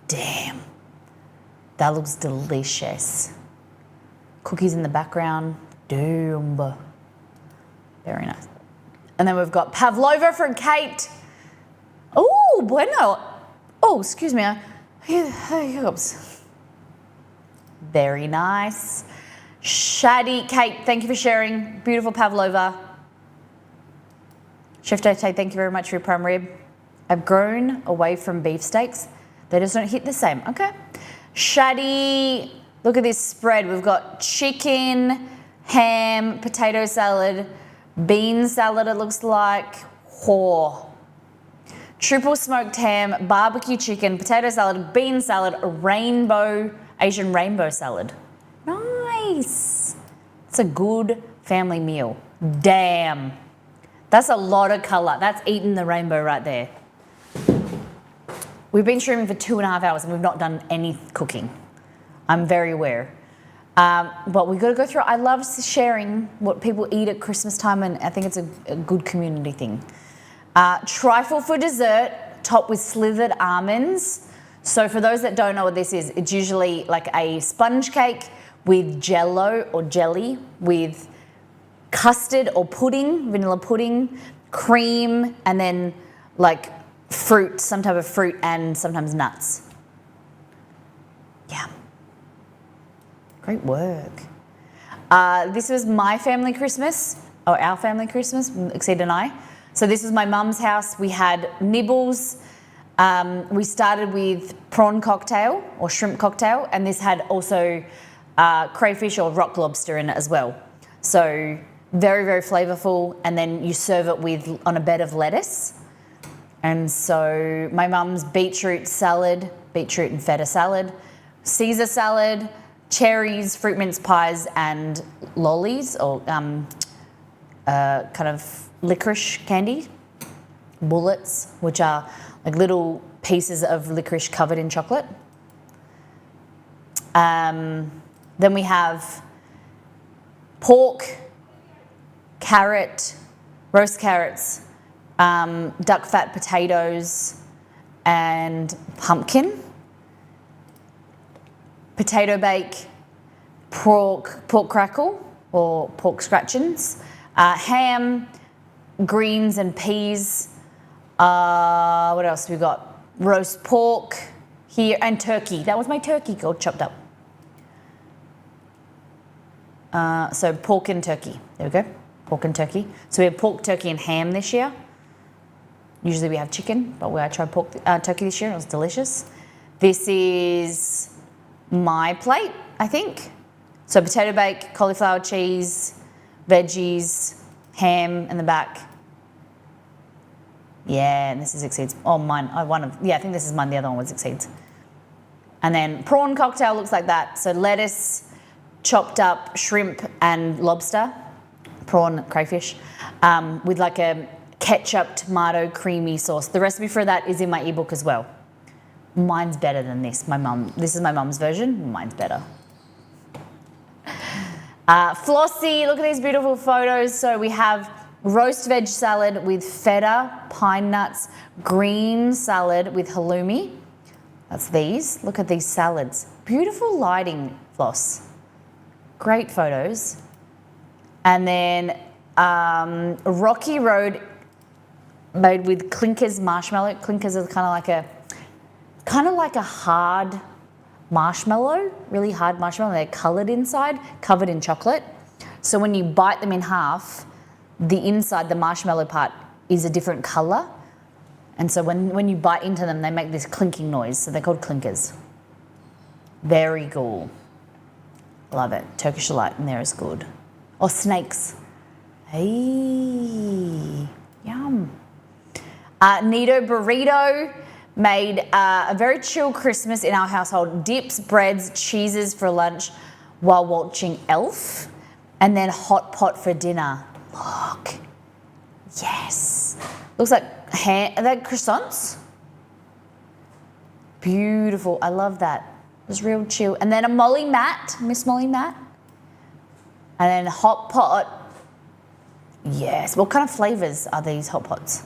[SPEAKER 1] Damn. That looks delicious. Cookies in the background. Damn. Very nice. And then we've got pavlova from Kate. Oh, bueno. Oh, excuse me. Hiccups. Very nice. Shadi, Kate, thank you for sharing. Beautiful pavlova. Chef JT, thank you very much for your prime rib. I've grown away from beefsteaks. They just don't hit the same. Okay. Shadi, look at this spread. We've got chicken, ham, potato salad, bean salad it looks like. Whoa. Triple smoked ham, barbecue chicken, potato salad, bean salad, Asian rainbow salad. Nice. It's a good family meal. Damn. That's a lot of colour. That's eating the rainbow right there. We've been streaming for 2.5 hours and we've not done any cooking. I'm very aware. But we've got to go through. I love sharing what people eat at Christmas time, and I think it's a good community thing. Trifle for dessert, topped with slithered almonds. So for those that don't know what this is, it's usually like a sponge cake with jello or jelly with custard or pudding, vanilla pudding, cream, and then like fruit, some type of fruit, and sometimes nuts. Yeah. Great work. This was my family Christmas. our family Christmas, Exceed and I. So this is my mum's house. We had nibbles. We started with prawn cocktail or shrimp cocktail, and this had also crayfish or rock lobster in it as well. So very, very flavorful. And then you serve it with on a bed of lettuce. And so my mum's beetroot salad, beetroot and feta salad, Caesar salad, cherries, fruit mince pies, and lollies or kind of licorice candy, bullets, which are like little pieces of licorice covered in chocolate. Then we have pork, carrot, roast carrots, duck fat potatoes, and pumpkin. Potato bake, pork crackle or pork scratchings, ham, greens and peas. What else we got? Roast pork here and turkey. That was my turkey all chopped up. So pork and turkey. There we go. Pork and turkey. So we have pork, turkey, and ham this year. Usually we have chicken, but I tried turkey this year. It was delicious. This is my plate, I think. So potato bake, cauliflower cheese, veggies, ham in the back. Yeah, and this is Exceeds. Oh, mine. I think this is mine. The other one was Exceeds. And then prawn cocktail looks like that. So lettuce, chopped up shrimp and lobster, prawn, crayfish, with like a ketchup, tomato, creamy sauce. The recipe for that is in my ebook as well. Mine's better than this. This is my mum's version. Mine's better. Flossie, look at these beautiful photos. So we have roast veg salad with feta, pine nuts, green salad with halloumi. That's these. Look at these salads. Beautiful lighting, Floss. Great photos. And then Rocky Road made with Clinkers marshmallow. Clinkers are kind of like a hard marshmallow, really hard marshmallow. They're coloured inside, covered in chocolate. So when you bite them in half, the inside, the marshmallow part, is a different colour. And so when you bite into them, they make this clinking noise. So they're called clinkers. Very cool. Love it. Turkish delight in there is good. Or snakes. Hey, yum. Nido burrito made a very chill Christmas in our household. Dips, breads, cheeses for lunch while watching Elf. And then hot pot for dinner. Look. Yes. Looks like are they croissants? Beautiful. I love that. It was real chill. And then a Molly Matt. Miss Molly Matt. And then hot pot. Yes. What kind of flavours are these hot pots?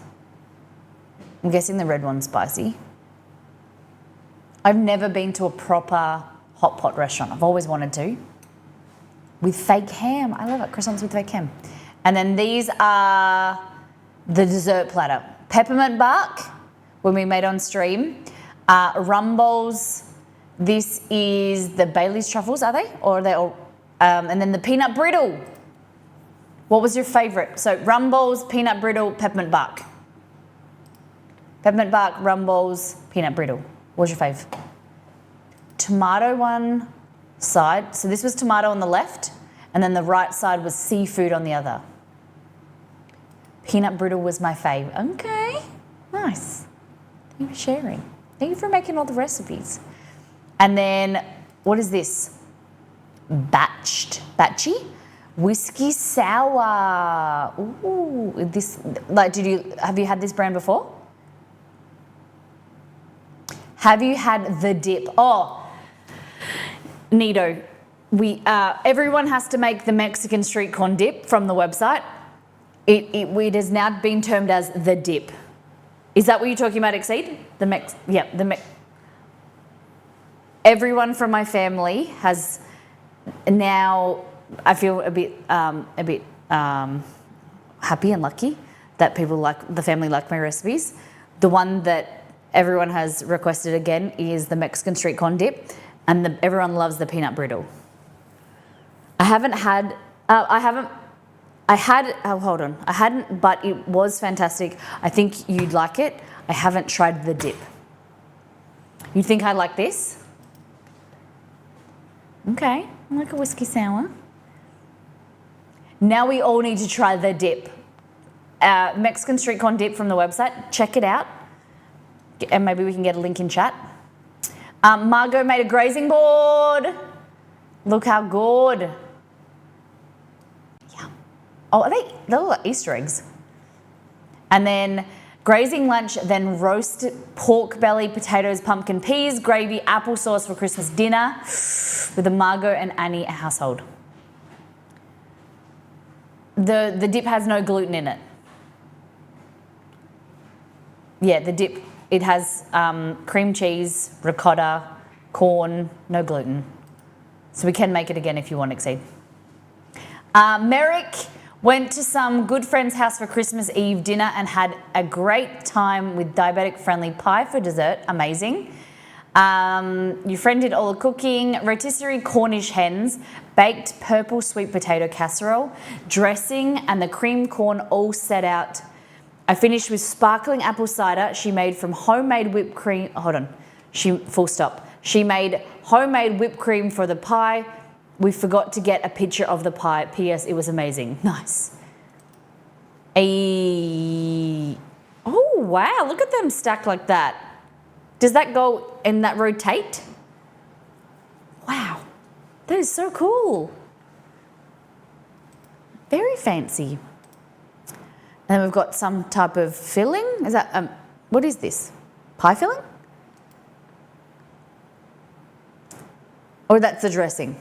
[SPEAKER 1] I'm guessing the red one's spicy. I've never been to a proper hot pot restaurant. I've always wanted to. With fake ham. I love it. Croissants with fake ham. And then these are the dessert platter. Peppermint bark, when we made on stream. Rum bowls. This is the Bailey's truffles, are they? Or are they all? And then the peanut brittle. What was your favourite? So rum bowls, peanut brittle, peppermint bark. Peppermint bark, rum balls, peanut brittle. What was your fave? Tomato one side. So this was tomato on the left, and then the right side was seafood on the other. Peanut brittle was my fave. Okay, nice. Thank you for sharing. Thank you for making all the recipes. And then, what is this? Batchy? Whiskey sour. Ooh, this, like, have you had this brand before? Have you had the dip? Oh, Nido. Everyone has to make the Mexican street corn dip from the website. It has now been termed as the dip. Is that what you're talking about, Exceed? Everyone from my family has now. I feel a bit happy and lucky that the family like my recipes. The one that everyone has requested again is the Mexican street corn dip, and everyone loves the peanut brittle. I haven't hold on. I hadn't, but it was fantastic. I think you'd like it. I haven't tried the dip. You think I like this? Okay, I like a whiskey sour. Now we all need to try the dip. Mexican street corn dip from the website. Check it out. And maybe we can get a link in chat. Margot made a grazing board. Look how good. Yeah. Oh, they're like Easter eggs. And then grazing lunch, then roast pork belly, potatoes, pumpkin peas, gravy, applesauce for Christmas dinner with the Margot and Annie household. The dip has no gluten in it. Yeah, the dip, it has cream cheese, ricotta, corn, no gluten. So we can make it again if you want, Exceed. Merrick went to some good friend's house for Christmas Eve dinner and had a great time with diabetic-friendly pie for dessert. Amazing. Your friend did all the cooking. Rotisserie Cornish hens, baked purple sweet potato casserole, dressing and the cream corn all set out. I finished with sparkling apple cider she made from homemade whipped cream. Hold on. Full stop. She made homemade whipped cream for the pie. We forgot to get a picture of the pie. P.S. It was amazing. Nice. Oh, wow. Look at them stacked like that. Does that go and that rotate? Wow. That is so cool. Very fancy. And then we've got some type of filling. Is that, what is this? Pie filling? Or that's the dressing?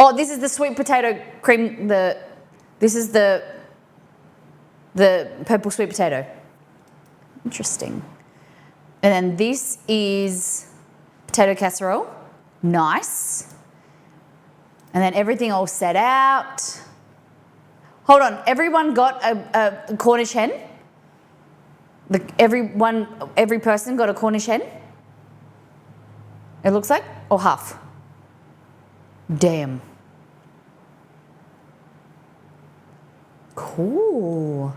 [SPEAKER 1] Oh, this is the sweet potato cream, this is the purple sweet potato. Interesting. And then this is potato casserole. Nice. And then everything all set out. Hold on, everyone got a Cornish hen? Every person got a Cornish hen? It looks like? Or half? Damn. Cool.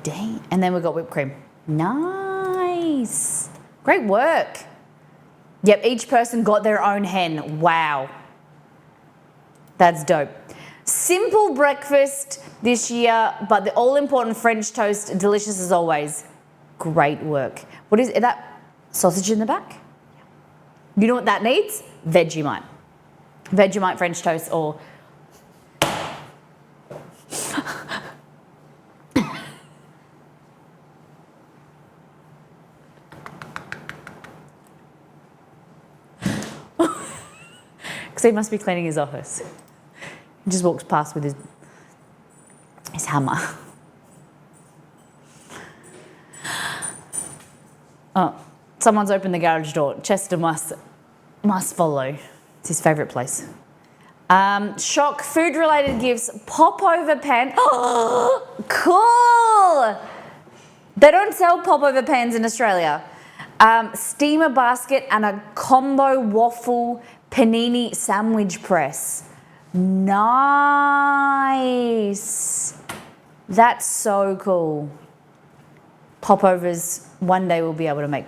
[SPEAKER 1] Dang. And then we've got whipped cream. Nice. Great work. Yep, each person got their own hen. Wow. That's dope. Simple breakfast this year, but the all-important French toast, delicious as always. Great work. What is that? Sausage in the back? You know what that needs? Vegemite. Vegemite French toast or... Because he must be cleaning his office. He just walks past with his hammer. Oh, someone's opened the garage door. Chester must follow. It's his favourite place. Shock, food-related gifts, pop-over pan. Oh, cool! They don't sell pop-over pans in Australia. Steamer basket and a combo waffle panini sandwich press. Nice. That's so cool. Popovers, one day we'll be able to make,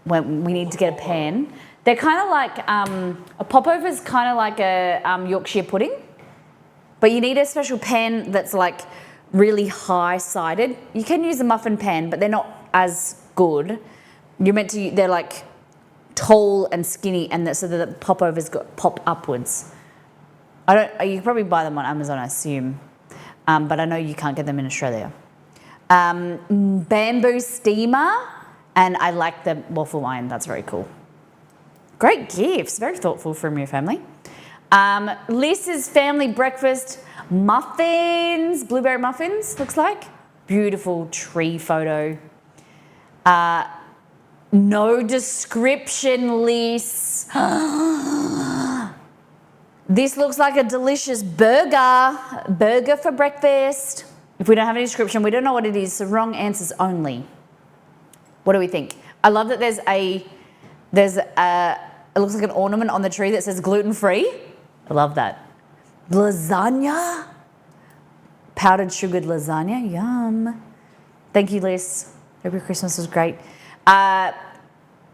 [SPEAKER 1] when we need to get a pan. They're kind of like, a popover is kind of like a Yorkshire pudding, but you need a special pan that's like really high-sided. You can use a muffin pan, but they're not as good. They're like tall and skinny, and so the popovers pop upwards. You can probably buy them on Amazon, I assume, but I know you can't get them in Australia. Bamboo steamer, and I like the waffle iron. That's very cool. Great gifts, very thoughtful from your family. Liz's family breakfast muffins, blueberry muffins, looks like. Beautiful tree photo. No description, Liz. This looks like a delicious burger for breakfast. If we don't have any description, we don't know what it is, so wrong answers only. What do we think? I love that it looks like an ornament on the tree that says gluten-free. I love that. Lasagna. powdered sugared lasagna. Yum. Thank you, Liz. Hope your Christmas was great.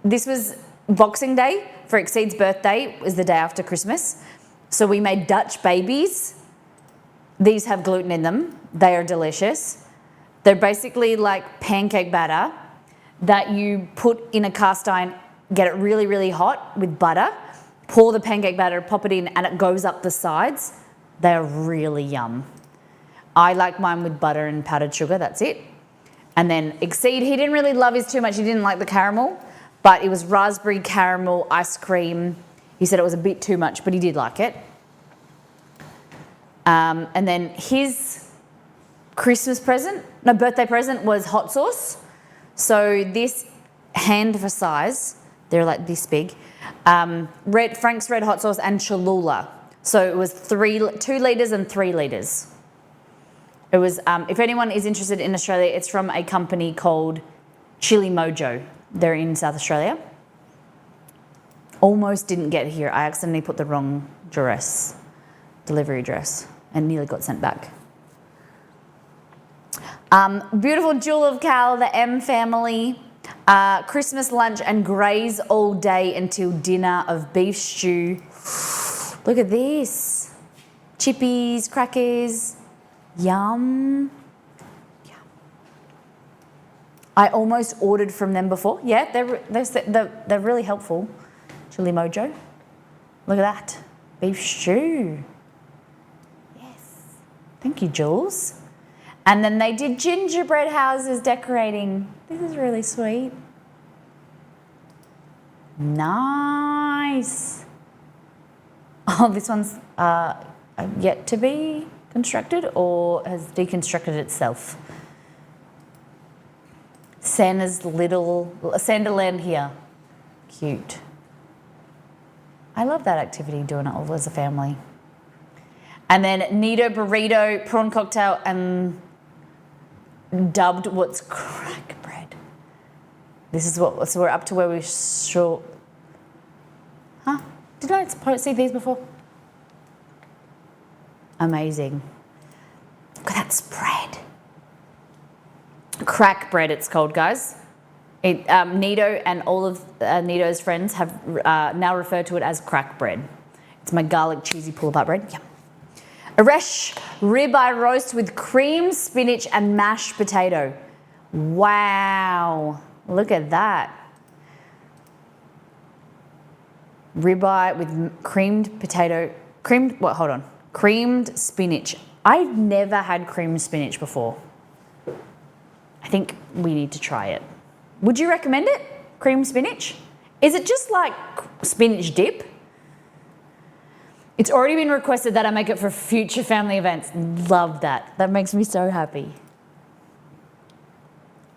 [SPEAKER 1] This was Boxing Day for Exceed's birthday. It was the day after Christmas. So we made Dutch babies. These have gluten in them. They are delicious. They're basically like pancake batter that you put in a cast iron, get it really, really hot with butter, pour the pancake batter, pop it in, and it goes up the sides. They're really yum. I like mine with butter and powdered sugar, that's it. And then Exceed, he didn't really love his too much. He didn't like the caramel, but it was raspberry caramel ice cream. He said it was a bit too much, but he did like it. And then his birthday present was hot sauce. So this hand for size, they're like this big, Frank's Red Hot Sauce and Cholula. So it was 2 litres and 3 litres. It was, if anyone is interested in Australia, it's from a company called Chili Mojo. They're in South Australia. Almost didn't get here. I accidentally put the wrong delivery address, and nearly got sent back. Beautiful Jewel of Cal, the M family. Christmas lunch and graze all day until dinner of beef stew. Look at this. Chippies, crackers. Yum. Yum. I almost ordered from them before. Yeah, they're really helpful. Chili Mojo. Look at that. Beef stew. Yes. Thank you, Jules. And then they did gingerbread houses decorating. This is really sweet. Nice. Oh, this one's yet to be constructed or has deconstructed itself. Santaland here. Cute. I love that activity, doing it all as a family. And then Nido burrito, prawn cocktail, and dubbed what's crack bread. This is what, so we're up to where we short. Huh? Did I see these before? Amazing. Look at that spread. Crack bread, it's called, guys. Nido and all of Nido's friends have now referred to it as crack bread. It's my garlic cheesy pull-apart bread. Yum. Aresh ribeye roast with cream, spinach, and mashed potato. Wow, look at that. Ribeye with creamed spinach. I've never had creamed spinach before. I think we need to try it. Would you recommend it? Creamed spinach? Is it just like spinach dip? It's already been requested that I make it for future family events. Love that. That makes me so happy.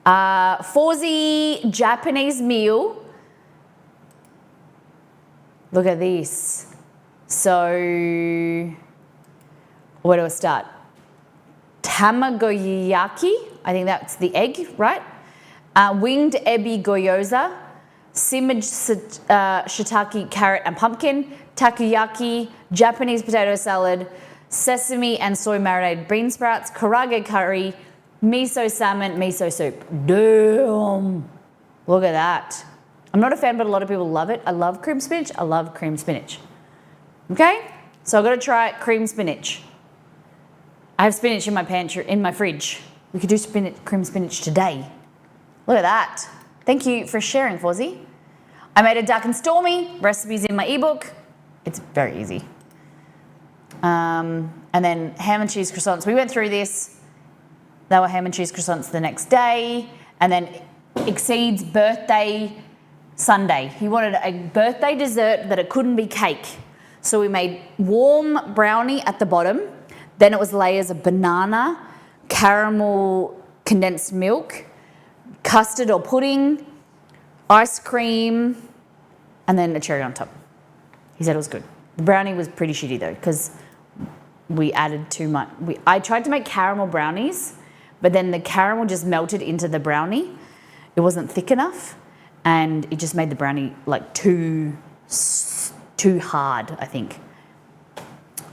[SPEAKER 1] Forzy Japanese meal. Look at this. So, where do I start? Tamagoyaki. I think that's the egg, right? Winged ebi gyoza. Simmered shiitake, carrot, and pumpkin. Takoyaki, Japanese potato salad, sesame and soy marinated bean sprouts, karage curry, miso salmon, miso soup. Damn. Look at that. I'm not a fan, but a lot of people love it. I love cream spinach. I love cream spinach. Okay? So I've got to try cream spinach. I have spinach in my pantry, in my fridge. We could do cream spinach today. Look at that. Thank you for sharing, Fawzi. I made a duck and stormy. Recipes in my ebook. It's very easy. And then ham and cheese croissants. We went through this. They were ham and cheese croissants the next day. And then Exceed's birthday sundae. He wanted a birthday dessert that it couldn't be cake. So we made warm brownie at the bottom. Then it was layers of banana, caramel condensed milk, custard or pudding, ice cream, and then a cherry on top. He said it was good. The brownie was pretty shitty though, because we added too much. I tried to make caramel brownies, but then the caramel just melted into the brownie. It wasn't thick enough, and it just made the brownie like too hard, I think.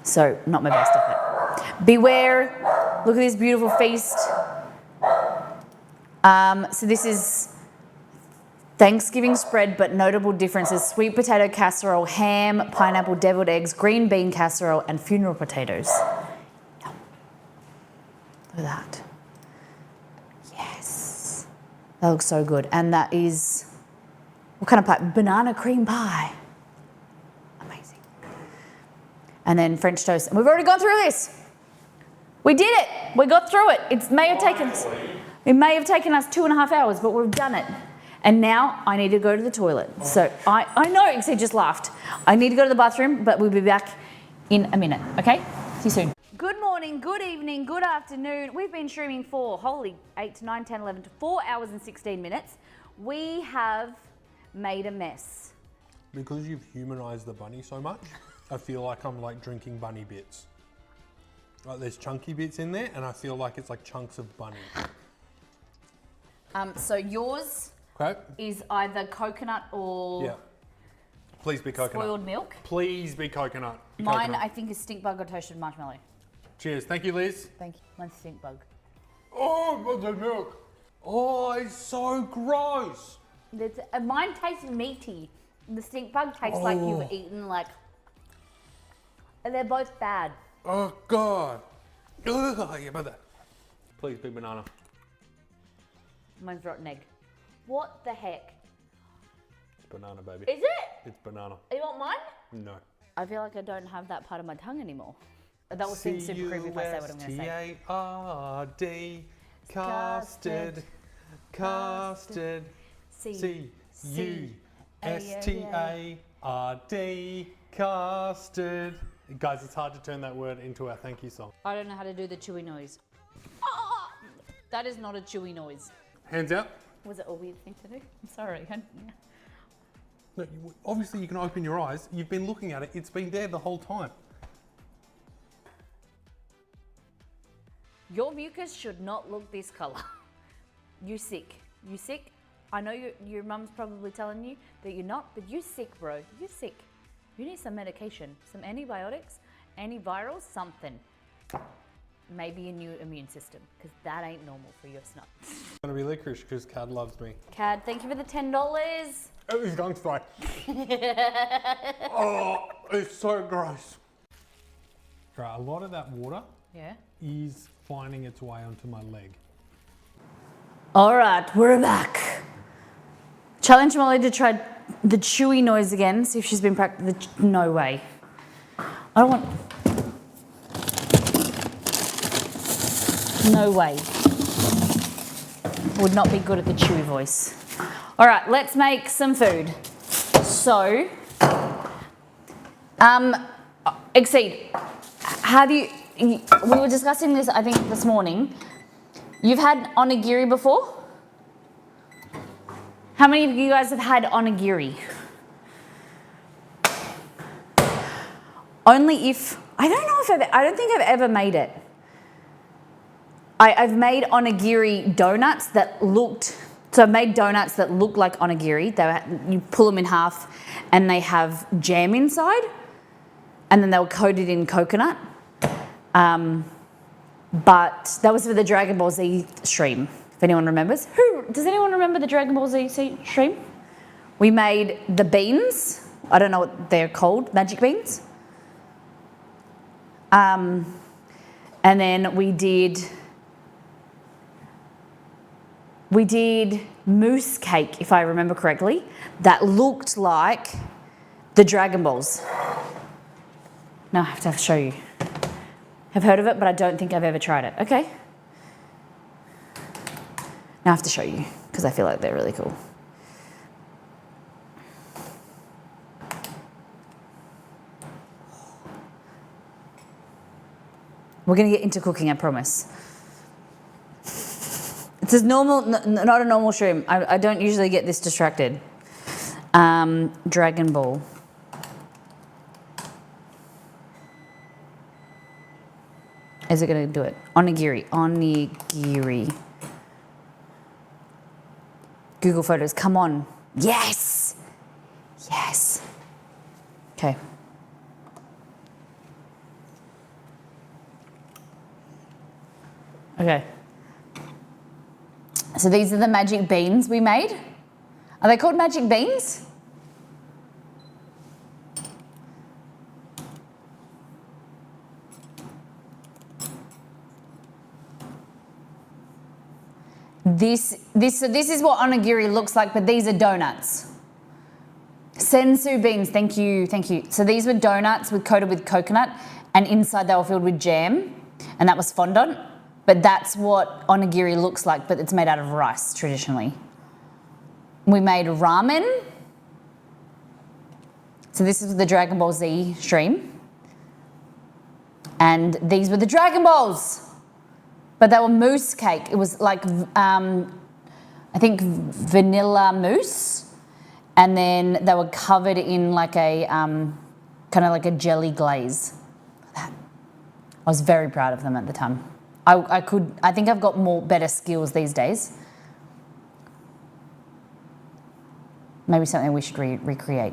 [SPEAKER 1] So not my best effort. Beware Look at this beautiful feast. So this is Thanksgiving spread, but notable differences: sweet potato casserole, ham, pineapple, deviled eggs, green bean casserole, and funeral potatoes. Yum. Look at that. Yes. That looks so good. And that is, what kind of pie? Banana cream pie. Amazing. And then French toast. And we've already gone through this. We did it. We got through it. It may have taken us 2.5 hours, but we've done it. And now I need to go to the toilet. So I know, Exceed just laughed. I need to go to the bathroom, but we'll be back in a minute, okay? See you soon. Good morning, good evening, good afternoon. We've been streaming for, holy, 8 to 9, 10, 11 to 4 hours and 16 minutes. We have made a mess.
[SPEAKER 4] Because you've humanized the bunny so much, I feel like I'm like drinking bunny bits. Like there's chunky bits in there and I feel like it's like chunks of bunny.
[SPEAKER 1] So yours is either coconut or
[SPEAKER 4] Please be coconut.
[SPEAKER 1] spoiled milk.
[SPEAKER 4] Please be coconut.
[SPEAKER 1] Mine,
[SPEAKER 4] Coconut.
[SPEAKER 1] I think, is stink bug or toasted marshmallow.
[SPEAKER 4] Cheers. Thank you, Liz.
[SPEAKER 1] Thank you. Mine's stink bug.
[SPEAKER 4] Oh, the milk. Oh, it's so gross.
[SPEAKER 1] Mine tastes meaty. The stink bug tastes like you've eaten they're both bad.
[SPEAKER 4] Oh, God. Ugh, yeah, but that. Please be banana.
[SPEAKER 1] Mine's rotten egg. What the heck?
[SPEAKER 4] It's banana, baby.
[SPEAKER 1] Is it?
[SPEAKER 4] It's banana.
[SPEAKER 1] You want mine?
[SPEAKER 4] No.
[SPEAKER 1] I feel like I don't have that part of my tongue anymore. That will seem super creepy if I say what I'm going to say.
[SPEAKER 4] C-U-S-T-A-R-D, custard, custard, C-U-S-T-A-R-D, custard. Guys, it's hard to turn that word into our thank you song.
[SPEAKER 1] I don't know how to do the chewy noise. That is not a chewy noise.
[SPEAKER 4] Hands out.
[SPEAKER 1] Was it a weird thing to do? I'm sorry.
[SPEAKER 4] No, obviously you can open your eyes. You've been looking at it. It's been there the whole time.
[SPEAKER 1] Your mucus should not look this color. You sick. You sick? I know your mum's probably telling you that you're not, but you sick, bro. You sick. You need some medication, some antibiotics, antivirals, something. Maybe a new immune system, because that ain't normal for your snot.
[SPEAKER 4] It's gonna be licorice because Cad loves me.
[SPEAKER 1] Cad, thank you for the $10.
[SPEAKER 4] Oh, his gung's dry. Oh, it's so gross. Right, a lot of that water is finding its way onto my leg.
[SPEAKER 1] All right, we're back. Challenge Molly to try the chewy noise again. See if she's been practicing. No way. I don't want. No way. Would not be good at the chewy voice. All right, let's make some food. So, Exceed. How do you? We were discussing this, I think, this morning. You've had onigiri before? How many of you guys have had onigiri? Only if, I don't think I've ever made it. I've made onigiri donuts that looked, so I've made donuts that look like onigiri. You pull them in half and they have jam inside and then they were coated in coconut. But that was for the Dragon Ball Z stream, if anyone remembers. Does anyone remember the Dragon Ball Z stream? We made the beans. I don't know what they're called, magic beans. And then we did mousse cake, if I remember correctly, that looked like the Dragon Balls. Now I have to show you. I've heard of it, but I don't think I've ever tried it. Okay. Now I have to show you, because I feel like they're really cool. We're going to get into cooking, I promise. It's as normal, not a normal shroom. I don't usually get this distracted. Dragon Ball. Is it going to do it? Onigiri. Onigiri. Google Photos. Come on. Yes. Yes. Okay. Okay. So these are the magic beans we made. Are they called magic beans? This is what onigiri looks like, but these are donuts. Sensu beans, thank you. So these were donuts coated with coconut, and inside they were filled with jam, and that was fondant. But that's what onigiri looks like, but it's made out of rice traditionally. We made ramen. So this is the Dragon Ball Z stream. And these were the Dragon Balls. But they were mousse cake. It was like, I think vanilla mousse. And then they were covered in like a, kind of like a jelly glaze. I was very proud of them at the time. I think I've got better skills these days. Maybe something we should recreate.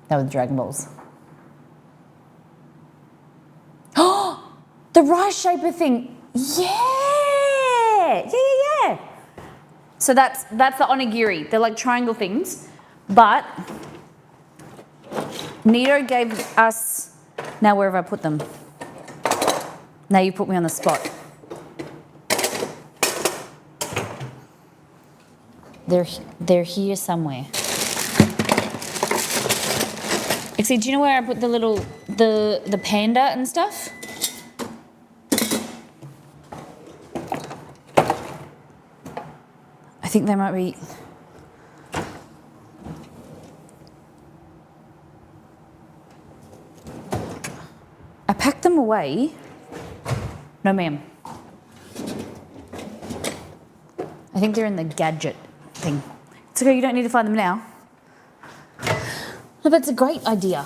[SPEAKER 1] That was the Dragon Balls. Oh, the rice shaper thing. Yeah. So that's the onigiri. They're like triangle things, but Nito gave us. Now where have I put them? Now you put me on the spot. They're here somewhere. Actually, do you know where I put the little the panda and stuff? I think they might be. I packed them away. No, ma'am. I think they're in the gadget thing. It's okay, you don't need to find them now. Oh, that's a great idea.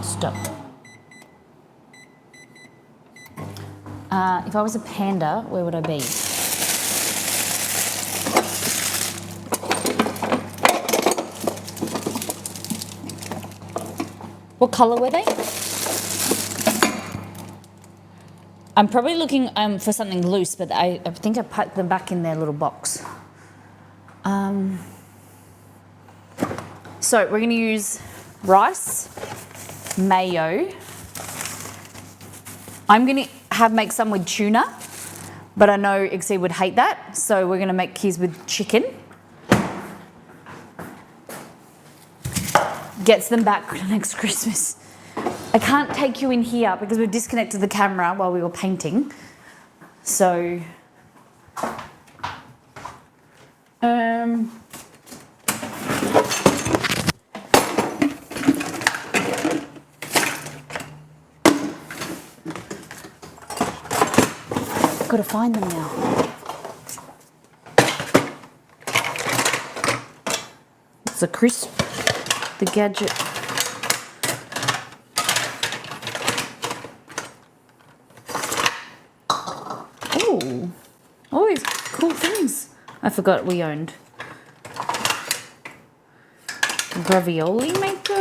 [SPEAKER 1] Stop. If I was a panda, where would I be? What colour were they? I'm probably looking for something loose, but I think I packed them back in their little box. So we're going to use rice, mayo. I'm going to make some with tuna, but I know Ixie would hate that, so we're going to make his with chicken. Gets them back next Christmas. I can't take you in here because we've disconnected the camera while we were painting. So, got to find them now. It's a crisp, the gadget. Oh, all these cool things. I forgot we owned. Ravioli maker.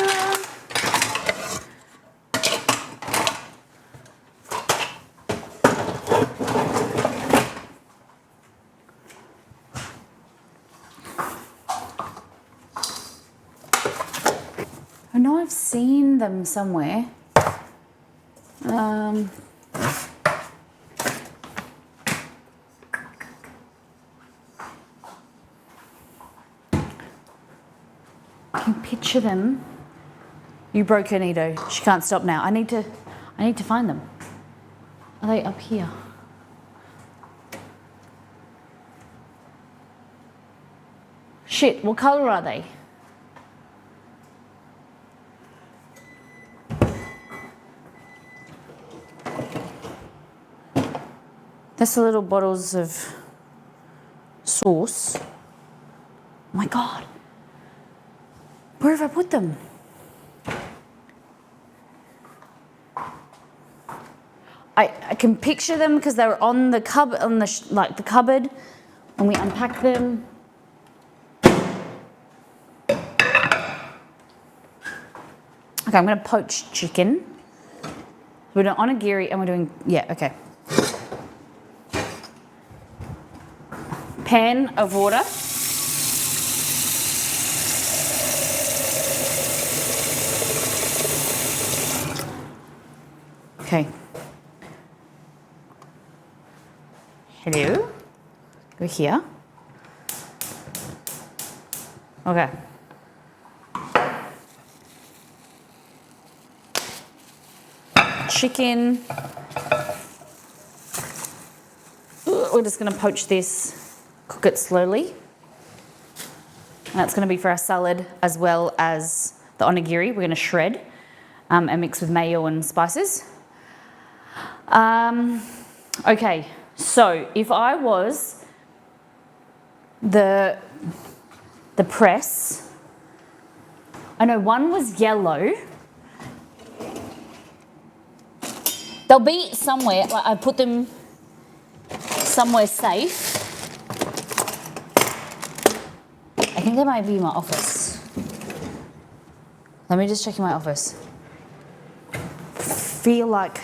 [SPEAKER 1] I know I've seen them somewhere. I can picture them. You broke her, Nito. She can't stop now. I need to find them. Are they up here? Shit, what colour are they? That's the little bottles of sauce. Oh my God. Where have I put them? I can picture them because they were on the cupboard, the cupboard, when we unpacked them. Okay, I'm gonna poach chicken. We're doing onigiri and we're doing, yeah, okay. Pan of water. Okay. Hello. Go here. Okay. Chicken. We're just going to poach this, cook it slowly. And that's going to be for our salad as well as the onigiri. We're going to shred and mix with mayo and spices. Okay, so if I was the press, I know one was yellow. They'll be somewhere, like I put them somewhere safe. I think they might be in my office. Let me just check in my office. Feel like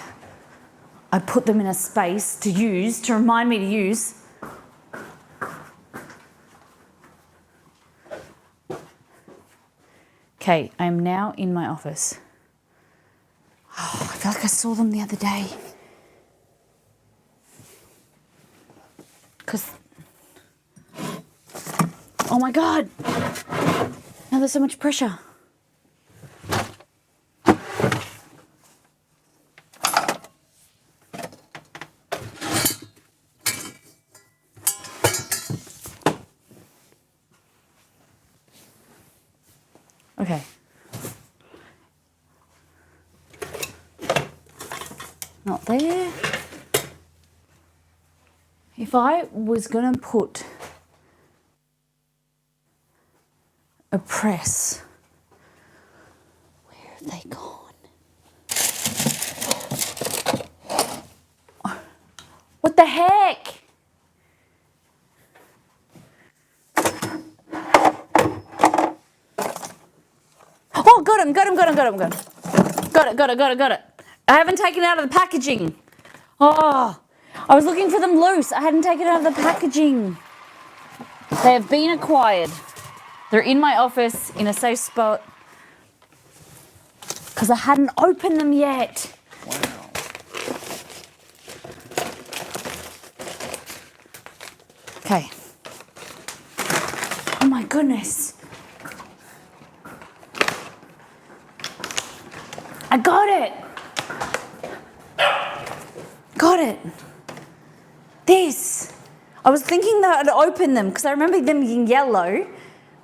[SPEAKER 1] I put them in a space to use, to remind me to use. Okay, I'm now in my office. Oh, I feel like I saw them the other day. Oh my God. Now there's so much pressure. Okay. Not there. If I was gonna put a press, where have they gone? What the heck? Oh, got him. Got it. I haven't taken it out of the packaging. Oh, I was looking for them loose. I hadn't taken it out of the packaging. They have been acquired. They're in my office in a safe spot because I hadn't opened them yet.
[SPEAKER 2] Wow.
[SPEAKER 1] Okay. Oh my goodness. I got it. Got it. This. I was thinking that I'd open them because I remember them being yellow,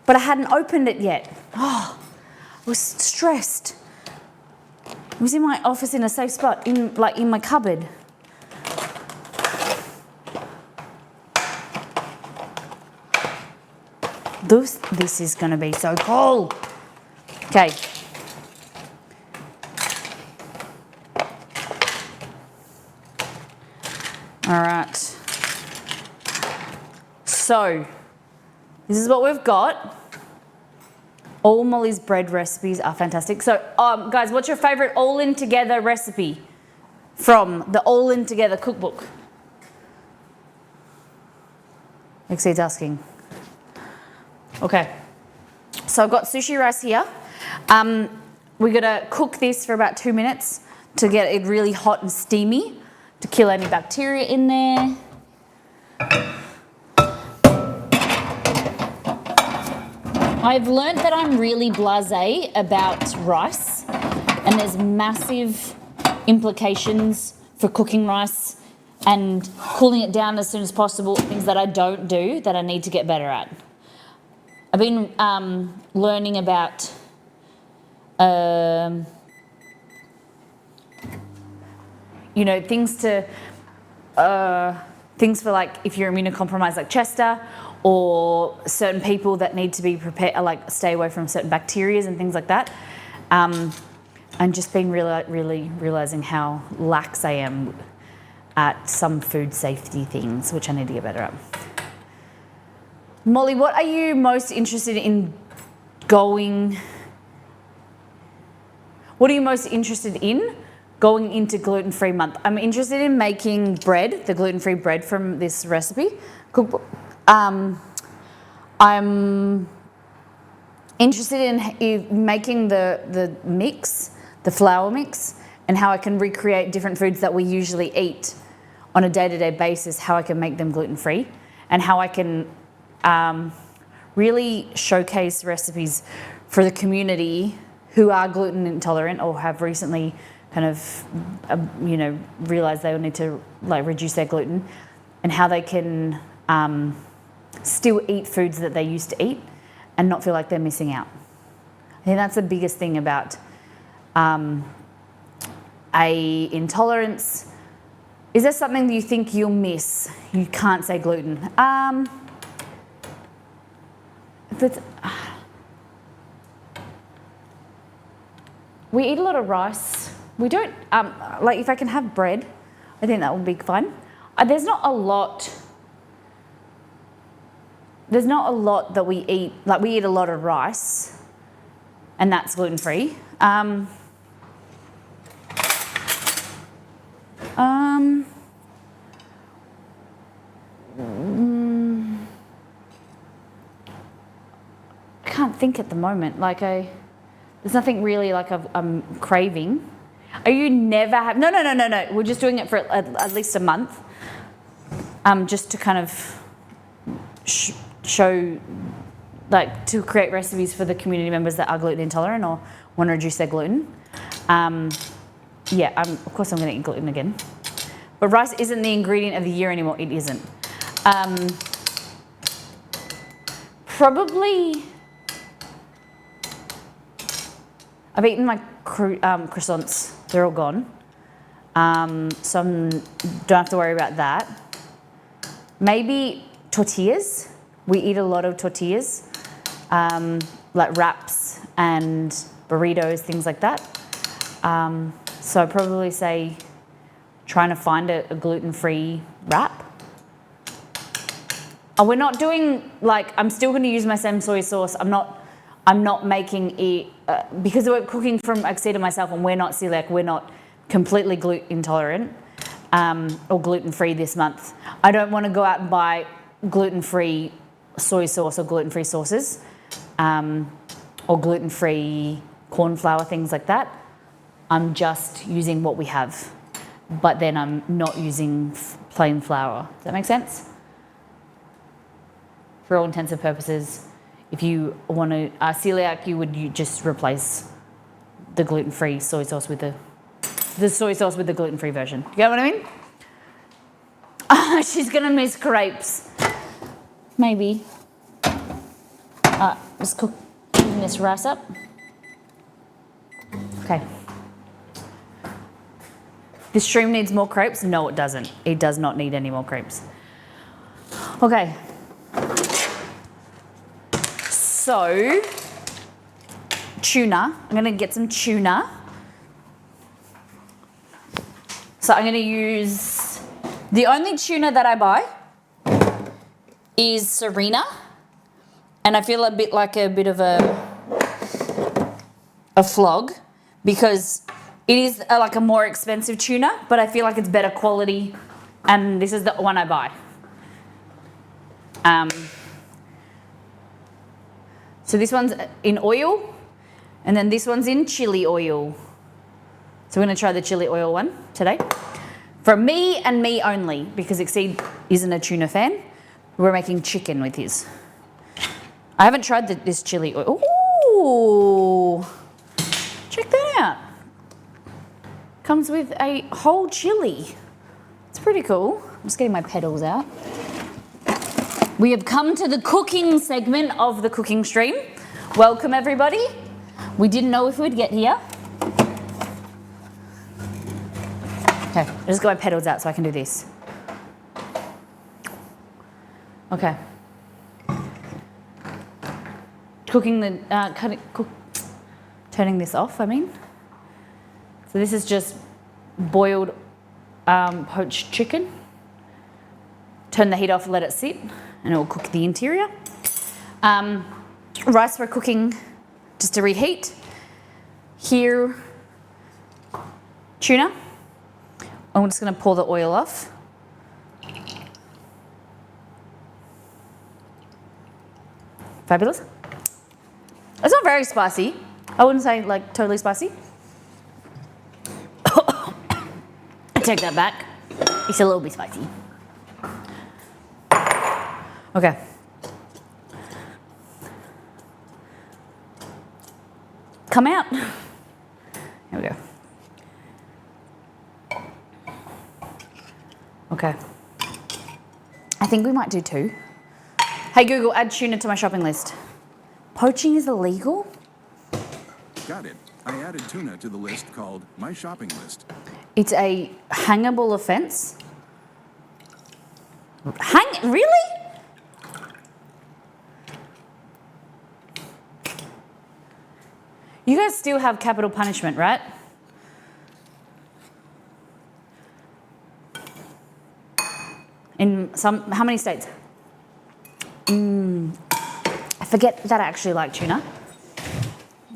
[SPEAKER 1] but I hadn't opened it yet. Oh, I was stressed. It was in my office in a safe spot, in my cupboard. This is going to be so cool. Okay. All right. So, this is what we've got. All Molly's bread recipes are fantastic. So, guys, what's your favourite all-in together recipe from the all-in together cookbook? Exceed's asking. Okay. So I've got sushi rice here. We're gonna cook this for about 2 minutes to get it really hot and steamy to kill any bacteria in there. I've learned that I'm really blasé about rice, and there's massive implications for cooking rice and cooling it down as soon as possible, things that I don't do that I need to get better at. I've been learning about things for like if you're immunocompromised like Chester, or certain people that need to be prepared, like stay away from certain bacteria and things like that. And just been really realizing how lax I am at some food safety things, which I need to get better at. Molly, what are you most interested in going? What are you most interested in going into gluten-free month? I'm interested in making bread, the gluten-free bread from this recipe. I'm interested in making the mix, the flour mix, and how I can recreate different foods that we usually eat on a day-to-day basis, how I can make them gluten-free, and how I can really showcase recipes for the community who are gluten intolerant or have recently kind of, realized they will need to reduce their gluten, and how they can still eat foods that they used to eat and not feel like they're missing out. I think that's the biggest thing about a intolerance. Is there something that you think you'll miss? You can't say gluten. We eat a lot of rice. We don't, if I can have bread, I think that would be fun. There's not a lot that we eat. Like, we eat a lot of rice, and that's gluten-free. I can't think at the moment. There's nothing really I'm craving. Are you never have? No. We're just doing it for at least a month, just to kind of show, to create recipes for the community members that are gluten intolerant or want to reduce their gluten. Of course I'm going to eat gluten again. But rice isn't the ingredient of the year anymore. It isn't. Probably, I've eaten my croissants. They're all gone. So I don't have to worry about that. Maybe tortillas. We eat a lot of tortillas, like wraps and burritos, things like that. So I'd probably say trying to find a gluten-free wrap. We're not doing, I'm still going to use my same soy sauce. I'm not making it, because we're cooking from Exceed and myself, and we're not celiac, we're not completely gluten intolerant or gluten-free this month. I don't want to go out and buy gluten-free soy sauce or gluten-free sauces or gluten-free corn flour, things like that. I'm just using what we have, but then I'm not using plain flour. Does that make sense? For all intents and purposes, if you want to celiac, you just replace the gluten-free soy sauce with the soy sauce with the gluten-free version. You get what I mean? She's gonna miss crepes. Maybe. Just cooking this rice up. Okay. This stream needs more crepes? No, it doesn't. It does not need any more crepes. Okay. So, tuna. I'm going to get some tuna. So I'm going to use, the only tuna that I buy is Serena. And I feel a bit of a flog because it is a more expensive tuna, but I feel like it's better quality, and this is the one I buy. So this one's in oil, and then this one's in chili oil. So we're going to try the chili oil one today. For me and me only, because Exceed isn't a tuna fan. We're making chicken with his. I haven't tried this chili oil. Ooh! Check that out. Comes with a whole chili. It's pretty cool. I'm just getting my pedals out. We have come to the cooking segment of the cooking stream. Welcome, everybody. We didn't know if we'd get here. Okay, I just got my pedals out so I can do this. Okay. Turning this off, I mean. So this is just boiled poached chicken. Turn the heat off, let it sit, and it will cook the interior. Rice we're cooking just to reheat. Here tuna. I'm just going to pour the oil off. Fabulous. It's not very spicy. I wouldn't say like totally spicy. I take that back. It's a little bit spicy. Okay. Come out. Here we go. Okay. I think we might do 2. Hey Google, add tuna to my shopping list. Poaching is illegal?
[SPEAKER 2] Got it. I added tuna to the list called My Shopping List.
[SPEAKER 1] It's a hangable offense. Really? You guys still have capital punishment, right? In how many states? I forget that I actually like tuna.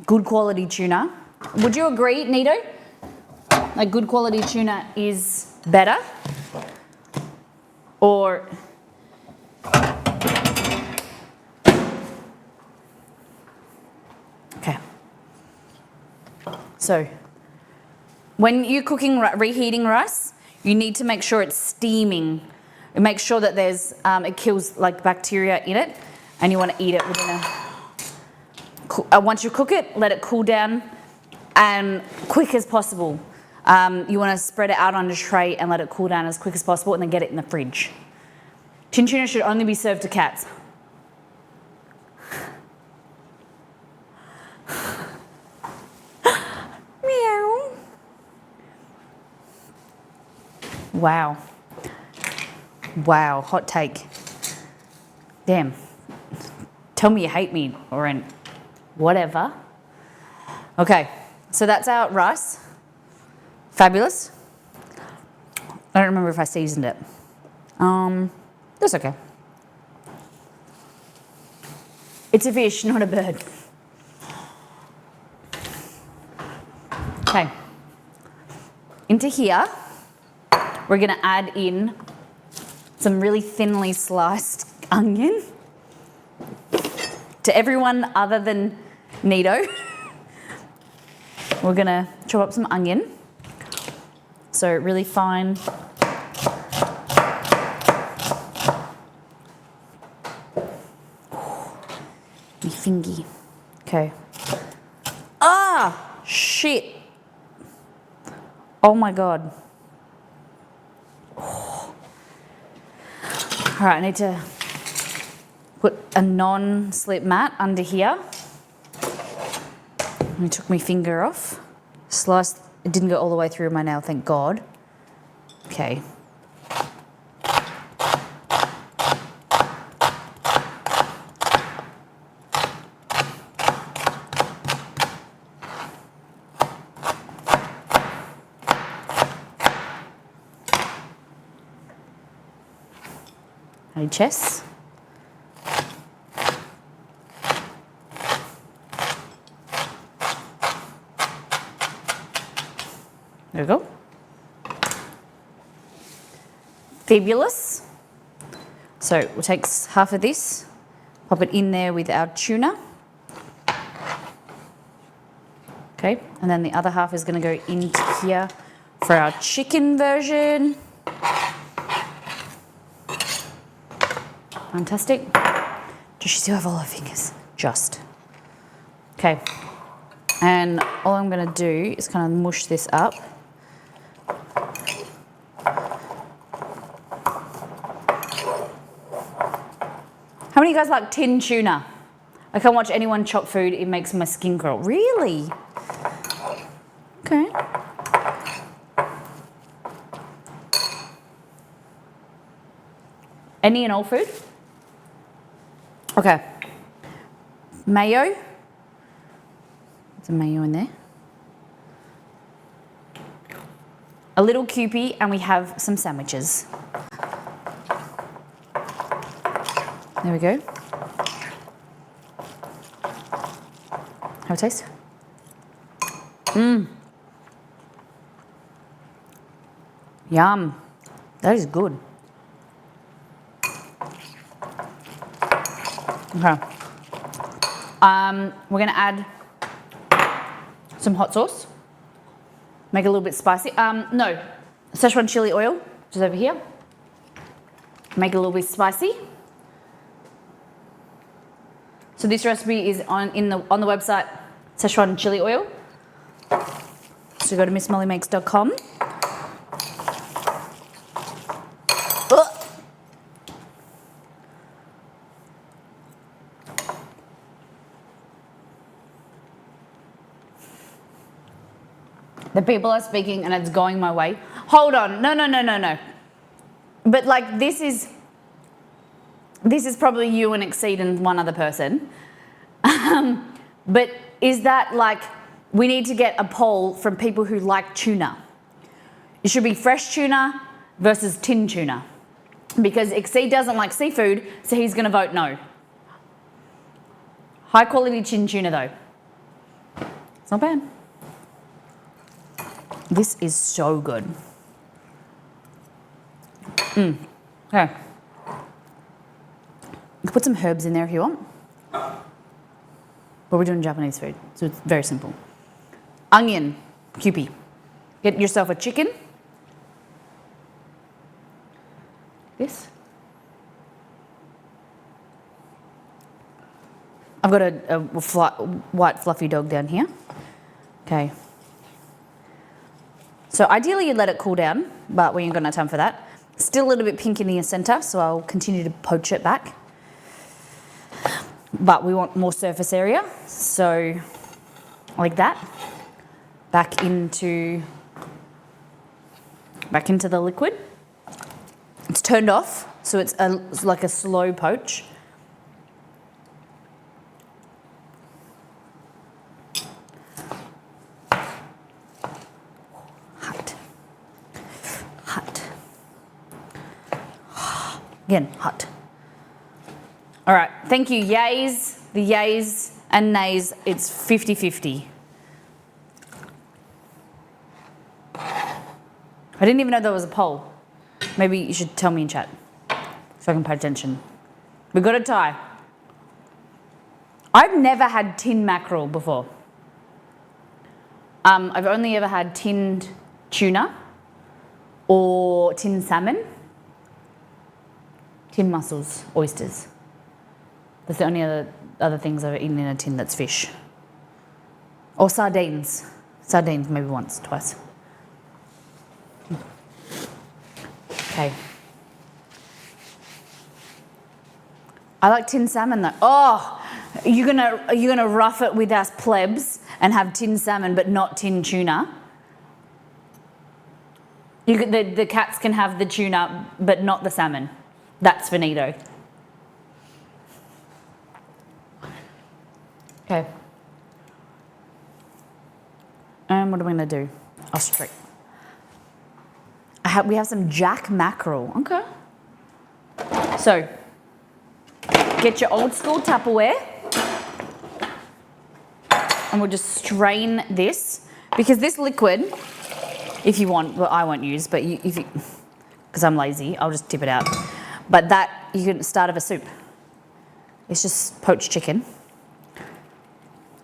[SPEAKER 1] Good quality tuna. Would you agree, Nito? Like good quality tuna is better? Or okay. So when you're cooking, reheating rice, you need to make sure it's steaming. Make sure that there's it kills like bacteria in it, and you want to eat it within once you cook it, let it cool down, and quick as possible. You want to spread it out on a tray and let it cool down as quick as possible, and then get it in the fridge. Tin tuna should only be served to cats. Meow. Wow. Wow, hot take. Damn. Tell me you hate me or whatever. Okay, so that's our rice. Fabulous. I don't remember if I seasoned it. That's okay. It's a fish, not a bird. Okay. Into here, we're gonna add in some really thinly sliced onion. To everyone other than Nito, we're gonna chop up some onion. So really fine. Me fingy. Okay. Ah, shit. Oh my God. All right, I need to put a non-slip mat under here. I took my finger off. Sliced, it didn't go all the way through my nail, thank God. Okay. Chess. There we go. Fabulous. So we'll take half of this, pop it in there with our tuna. Okay, and then the other half is going to go into here for our chicken version. Fantastic. Does she still have all her fingers? Just. Okay. And all I'm going to do is kind of mush this up. How many of you guys like tin tuna? I can't watch anyone chop food. It makes my skin crawl. Really? Okay. Any and all food? Okay. Mayo. Some mayo in there. A little Kewpie, and we have some sandwiches. There we go. Have a taste. Yum. That is good. Okay. We're gonna add some hot sauce. Make it a little bit spicy. No, Szechuan chili oil, which is over here. Make it a little bit spicy. So this recipe is on the website, Szechuan chili oil. So go to missmollymakes.com. The people are speaking and it's going my way. Hold on, no. But like this is probably you and Exceed and one other person. But is that like, we need to get a poll from people who like tuna. It should be fresh tuna versus tin tuna. Because Exceed doesn't like seafood, so he's gonna vote no. High quality tin tuna though. It's not bad. This is so good. Okay. You can put some herbs in there if you want. But we're doing Japanese food, so it's very simple. Onion, Kewpie. Get yourself a chicken. This. I've got a white fluffy dog down here. Okay. So ideally you'd let it cool down, but we ain't got no time for that. Still a little bit pink in the center, so I'll continue to poach it back. But we want more surface area, so like that. Back into the liquid. It's turned off, so it's like a slow poach. Again, hot. All right, thank you, yays, the yays and nays, it's 50-50. I didn't even know there was a poll. Maybe you should tell me in chat so I can pay attention. We got a tie. I've never had tin mackerel before. I've only ever had tinned tuna or tinned salmon. Tin mussels, oysters. That's the only other things I've eaten in a tin that's fish. Or sardines. Sardines maybe once, twice. Okay. I like tin salmon though. Oh, you're gonna rough it with us plebs and have tin salmon but not tin tuna. The cats can have the tuna but not the salmon. That's finito. Okay. And what am I going to do? Ostrich. We have some jack mackerel. Okay. So, get your old school Tupperware. And we'll just strain this. Because this liquid, if you want, well, I won't use, but because I'm lazy, I'll just tip it out. But that, you can start of a soup. It's just poached chicken.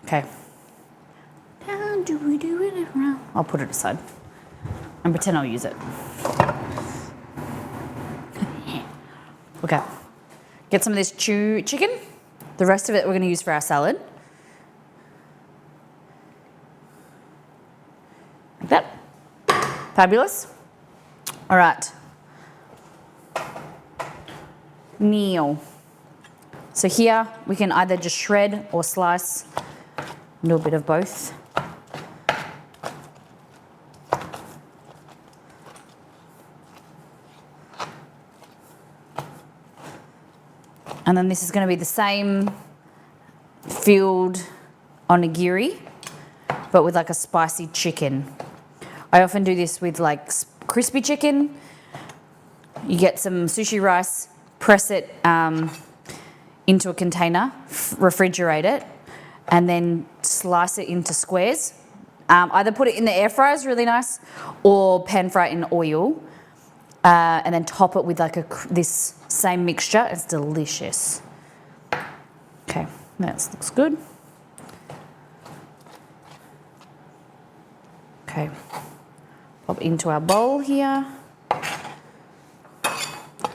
[SPEAKER 1] Okay. How do we do it around? I'll put it aside and pretend I'll use it. Okay. Get some of this chicken. The rest of it we're going to use for our salad. Like that. Fabulous. All right. Meal. So here we can either just shred or slice, do a bit of both. And then this is going to be the same filled onigiri, but with like a spicy chicken. I often do this with like crispy chicken. You get some sushi rice, press it into a container, refrigerate it, and then slice it into squares. Either put it in the air fryer, is really nice, or pan fry it in oil. and then top it with like this same mixture. It's delicious. Okay, that looks good. Okay, pop into our bowl here.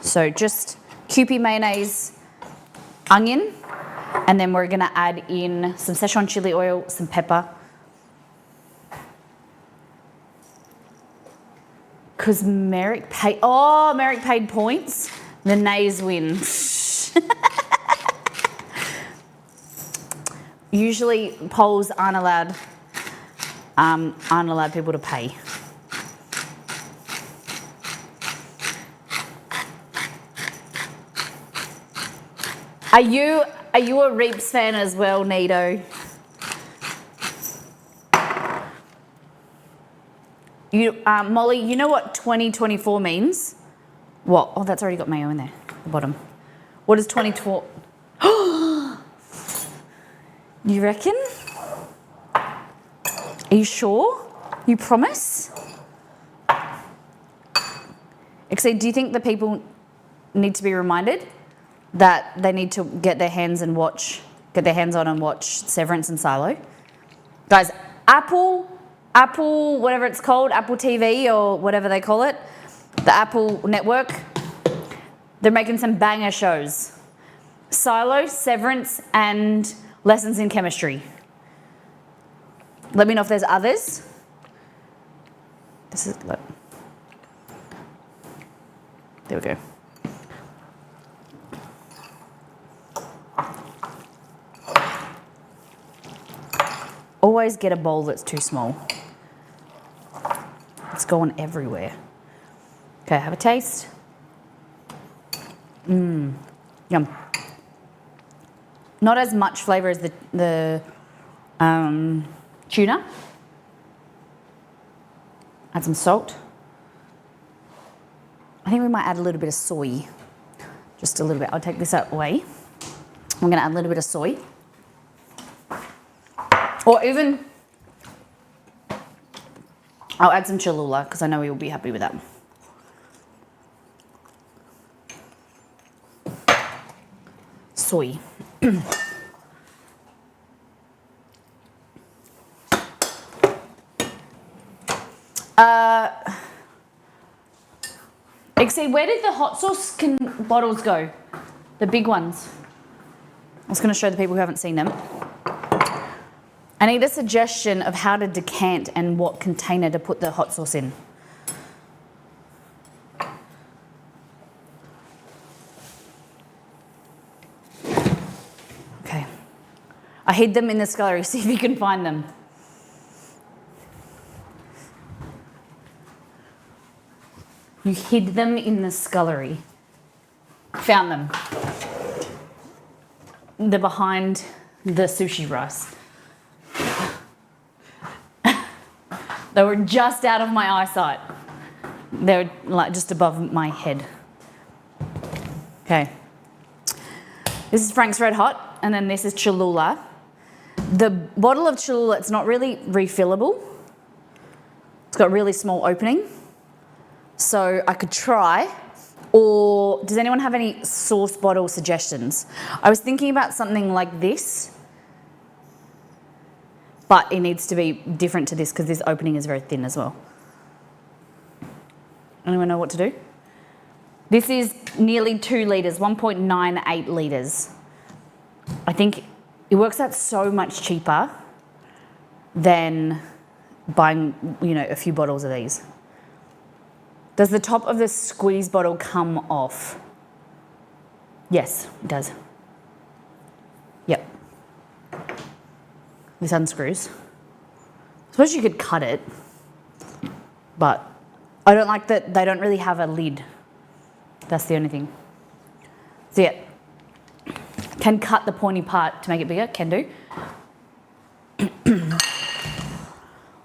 [SPEAKER 1] So just Kewpie mayonnaise, onion, and then we're gonna add in some Szechuan chili oil, some pepper. Because Merrick paid points. The nays win. Usually polls aren't allowed people to pay. Are you a Reaps fan as well, Nito? Molly, you know what 2024 means? What? Oh, that's already got mayo in there, the bottom. What is 2024? You reckon? Are you sure? You promise? Actually, do you think the people need to be reminded that they need to get their hands on and watch Severance and Silo? Guys, Apple, whatever it's called, Apple TV or whatever they call it, the Apple network, they're making some banger shows. Silo, Severance, and Lessons in Chemistry. Let me know if there's others. This is, look. There we go. Always get a bowl that's too small. It's going everywhere. Okay, have a taste. Yum. Not as much flavour as the tuna. Add some salt. I think we might add a little bit of soy. Just a little bit. I'll take this out away. I'm going to add a little bit of soy. Or even, I'll add some Cholula because I know you'll be happy with that. Soy. Exceed, where did the hot sauce bottles go? The big ones. I was going to show the people who haven't seen them. I need a suggestion of how to decant and what container to put the hot sauce in. Okay. I hid them in the scullery. See if you can find them. You hid them in the scullery. Found them. They're behind the sushi rice. They were just out of my eyesight. They were like just above my head. Okay. This is Frank's Red Hot, and then this is Cholula. The bottle of Cholula, it's not really refillable. It's got a really small opening. So I could try, or does anyone have any sauce bottle suggestions? I was thinking about something like this, but it needs to be different to this because this opening is very thin as well. Anyone know what to do? This is nearly 2 litres, 1.98 litres. I think it works out so much cheaper than buying, a few bottles of these. Does the top of the squeeze bottle come off? Yes, it does. Yep. This unscrews. I suppose you could cut it, but I don't like that they don't really have a lid. That's the only thing. So yeah, can cut the pointy part to make it bigger, can do.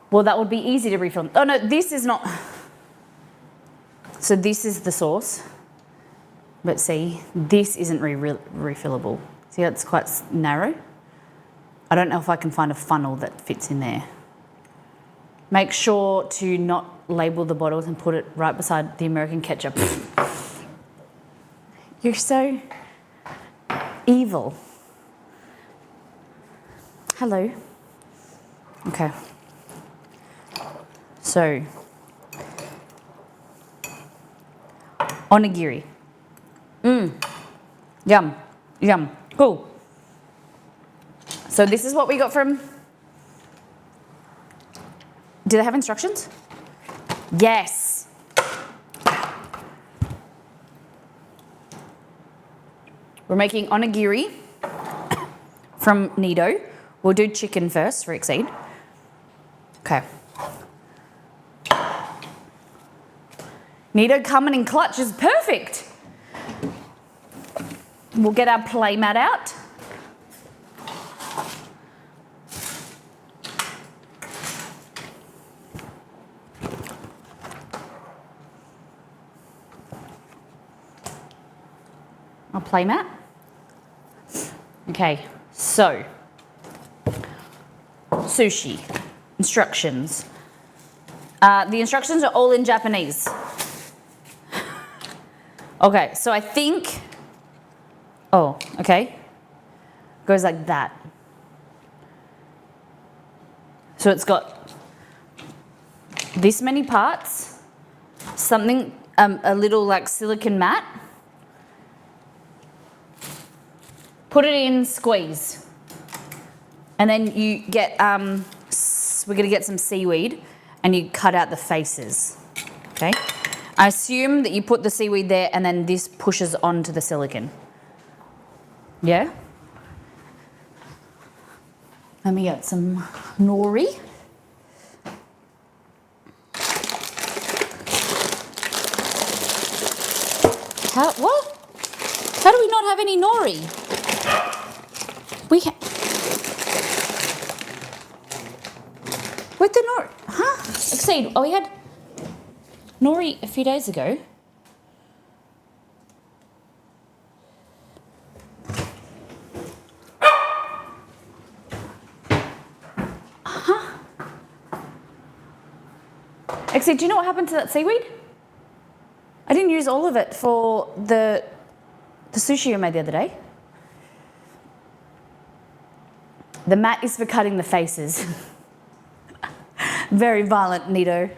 [SPEAKER 1] Well, that would be easy to refill. Oh no, this is not. So this is the sauce, but see, this isn't refillable. See, it's quite narrow. I don't know if I can find a funnel that fits in there. Make sure to not label the bottles and put it right beside the American ketchup. You're so evil. Hello. Okay. So, onigiri. Yum. Yum. Cool. So this is what we got from... Do they have instructions? Yes. We're making onigiri from Nido. We'll do chicken first for Exceed. Okay. Nido coming in clutch is perfect. We'll get our play mat out. Our play mat. Okay, so sushi instructions. The instructions are all in Japanese. Okay, so I think, oh, okay, goes like that. So it's got this many parts, something, a little like silicone mat. Put it in, squeeze. And then you get, we're gonna get some seaweed and you cut out the faces, okay? I assume that you put the seaweed there and then this pushes onto the silicone. Yeah? Let me get some nori. What? How do we not have any nori? With the nori, huh? Exceed. Oh, we had nori a few days ago. Huh? Exceed, do you know what happened to that seaweed? I didn't use all of it for the sushi I made the other day. The mat is for cutting the faces. Very violent, Nido.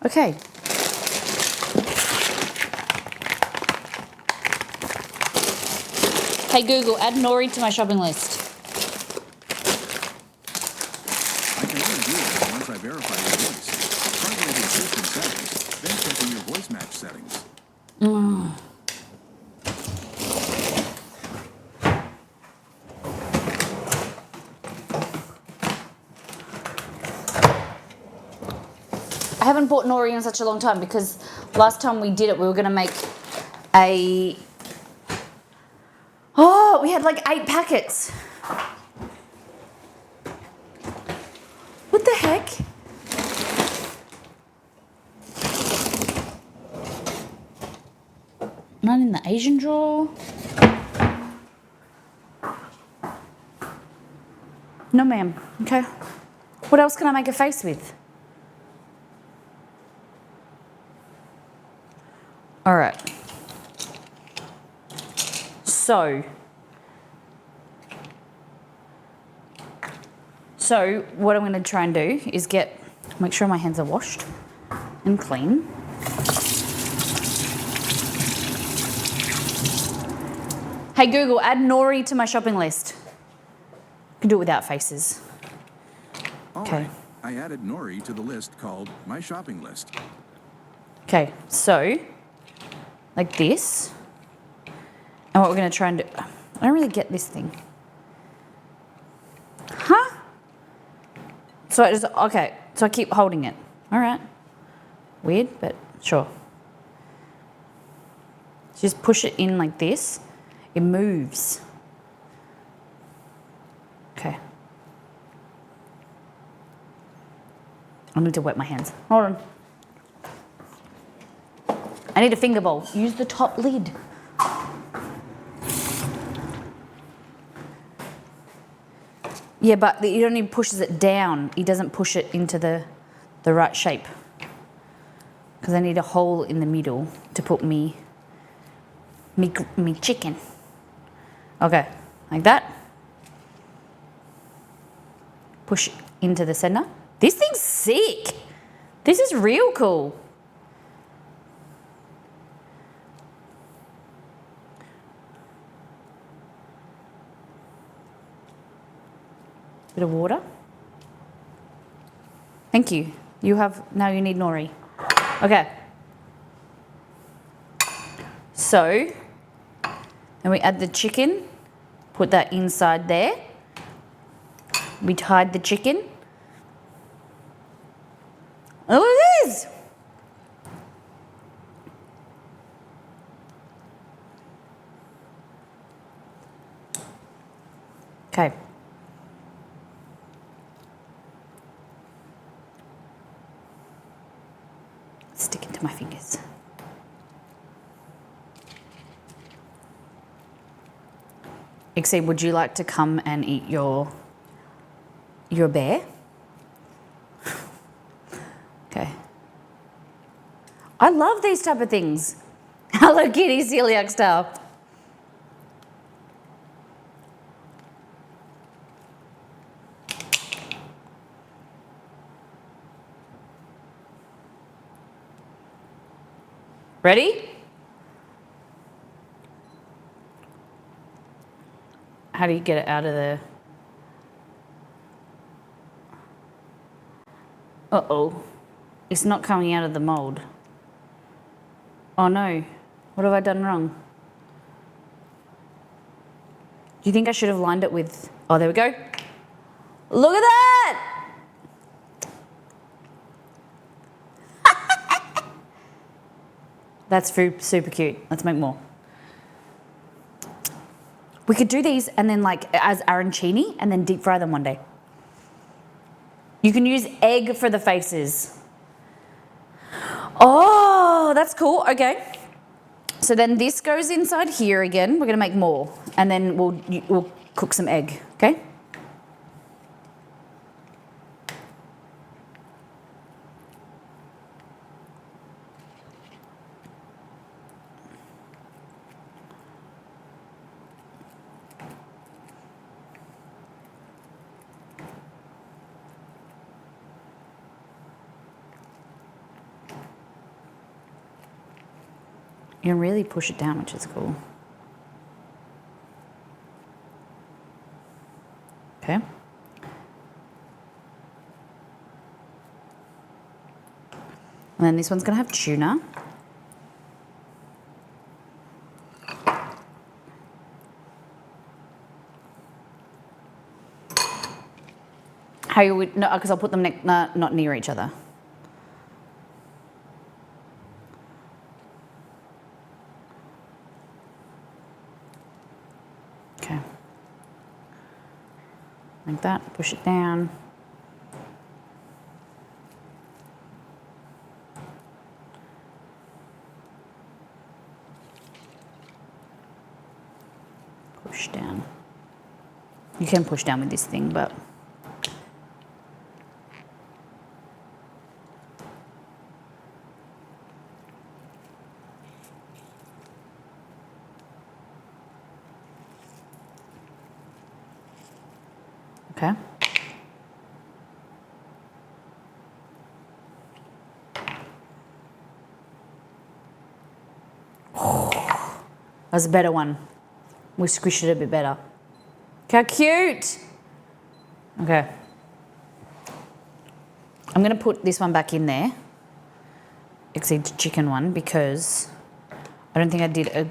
[SPEAKER 1] Okay. Hey Google, add nori to my shopping list.
[SPEAKER 2] I can only do that once I verify your voice. Start with existing settings, then check in your voice match settings.
[SPEAKER 1] I haven't bought nori in such a long time because last time we did it, we were going to make a... Oh, we had like 8 packets. What the heck? Not in the Asian drawer. No, ma'am. Okay. What else can I make a face with? All right. So what I'm going to try and do is make sure my hands are washed and clean. Hey Google, add nori to my shopping list. You can do it without faces.
[SPEAKER 2] All right. I added nori to the list called My Shopping List.
[SPEAKER 1] Okay, so like this. And what we're going to try and do... I don't really get this thing. Huh? So I keep holding it. All right. Weird, but sure. Just push it in like this. It moves. Okay. I need to wet my hands. Hold on. I need a finger bowl. Use the top lid. Yeah, but he only pushes it down. He doesn't push it into the right shape. Because I need a hole in the middle to put me chicken. Okay, like that. Push into the center. This thing's sick. This is real cool. Bit of water. Thank you. Now you need nori. Okay. So, then we add the chicken, put that inside there. We hide the chicken. Oh, it is! Okay. Stick it to my fingers. Exceed, would you like to come and eat your bear? Okay. I love these type of things. Hello Kitty celiac style. Ready? How do you get it out of the... Uh-oh. It's not coming out of the mold. Oh no. What have I done wrong? Do you think I should have lined it with... Oh, there we go. Look at that! That's super cute. Let's make more. We could do these and then like as arancini and then deep fry them one day. You can use egg for the faces. Oh, that's cool. Okay. So then this goes inside here again. We're gonna make more and then we'll cook some egg, okay? You can really push it down, which is cool. Okay. And then this one's gonna have tuna. How you would, no, because I'll put them not near each other. Okay. Like that, push it down. Push down. You can push down with this thing, but okay. That was a better one. We squished it a bit better. How cute! Okay. I'm gonna put this one back in there. Exceed the chicken one because I don't think I did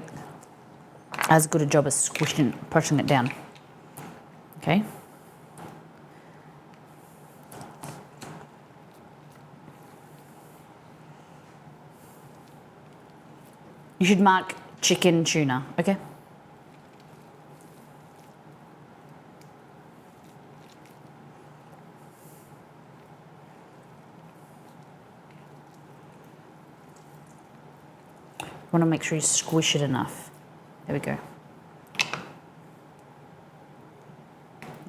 [SPEAKER 1] as good a job as pushing it down. Okay. You should mark chicken tuna, okay? You want to make sure you squish it enough. There we go.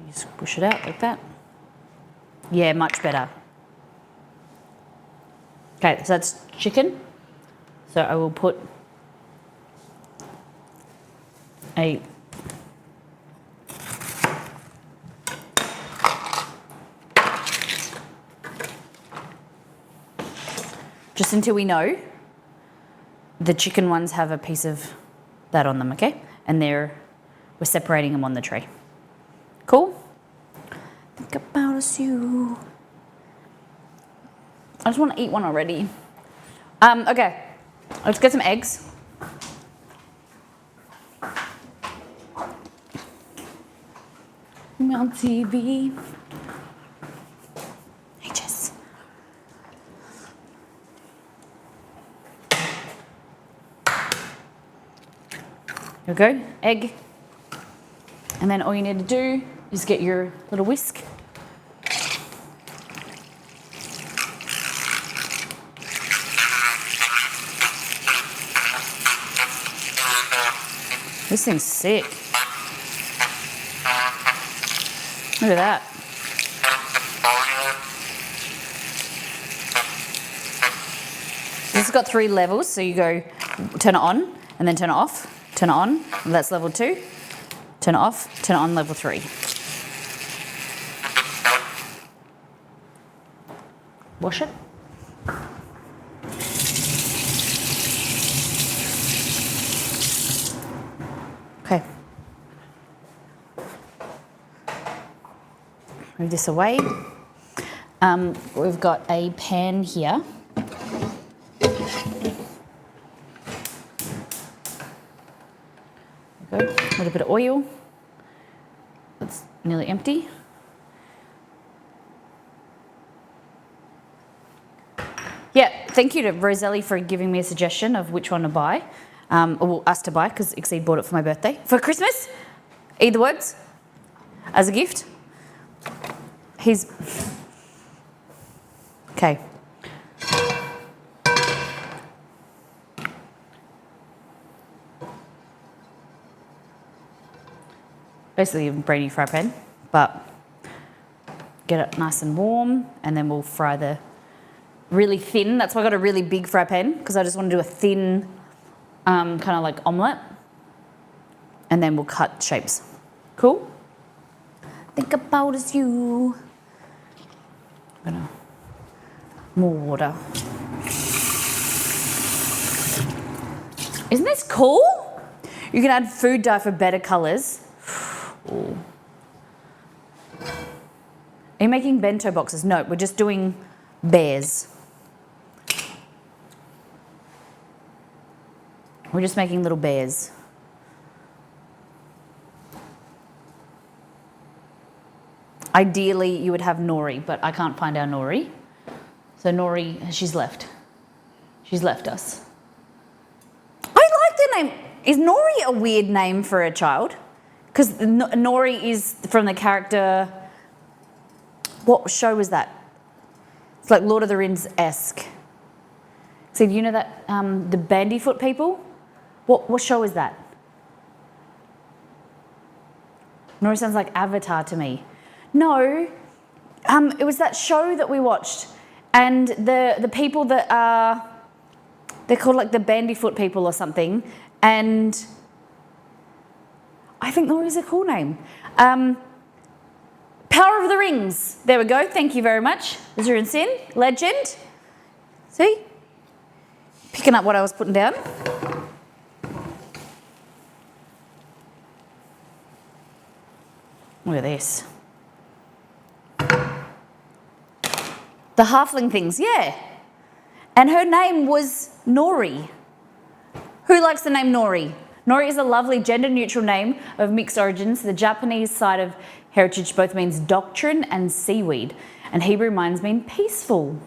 [SPEAKER 1] You Squish it out like that. Yeah, much better. Okay, so that's chicken. So I will put a just until we know the chicken ones have a piece of that on them, okay? And we're separating them on the tray. Cool? Think about us, you. I just want to eat one already. Okay, let's get some eggs. I'm on TV. Hey, Jess. Here we go, egg. And then all you need to do is get your little whisk. This thing's sick. Look at that. This has got 3 levels, so you go turn it on and then turn it off, turn it on, and that's level 2. Turn it off, turn it on, level 3. Wash it. Okay. Move this away. We've got a pan here. There we go. A little bit of oil. It's nearly empty. Yeah, thank you to Roselli for giving me a suggestion of which one to buy, or us to buy, because Exceed bought it for my birthday. For Christmas, eat the words, as a gift. Okay. Basically a brand new fry pan, but get it nice and warm, and then we'll fry the really thin. That's why I got a really big fry pan, because I just want to do a thin, kind of like omelette, and then we'll cut shapes. Cool? Think about us, you. I'm gonna more water. Isn't this cool? You can add food dye for better colours. Ooh. Are you making bento boxes? No, we're just doing bears. We're just making little bears. Ideally, you would have Nori, but I can't find our Nori. So Nori, she's left. She's left us. I like the name. Is Nori a weird name for a child? Because Nori is from the character. What show was that? It's like Lord of the Rings-esque. So do you know that the Bandyfoot people? What show is that? Nori sounds like Avatar to me. No, it was that show that we watched, and the people that are, they're called like the Bandyfoot people or something, and I think Nori's a cool name. Power of the Rings. There we go. Thank you very much. Zurun Sin, legend. See? Picking up what I was putting down. Look at this. The halfling things, yeah. And her name was Nori. Who likes the name Nori? Nori is a lovely gender-neutral name of mixed origins. The Japanese side of heritage both means doctrine and seaweed, and Hebrew minds mean peaceful.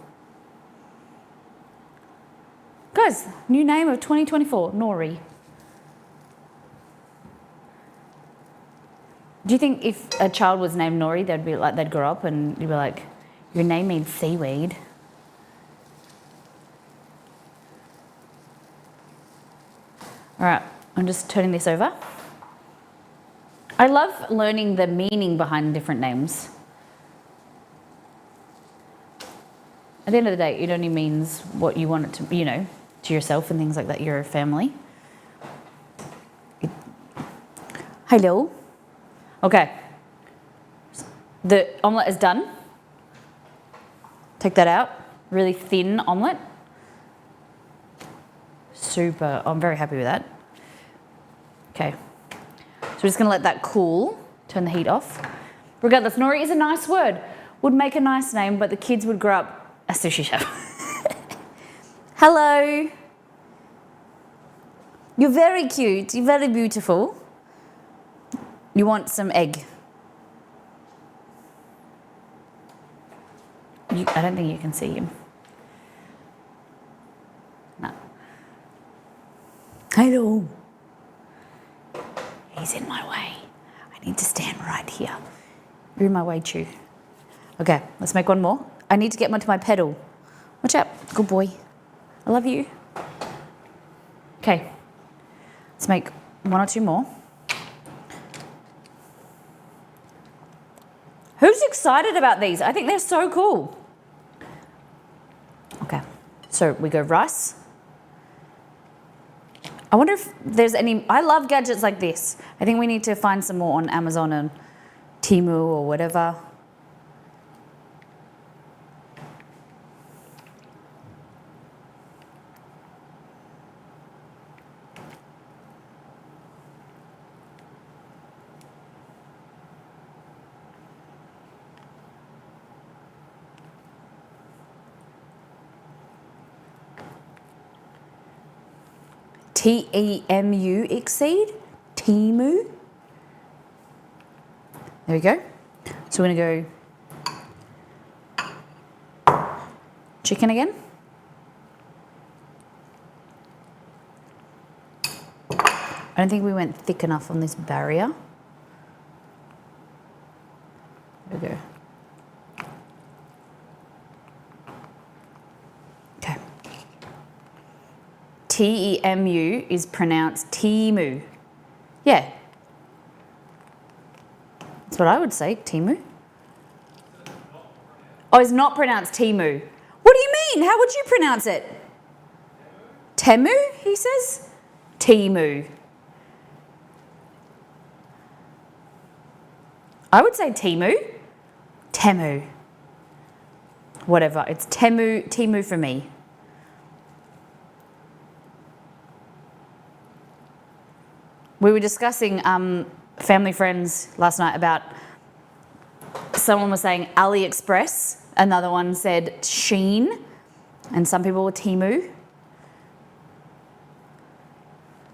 [SPEAKER 1] Guys, new name of 2024, Nori. Do you think if a child was named Nori, they'd grow up and you'd be like, your name means seaweed? All right, I'm just turning this over. I love learning the meaning behind different names. At the end of the day, it only means what you want it to, to yourself and things like that, your family. Hello. Okay. The omelette is done. Take that out. Really thin omelette. Super. I'm very happy with that. Okay. So we're just going to let that cool. Turn the heat off. Regardless, Nori is a nice word. Would make a nice name, but the kids would grow up a sushi chef. Hello. You're very cute. You're very beautiful. You want some egg? I don't think you can see him. No. Hello. He's in my way. I need to stand right here. You're in my way, Chew. Okay, let's make one more. I need to get onto my pedal. Watch out. Good boy. I love you. Okay. Let's make one or two more. Who's excited about these? I think they're so cool. Okay, so we go rice. I wonder if there's any, I love gadgets like this. I think we need to find some more on Amazon and Temu or whatever. T-E-M-U, exceed, Temu. There we go. So we're going to go chicken again. I don't think we went thick enough on this barrier. There we go. Okay. T-E-M-U is pronounced Temu. Yeah. That's what I would say, Temu. Oh, it's not pronounced Temu. What do you mean? How would you pronounce it? Temu, he says? Temu. I would say Temu. Temu. Whatever. It's Temu for me. We were discussing family friends last night about someone was saying AliExpress, another one said Shein, and some people were Temu.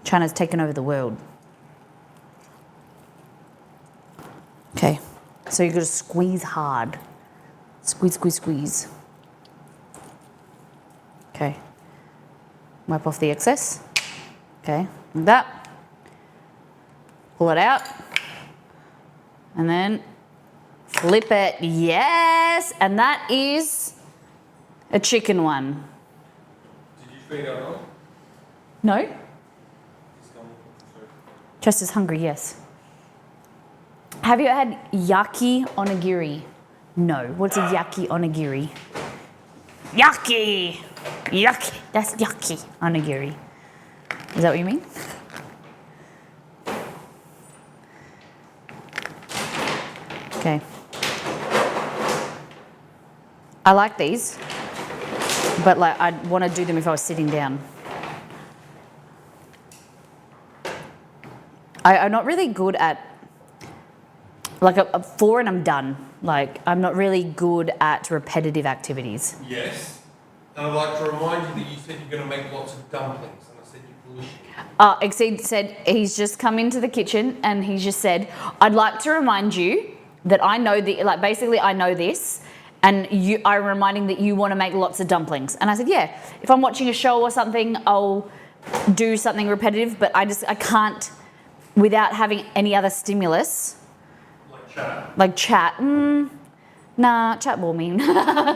[SPEAKER 1] China's taken over the world. Okay, so you've got to squeeze hard. Squeeze, squeeze, squeeze. Okay. Wipe off the excess. Okay, like that. Pull it out. And then flip it. Yes! And that is a chicken one.
[SPEAKER 3] Did you feed our dog?
[SPEAKER 1] No? Just as hungry, yes. Have you had yaki onigiri? No. What's a yaki onigiri? Yaki! Yucky. That's yucky onigiri. Is that what you mean? Okay. I like these, but like I'd want to do them if I was sitting down. I'm not really good at, like a 4 and I'm done. Like I'm not really good at repetitive activities.
[SPEAKER 3] Yes. And I'd like to remind you that you said you're going to make lots of dumplings, and I said you bullshit.
[SPEAKER 1] Exceed said he's just come into the kitchen and he just said, I'd like to remind you that I know basically I know this, and you are reminding that you want to make lots of dumplings. And I said, yeah, if I'm watching a show or something, I'll do something repetitive, but I can't without having any other stimulus.
[SPEAKER 3] Like chat.
[SPEAKER 1] Like chat. Nah, chat bore me.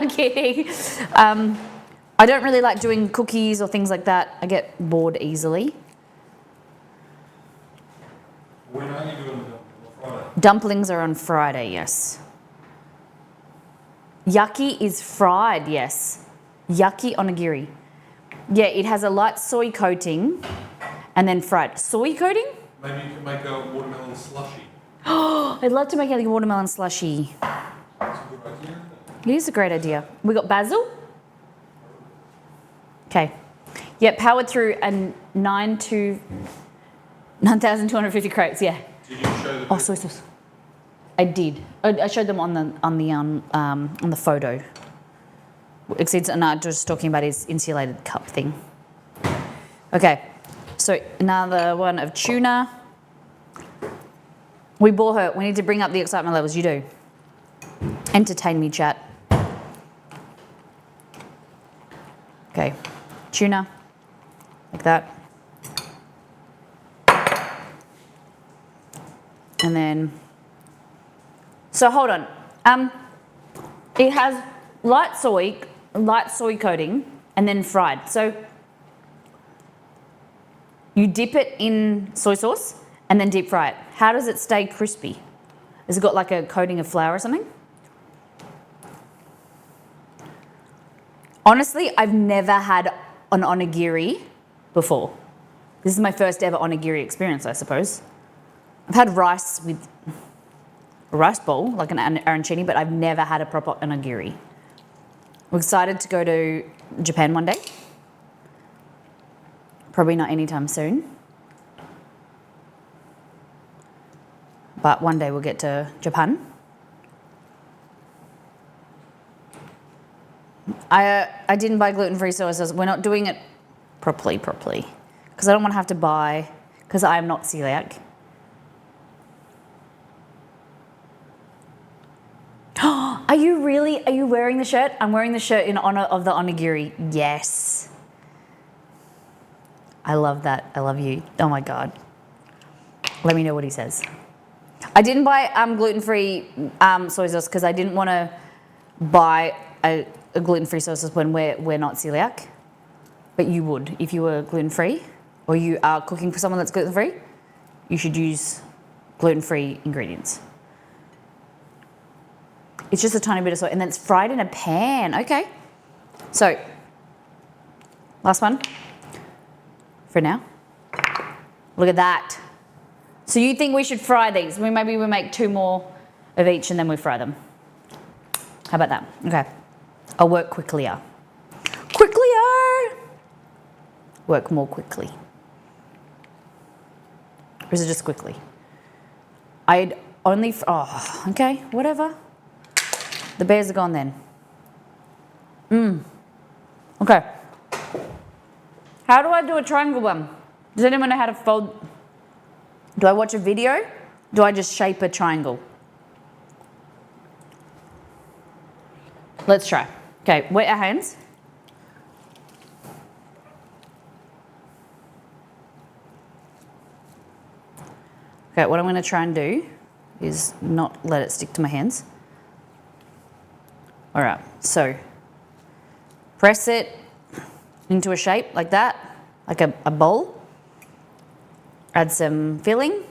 [SPEAKER 1] Kidding. I don't really like doing cookies or things like that. I get bored easily.
[SPEAKER 3] When are you doing the
[SPEAKER 1] Dumplings are on Friday, yes. Yucky is fried, yes. Yucky onigiri. Yeah, it has a light soy coating and then fried. Soy coating?
[SPEAKER 3] Maybe you can make a watermelon slushy.
[SPEAKER 1] I'd love to make a watermelon slushy.
[SPEAKER 3] That's a good idea.
[SPEAKER 1] It is a great idea. We got basil? Okay. Yeah, powered through a 9,250 crates, yeah.
[SPEAKER 3] Did you show the
[SPEAKER 1] Oh, soy sauce. I did. I showed them on the photo. Except not just talking about his insulated cup thing. Okay, so another one of tuna. We bore her. We need to bring up the excitement levels. You do. Entertain me, chat. Okay, tuna, like that. And then, so hold on. It has light soy coating and then fried. So you dip it in soy sauce and then deep fry it. How does it stay crispy? Has it got like a coating of flour or something? Honestly, I've never had an onigiri before. This is my first ever onigiri experience, I suppose. I've had rice with a rice bowl, like an arancini, but I've never had a proper onigiri. We're excited to go to Japan one day. Probably not anytime soon. But one day we'll get to Japan. I didn't buy gluten-free soy sauce. We're not doing it properly. Because I don't want to have to buy, because I am not celiac. Are you wearing the shirt? I'm wearing the shirt in honor of the onigiri. Yes. I love that. I love you. Oh my God. Let me know what he says. I didn't buy gluten-free soy sauce because I didn't want to buy a gluten-free soy sauce when we're not celiac. But you would if you were gluten-free or you are cooking for someone that's gluten-free. You should use gluten-free ingredients. It's just a tiny bit of soy, and then it's fried in a pan. Okay. So, last one for now. Look at that. So you think we should fry these? Maybe we make 2 more of each and then we fry them. How about that? Okay. I'll work quicklier. Work more quickly. Or is it just quickly? I'd only... Oh, okay. Whatever. The bears are gone then. Okay. How do I do a triangle one? Does anyone know how to fold? Do I watch a video? Do I just shape a triangle? Let's try. Okay, wet our hands. Okay, what I'm going to try and do is not let it stick to my hands. All right, so press it into a shape like that, like a bowl. Add some filling.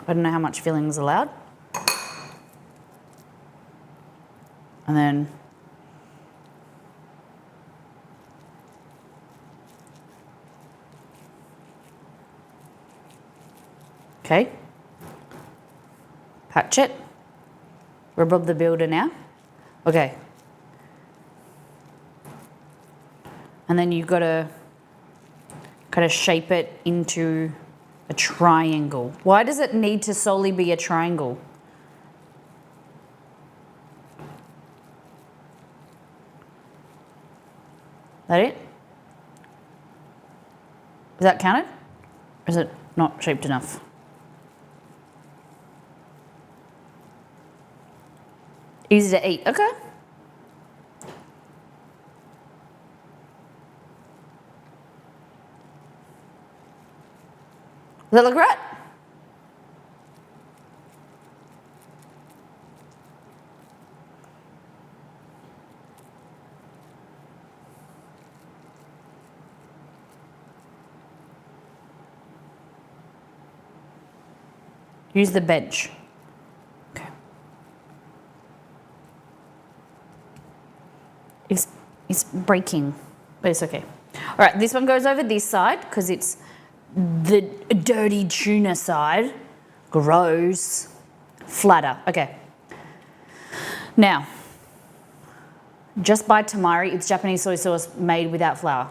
[SPEAKER 1] I don't know how much filling is allowed. And then okay, patch it. We're above the builder now. Okay. And then you've got to kind of shape it into a triangle. Why does it need to solely be a triangle? That it? Is that counted? Or is it not shaped enough? Easy to eat. Okay. Does that look right? Use the bench. Okay. It's breaking, but it's okay. All right, this one goes over this side because it's the dirty tuna side. Gross. Flatter. Okay. Now, just buy tamari. It's Japanese soy sauce made without flour.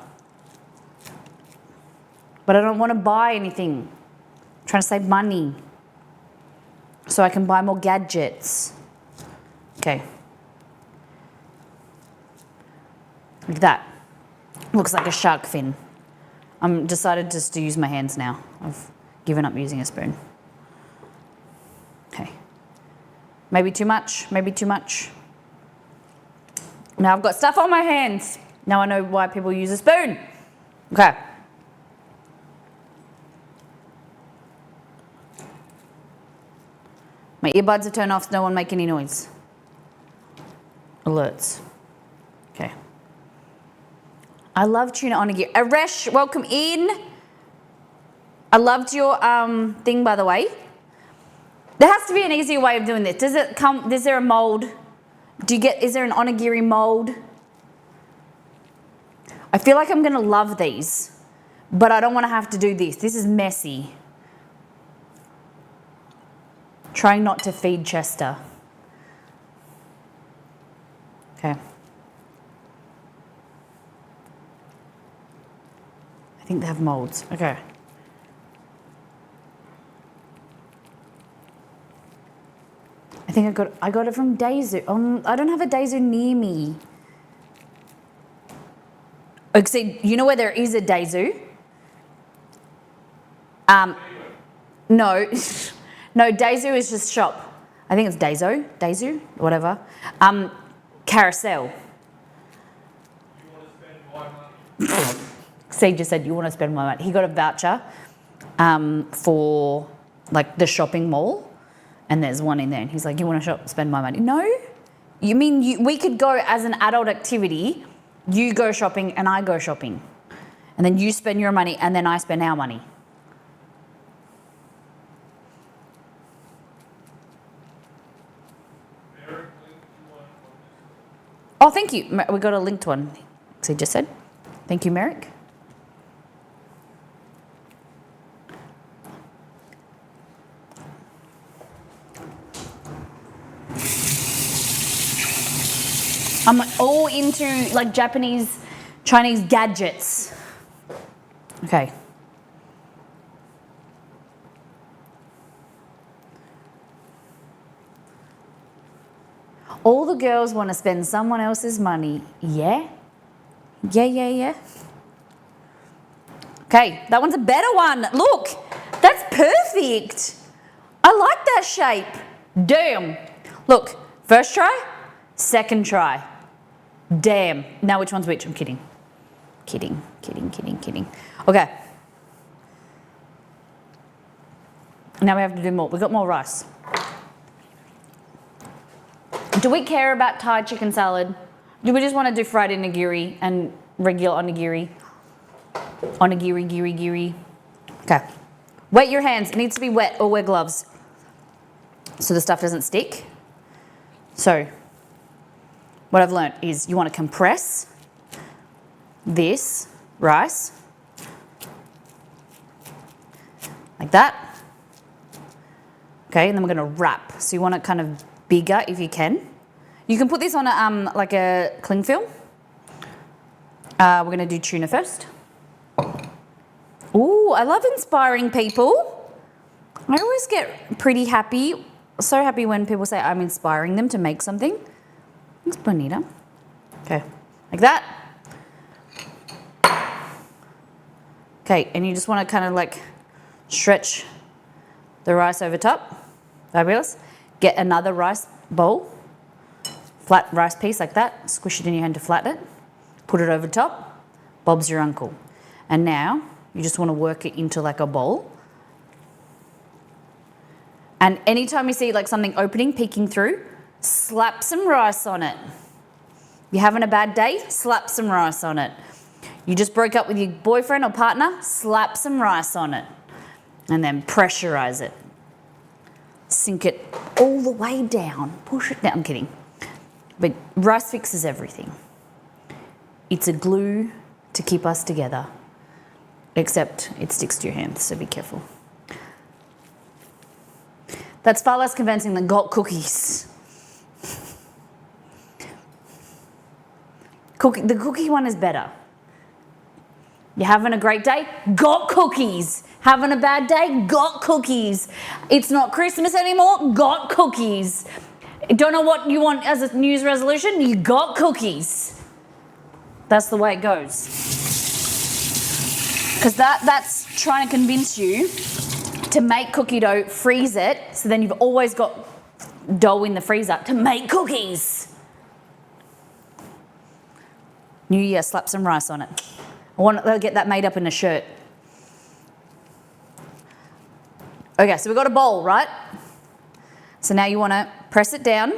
[SPEAKER 1] But I don't want to buy anything. I'm trying to save money so I can buy more gadgets. Okay. Like that. Looks like a shark fin. I'm decided just to use my hands now. I've given up using a spoon. Okay. Maybe too much, maybe too much. Now I've got stuff on my hands. Now I know why people use a spoon. Okay. My earbuds are turned off so no one make any noise. Alerts. Okay. I love tuna onigiri. Aresh, welcome in. I loved your thing, by the way. There has to be an easier way of doing this. Does it come? Is there a mold? Is there an onigiri mold? I feel like I'm gonna love these, but I don't want to have to do this. This is messy. Trying not to feed Chester. Okay. I think they have molds. Okay. I think I got it from Daisu. I don't have a Daisu near me. See, you know where there is a Daisu? No. No, Daisu is just shop. I think it's Daisu, whatever. Carousel.
[SPEAKER 3] You want to spend my money?
[SPEAKER 1] C just said, you want to spend my money. He got a voucher for like the shopping mall, and there's one in there. And he's like, you want to spend my money? No. You mean we could go as an adult activity, you go shopping and I go shopping. And then you spend your money and then I spend our money. Oh, thank you. We got a linked one. So he just said. Thank you, Merrick. I'm all into like Japanese, Chinese gadgets. Okay. All the girls want to spend someone else's money. Yeah? Yeah. Okay, that one's a better one. Look, that's perfect. I like that shape. Damn. Look, first try, second try. Damn. Now which one's which? I'm kidding. Kidding. Okay. Now we have to do more. We've got more rice. Do we care about Thai chicken salad? Do we just want to do fried onigiri and regular onigiri? Onigiri. Okay. Wet your hands. It needs to be wet or wear gloves so the stuff doesn't stick. So what I've learned is you want to compress this rice like that. Okay, and then we're going to wrap. So you want it kind of bigger if you can. You can put this on a, like a cling film. We're going to do tuna first. Ooh, I love inspiring people. I always get pretty happy, so happy when people say I'm inspiring them to make something. It's bonita. Okay, like that. Okay, and you just want to kind of like stretch the rice over top. Fabulous. Get another rice bowl, flat rice piece like that, squish it in your hand to flatten it, put it over top, Bob's your uncle. And now you just want to work it into like a bowl. And anytime you see like something opening, peeking through, slap some rice on it. You're having a bad day, slap some rice on it. You just broke up with your boyfriend or partner, slap some rice on it. And then pressurize it. sink it all the way down. Push it down. I'm kidding. But rice fixes everything. It's a glue to keep us together. Except it sticks to your hands, so be careful. That's far less convincing than got cookies. The cookie one is better. You're having a great day? Got cookies. Having a bad day? Got cookies. It's not Christmas anymore? Got cookies. Don't know what you want as a New Year's resolution? You got cookies. That's the way it goes. Because that's trying to convince you to make cookie dough, freeze it, so then you've always got dough in the freezer to make cookies. New Year, slap some rice on it. I want to get that made up in a shirt. Okay, so we've got a bowl, right? So now you want to press it down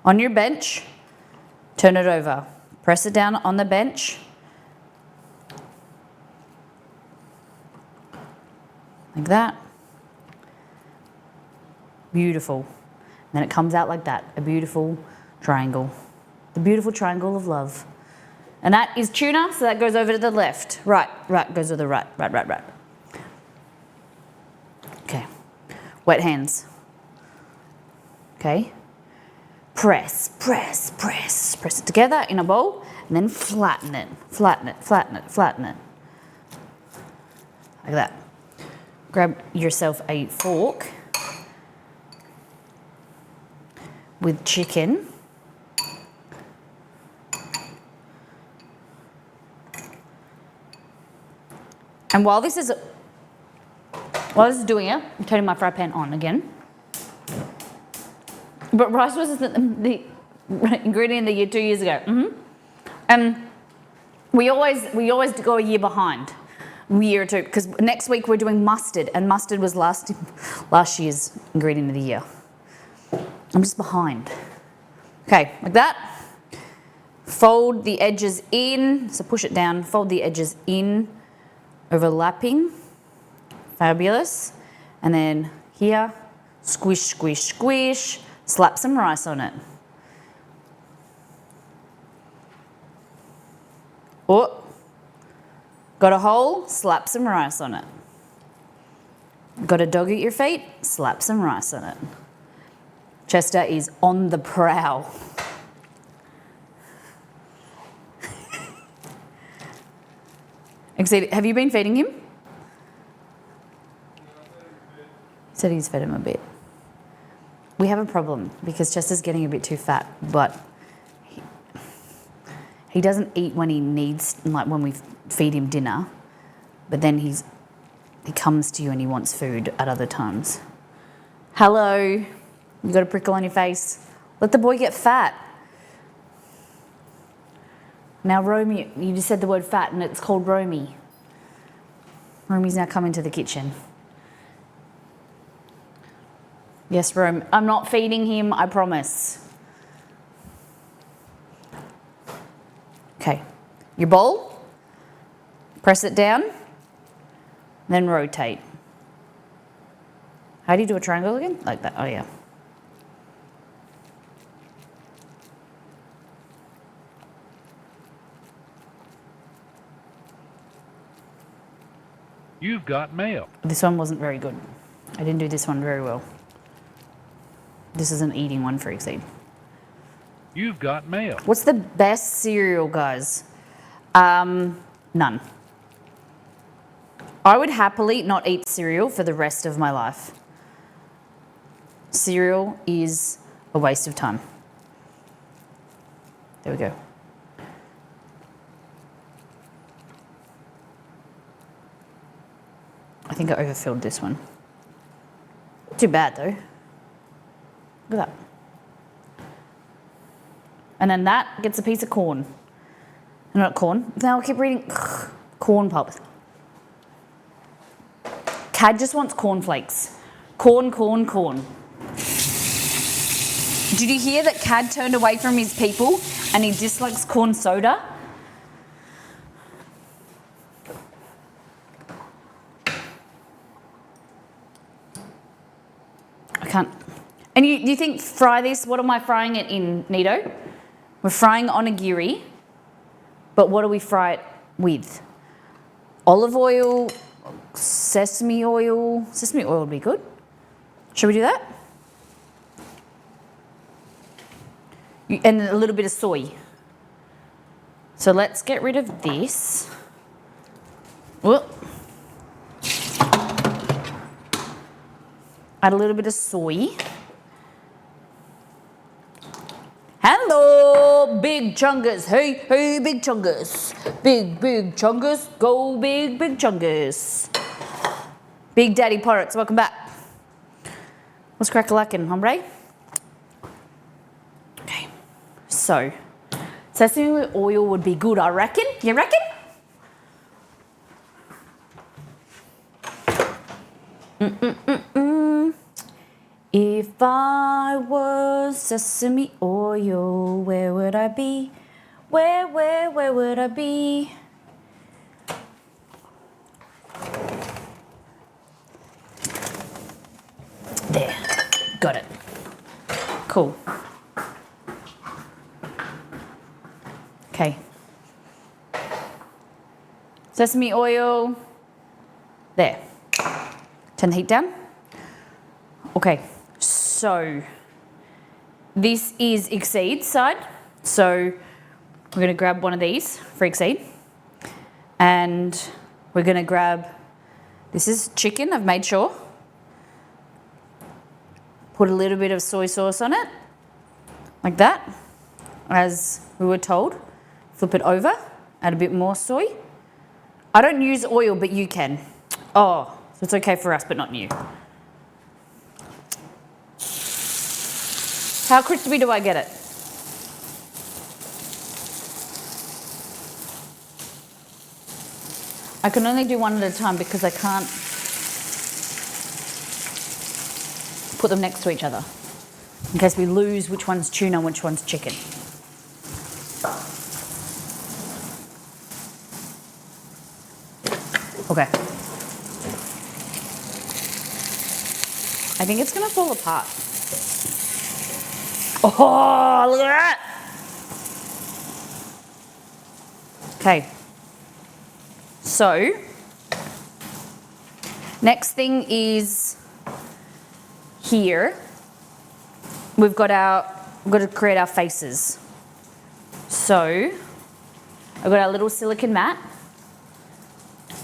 [SPEAKER 1] on your bench, turn it over. Press it down on the bench. Like that. Beautiful. Then it comes out like that, a beautiful triangle. The beautiful triangle of love. And that is tuna, so that goes over to the left. Right, goes to the right. Okay. Wet hands. Okay. Press it together in a bowl, and then flatten it. Like that. Grab yourself a fork with chicken. And while this is doing it, I'm turning my fry pan on again. But rice was the ingredient of the year 2 years ago. And we always go a year behind, a year or two, because next week we're doing mustard, and mustard was last year's ingredient of the year. I'm just behind. Okay, like that. Fold the edges in, so push it down, fold the edges in, overlapping. Fabulous. And then here, squish, squish, squish, slap some rice on it. Oh, got a hole, slap some rice on it. Got a dog at your feet, slap some rice on it. Chester is on the prowl. Have you been feeding him? He said he's fed him a bit. We have a problem because Chester's getting a bit too fat, but he doesn't eat when he needs, like when we feed him dinner, but then he comes to you and he wants food at other times. Hello, you got a prickle on your face. Let the boy get fat. Now Romy, you just said the word fat and it's called Romy. Romy's now coming to the kitchen. Yes, Rome, I'm not feeding him, I promise. Okay, your bowl, press it down, then rotate. How do you do a triangle again? Like that, oh yeah.
[SPEAKER 5] You've got mail.
[SPEAKER 1] This one wasn't very good. I didn't do this one very well. This is an eating one for Exceed.
[SPEAKER 5] You've got mail.
[SPEAKER 1] What's the best cereal, guys? None. I would happily not eat cereal for the rest of my life. Cereal is a waste of time. There we go. I think I overfilled this one. Too bad though. Look at that. And then that gets a piece of corn. Not corn. Now I'll keep reading. Corn pulp. Cad just wants cornflakes. Corn. Did you hear that Cad turned away from his people and he dislikes corn soda? I can't. And you think fry this, what am I frying it in, Nito? We're frying onigiri, but what do we fry it with? Olive oil, sesame oil. Sesame oil would be good. Should we do that? And a little bit of soy. So let's get rid of this. Whoop. Add a little bit of soy. Hello, big chungus. Hey, hey, big chungus. Big chungus. Go big chungus. Big Daddy Pirates, welcome back. What's crack-a-lackin', hombre? Okay, so sesame oil would be good, I reckon. You reckon? If I was sesame oil, where would I be? Where would I be? There, got it. Cool. Okay. Sesame oil, there. Turn the heat down. Okay, so this is Exceed's side. So we're gonna grab one of these for Exceed. And we're gonna grab, this is chicken, I've made sure. Put a little bit of soy sauce on it, like that, as we were told. Flip it over, add a bit more soy. I don't use oil, but you can. Oh, so it's okay for us, but not you. How crispy do I get it? I can only do one at a time because I can't put them next to each other in case we lose which one's tuna and which one's chicken. Okay. I think it's gonna fall apart. Oh, look at that! Okay. So, next thing is here. We've got to create our faces. So, I've got our little silicone mat.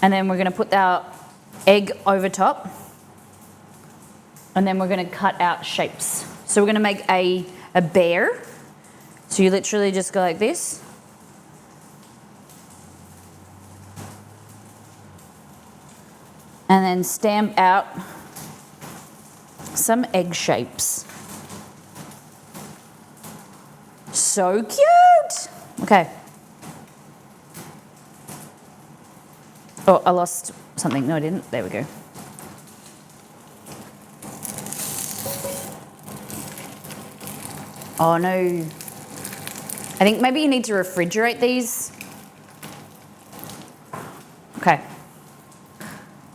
[SPEAKER 1] And then we're going to put our egg over top. And then we're going to cut out shapes. So we're going to make a bear. So you literally just go like this. And then stamp out some egg shapes. So cute! Okay. Oh, I lost something. No, I didn't. There we go. Oh no. I think maybe you need to refrigerate these. Okay.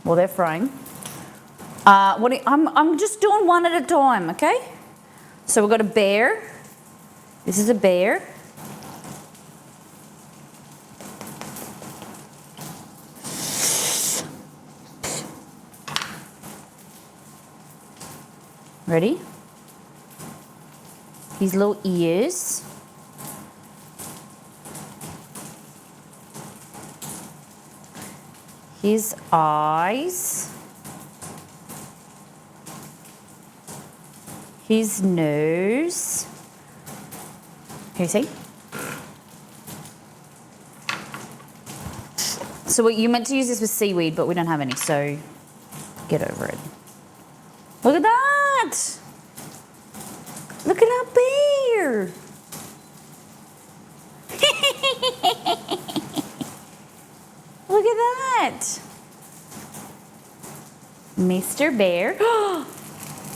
[SPEAKER 1] Well, they're frying. I'm just doing one at a time, okay? So we've got a bear. This is a bear. Ready? His little ears. His eyes. His nose. Can you see? So you meant to use this with seaweed, but we don't have any, so get over it. Look at that! Look at our bear! Look at that! Mr. Bear.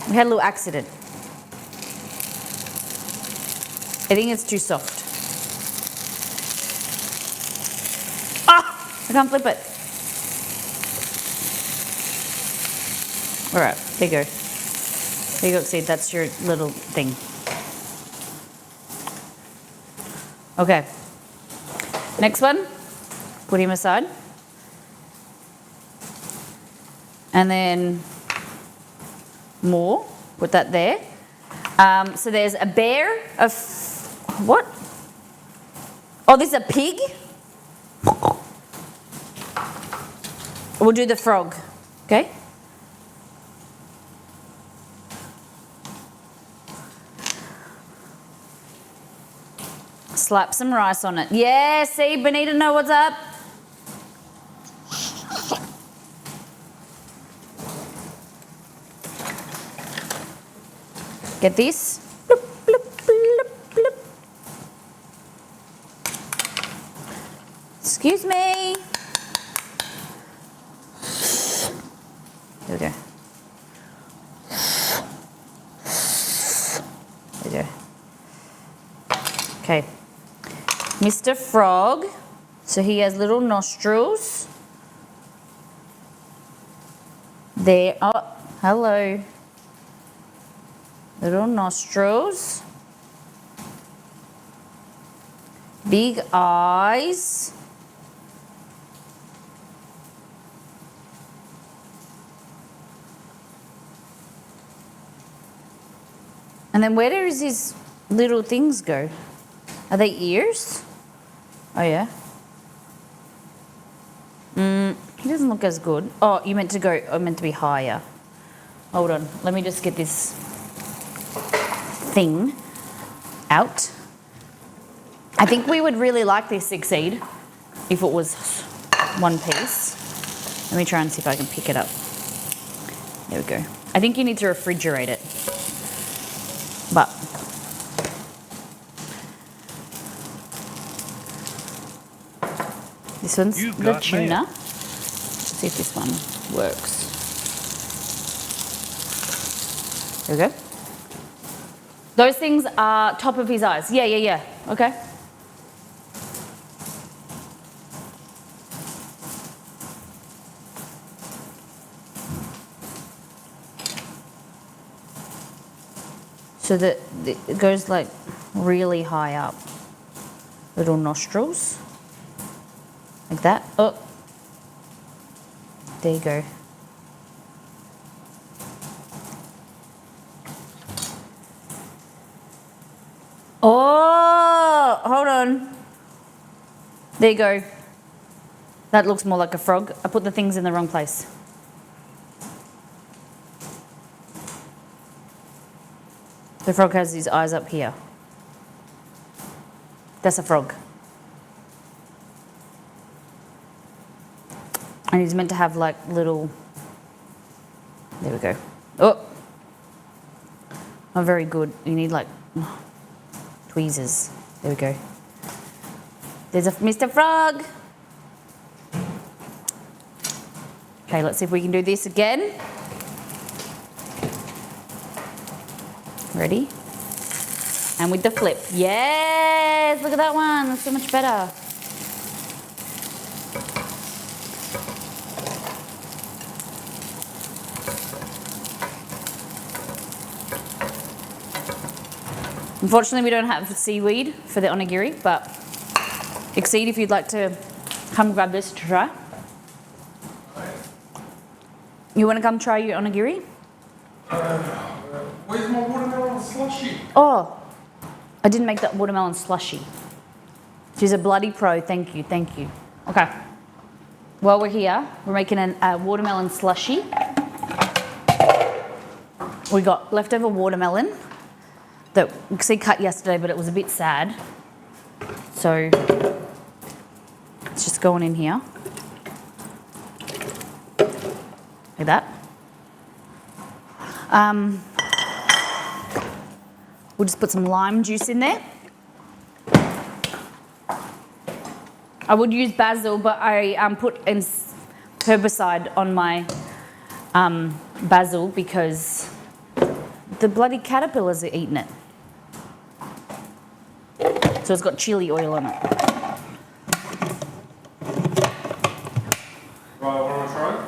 [SPEAKER 1] We had a little accident. I think it's too soft. Ah! I can't flip it. All right, there you go. There you go, see, that's your little thing. Okay. Next one. Put him aside. And then more. Put that there. So there's a bear, what? Oh, this is a pig. We'll do the frog, okay? Slap some rice on it. Yeah, see, Benita know what's up. Get this. Bloop, bloop, bloop, bloop. Excuse me. There we go. There we go. Okay. Mr. Frog. So he has little nostrils. There. Oh, hello. Little nostrils. Big eyes. And then where does his little things go? Are they ears? Oh yeah. He doesn't look as good. Oh, you meant to go, meant to be higher. Hold on, let me just get this thing out. I think we would really like this succeed if it was one piece. Let me try and see if I can pick it up. There we go. I think you need to refrigerate it. But this one's
[SPEAKER 5] You've
[SPEAKER 1] the
[SPEAKER 5] got
[SPEAKER 1] tuna.
[SPEAKER 5] mail.
[SPEAKER 1] Let's see if this one works. There we go. Those things are top of his eyes. Yeah. Okay. So that it goes like really high up. Little nostrils. Like that. Oh. There you go. Oh, hold on. There you go. That looks more like a frog. I put the things in the wrong place. The frog has his eyes up here. That's a frog. And he's meant to have like little, there we go. Oh, not very good. You need like tweezers. There we go. There's a Mr. Frog. Okay, let's see if we can do this again. Ready? And with the flip. Yes, look at that one. That's so much better. Unfortunately, we don't have seaweed for the onigiri, but Exceed if you'd like to come grab this to try. You want to come try your onigiri?
[SPEAKER 3] Where's my watermelon slushy?
[SPEAKER 1] Oh, I didn't make that watermelon slushy. She's a bloody pro. Thank you. Okay. While we're here, we're making a watermelon slushy. We got leftover watermelon that Exceed cut yesterday, but it was a bit sad. So it's just going in here. Like that. We'll just put some lime juice in there. I would use basil, but I put in herbicide on my basil because the bloody caterpillars are eating it. So it's got chili oil on it.
[SPEAKER 3] Right, want to try?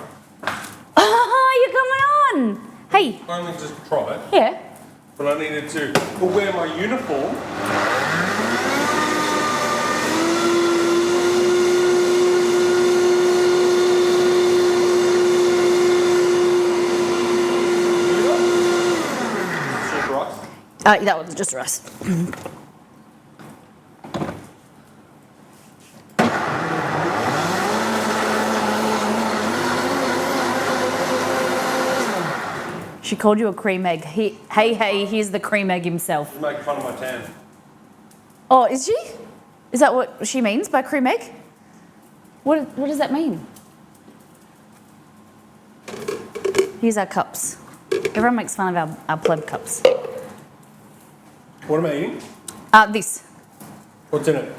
[SPEAKER 1] Oh, you're coming on! Hey, me.
[SPEAKER 4] Only just to try it.
[SPEAKER 1] Yeah.
[SPEAKER 4] But I needed to wear my uniform. Super rice.
[SPEAKER 1] That was just rice. She called you a cream egg. Hey, here's the cream egg himself.
[SPEAKER 4] You make fun of my tan.
[SPEAKER 1] Oh, is she? Is that what she means by cream egg? What does that mean? Here's our cups. Everyone makes fun of our pleb cups.
[SPEAKER 4] What am I eating?
[SPEAKER 1] This.
[SPEAKER 4] What's in it?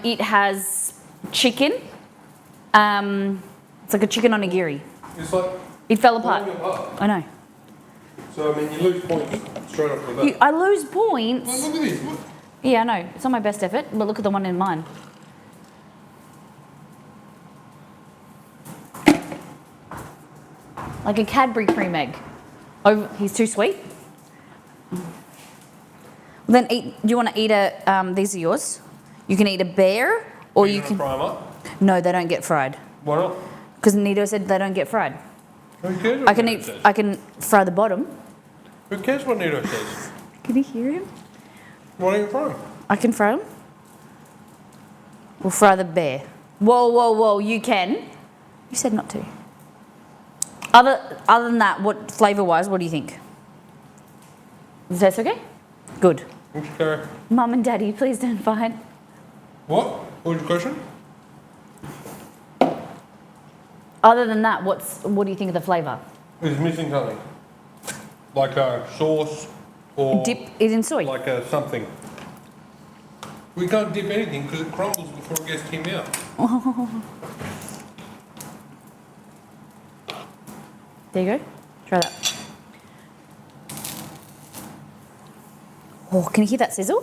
[SPEAKER 1] It has chicken. It's like a chicken onigiri.
[SPEAKER 4] It's like
[SPEAKER 1] It fell apart.
[SPEAKER 4] falling apart.
[SPEAKER 1] I know.
[SPEAKER 4] So, I mean, you lose points straight off the bat.
[SPEAKER 1] I lose points.
[SPEAKER 4] Well, look at this. Look.
[SPEAKER 1] Yeah, I know. It's not my best effort, but look at the one in mine. Like a Cadbury cream egg. Oh, he's too sweet. Then eat. Do you want to eat a? These are yours. You can eat a bear, or you can.
[SPEAKER 4] Fry them up?
[SPEAKER 1] No, they don't get fried.
[SPEAKER 4] Why not?
[SPEAKER 1] Because Nito said they don't get fried.
[SPEAKER 4] Who cares what
[SPEAKER 1] I can
[SPEAKER 4] Nito
[SPEAKER 1] eat.
[SPEAKER 4] says?
[SPEAKER 1] I can fry the bottom.
[SPEAKER 4] Who cares what Nito says?
[SPEAKER 1] Can you hear him?
[SPEAKER 4] Why don't you fry them?
[SPEAKER 1] I can fry them. We'll fry the bear. Whoa! You can. You said not to. Other than that, what flavour-wise, what do you think? Is that okay? Good.
[SPEAKER 4] Okay.
[SPEAKER 1] Mum and Daddy, please don't fight.
[SPEAKER 4] What? What was your question?
[SPEAKER 1] Other than that, what do you think of the flavour?
[SPEAKER 4] It's missing something. Like a sauce or
[SPEAKER 1] Dip it in soy.
[SPEAKER 4] like a something. We can't dip anything because it crumbles before it gets to your mouth.
[SPEAKER 1] There you go. Try that. Oh, can you hear that sizzle?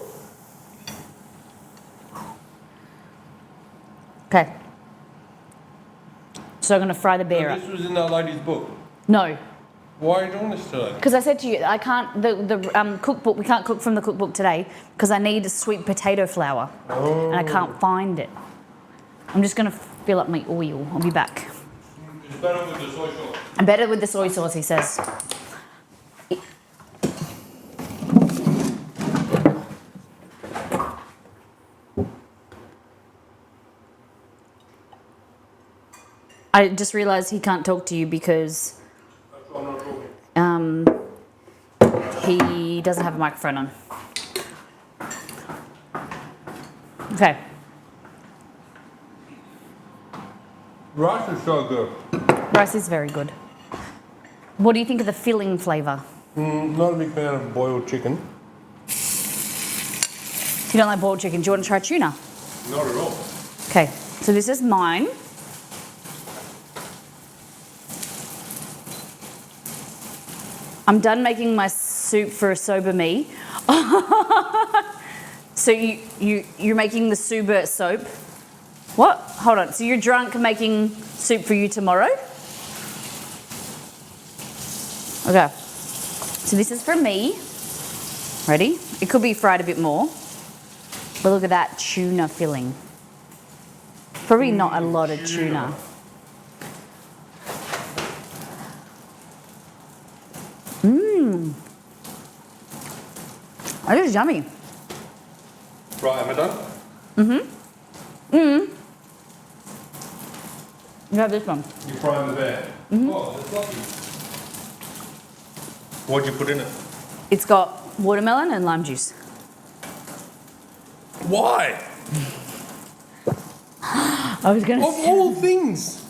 [SPEAKER 1] Okay. So I'm going to fry the bear up.
[SPEAKER 4] This was in that lady's book.
[SPEAKER 1] No,
[SPEAKER 4] Why are you doing this today?
[SPEAKER 1] because I said to you, I can't, the cookbook, we can't cook from the cookbook today because I need a sweet potato flour and I can't find it. I'm just going to fill up my oil. I'll be back.
[SPEAKER 4] It's better with the soy sauce.
[SPEAKER 1] I'm better with the soy sauce, he says. I just realised he can't talk to you because
[SPEAKER 4] That's why I'm not talking.
[SPEAKER 1] he doesn't have a microphone on. Okay.
[SPEAKER 4] Rice is so good.
[SPEAKER 1] Rice is very good. What do you think of the filling flavour?
[SPEAKER 4] Not a big fan of boiled chicken.
[SPEAKER 1] You don't like boiled chicken. Do you want to try tuna?
[SPEAKER 4] Not at all.
[SPEAKER 1] Okay, so this is mine. I'm done making my soup for a sober me. So you're making the soba soap. What? Hold on. So you're drunk making soup for you tomorrow? Okay. So this is for me. Ready? It could be fried a bit more. But look at that tuna filling. Probably not a lot of tuna. That is yummy.
[SPEAKER 4] Right, am I done?
[SPEAKER 1] You have this one.
[SPEAKER 4] You frying the bear? Oh, that's lucky. What'd you put in it?
[SPEAKER 1] It's got watermelon and lime juice.
[SPEAKER 4] Why?
[SPEAKER 1] I was gonna
[SPEAKER 4] Of
[SPEAKER 1] say.
[SPEAKER 4] all things,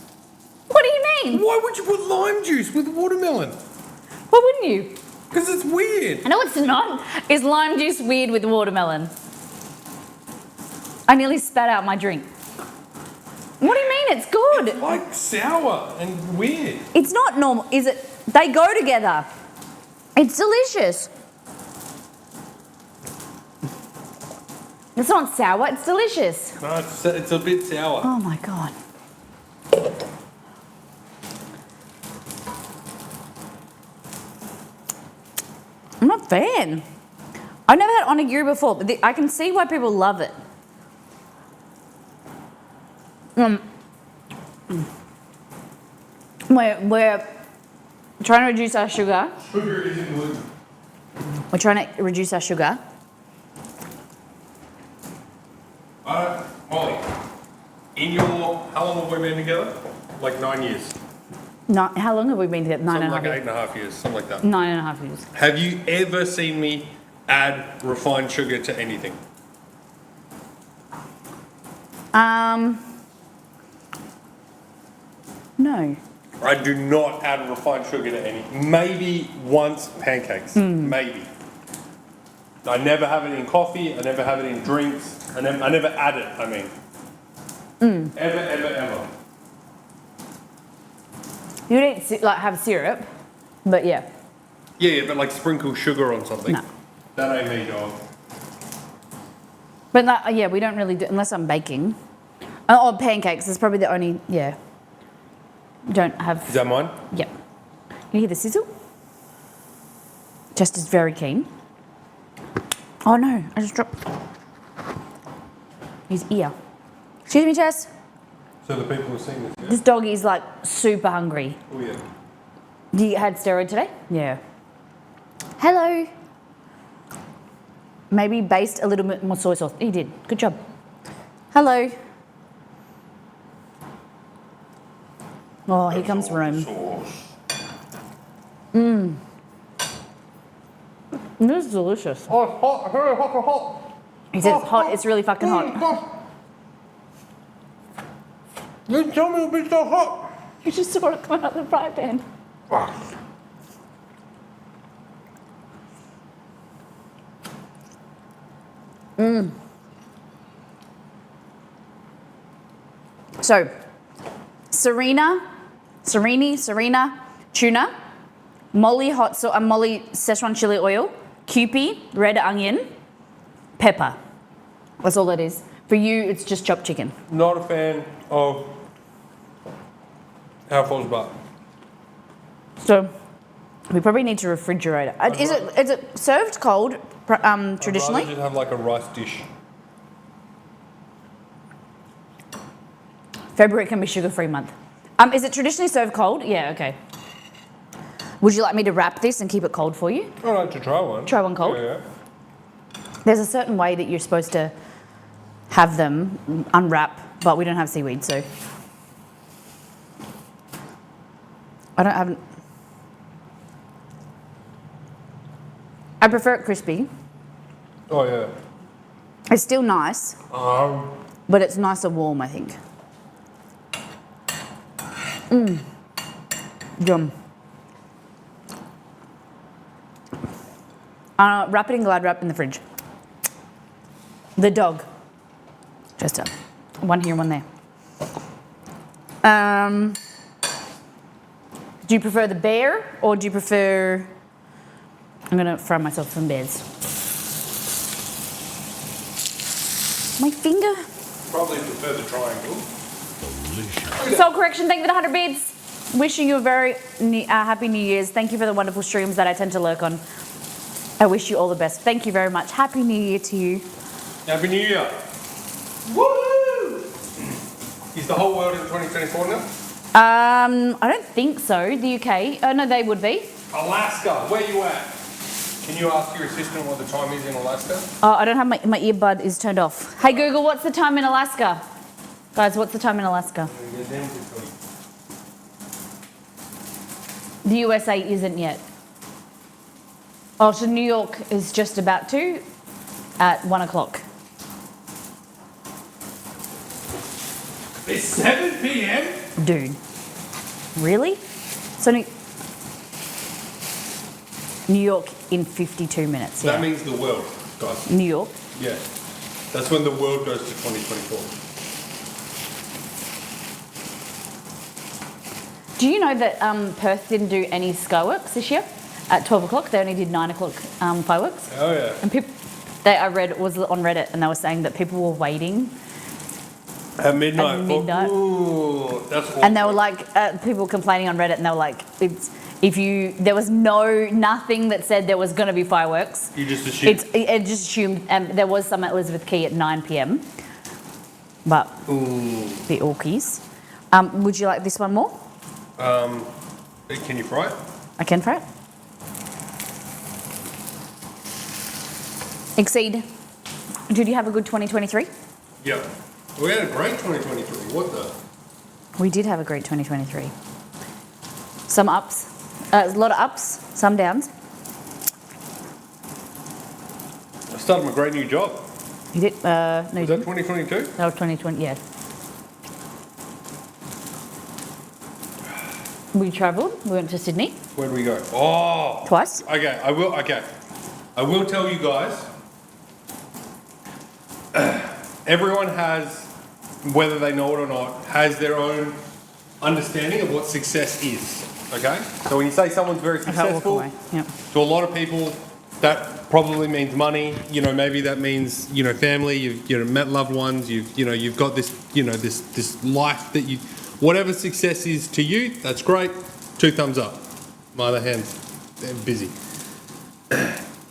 [SPEAKER 1] What do you mean?
[SPEAKER 4] why would you put lime juice with watermelon?
[SPEAKER 1] Why wouldn't you?
[SPEAKER 4] Because it's weird.
[SPEAKER 1] No, it's not. Is lime juice weird with watermelon? I nearly spat out my drink. What do you mean? It's good.
[SPEAKER 4] It's like sour and weird.
[SPEAKER 1] It's not normal, is it? They go together. It's delicious. It's not sour, it's delicious.
[SPEAKER 4] No, it's a bit sour.
[SPEAKER 1] Oh my God. I'm not a fan. I've never had onigiri before, but I can see why people love it. We're trying to reduce our sugar.
[SPEAKER 3] Sugar isn't gluten.
[SPEAKER 1] We're trying to reduce our sugar.
[SPEAKER 3] Molly, how long have we been together? Like 9 years.
[SPEAKER 1] How long have we been together? Nine
[SPEAKER 3] Something
[SPEAKER 1] and a
[SPEAKER 3] like
[SPEAKER 1] half
[SPEAKER 3] 8.5
[SPEAKER 1] years.
[SPEAKER 3] years, something like that.
[SPEAKER 1] 9.5 years.
[SPEAKER 3] Have you ever seen me add refined sugar to anything?
[SPEAKER 1] No.
[SPEAKER 3] I do not add refined sugar to anything. Maybe once pancakes. Maybe. I never have it in coffee. I never have it in drinks. I never add it, I mean. Ever, ever, ever.
[SPEAKER 1] You don't like have syrup, but yeah.
[SPEAKER 3] Yeah, but like sprinkle sugar on something.
[SPEAKER 1] No.
[SPEAKER 3] That ain't me, dog.
[SPEAKER 1] But yeah, we don't really do unless I'm baking. Or pancakes is probably the only don't have.
[SPEAKER 3] Is that mine?
[SPEAKER 1] Yep. You hear the sizzle? Just is very keen. Oh no, I just dropped his ear. Excuse me, Jess.
[SPEAKER 3] So the people are seeing this, yeah?
[SPEAKER 1] This dog is like super hungry.
[SPEAKER 3] Oh yeah.
[SPEAKER 1] You had steroid today? Yeah. Hello. Maybe based a little bit more soy sauce. You did. Good job. Hello. Oh, here comes Rome. This is delicious.
[SPEAKER 3] Oh, it's hot. Very hot.
[SPEAKER 1] He said it's hot. It's really fucking hot.
[SPEAKER 3] You didn't tell me it would be so hot.
[SPEAKER 1] You just saw it coming out of the fry pan. So, Serena, tuna, Molly Molly Szechuan chili oil, Kewpie, red onion, pepper. That's all it is. For you, it's just chopped chicken.
[SPEAKER 3] Not a fan of how it falls apart.
[SPEAKER 1] So, we probably need to refrigerate it. Is it served cold traditionally?
[SPEAKER 3] I'd rather just have like a rice dish.
[SPEAKER 1] February can be sugar-free month. Is it traditionally served cold? Yeah, okay. Would you like me to wrap this and keep it cold for you?
[SPEAKER 3] I'd like to try one.
[SPEAKER 1] Try one cold?
[SPEAKER 3] Yeah.
[SPEAKER 1] There's a certain way that you're supposed to have them unwrap, but we don't have seaweed, so. I prefer it crispy.
[SPEAKER 3] Oh yeah.
[SPEAKER 1] It's still nice, but it's nicer warm, I think. Yum. Wrap it in Glad Wrap in the fridge. The dog. Just one here, one there. Do you prefer the bear or do you prefer... I'm going to fry myself some bears. My finger.
[SPEAKER 3] Probably prefer the triangle.
[SPEAKER 1] Soul correction, thank you for the 100 bits. Wishing you a very happy New Year's. Thank you for the wonderful streams that I tend to lurk on. I wish you all the best. Thank you very much. Happy New Year to you.
[SPEAKER 3] Happy New Year. Woo! Is the whole world in 2024 now?
[SPEAKER 1] I don't think so. The UK. Oh, no, they would be.
[SPEAKER 3] Alaska, where you at? Can you ask your assistant what the time is in Alaska?
[SPEAKER 1] Oh, I don't have my earbud is turned off. Hey, Google, what's the time in Alaska? Guys, what's the time in Alaska? The USA isn't yet. Oh, so New York is just about to at 1 o'clock.
[SPEAKER 3] It's 7 p.m.?
[SPEAKER 1] Dude. Really? So New York in 52 minutes, yeah.
[SPEAKER 3] That means the world, guys.
[SPEAKER 1] New York?
[SPEAKER 3] Yeah. That's when the world goes to 2024.
[SPEAKER 1] Do you know that Perth didn't do any skyworks this year at 12 o'clock? They only did 9 o'clock fireworks.
[SPEAKER 3] Oh, yeah.
[SPEAKER 1] And I read was on Reddit, and they were saying that people were waiting
[SPEAKER 3] At midnight.
[SPEAKER 1] At midnight.
[SPEAKER 3] Ooh, that's awesome.
[SPEAKER 1] and they were like, people were complaining on Reddit, and they were like, There was nothing that said there was going to be fireworks.
[SPEAKER 3] You just assumed.
[SPEAKER 1] It just assumed there was some at Elizabeth Quay at 9 p.m. But the Orkies. Would you like this one more?
[SPEAKER 3] Can you fry it?
[SPEAKER 1] I can fry it. Exceed. Did you have a good 2023?
[SPEAKER 3] Yep. We had a great 2023. What the?
[SPEAKER 1] We did have a great 2023. Some ups, a lot of ups, some downs.
[SPEAKER 3] I started my great new job.
[SPEAKER 1] You did? No, you
[SPEAKER 3] Was that
[SPEAKER 1] didn't.
[SPEAKER 3] 2022?
[SPEAKER 1] That was 2020, yeah. We travelled. We went to Sydney
[SPEAKER 3] Where did we go? Oh.
[SPEAKER 1] twice.
[SPEAKER 3] Okay, I will. Okay, I will tell you guys. Everyone has, whether they know it or not, has their own understanding of what success is. Okay, so when you say someone's very
[SPEAKER 1] I can't walk
[SPEAKER 3] successful,
[SPEAKER 1] away. Yep.
[SPEAKER 3] to a lot of people, that probably means money. You know, maybe that means family. You've met loved ones. You've got this this life that you. Whatever success is to you, that's great. 2 thumbs up. My other hand's busy.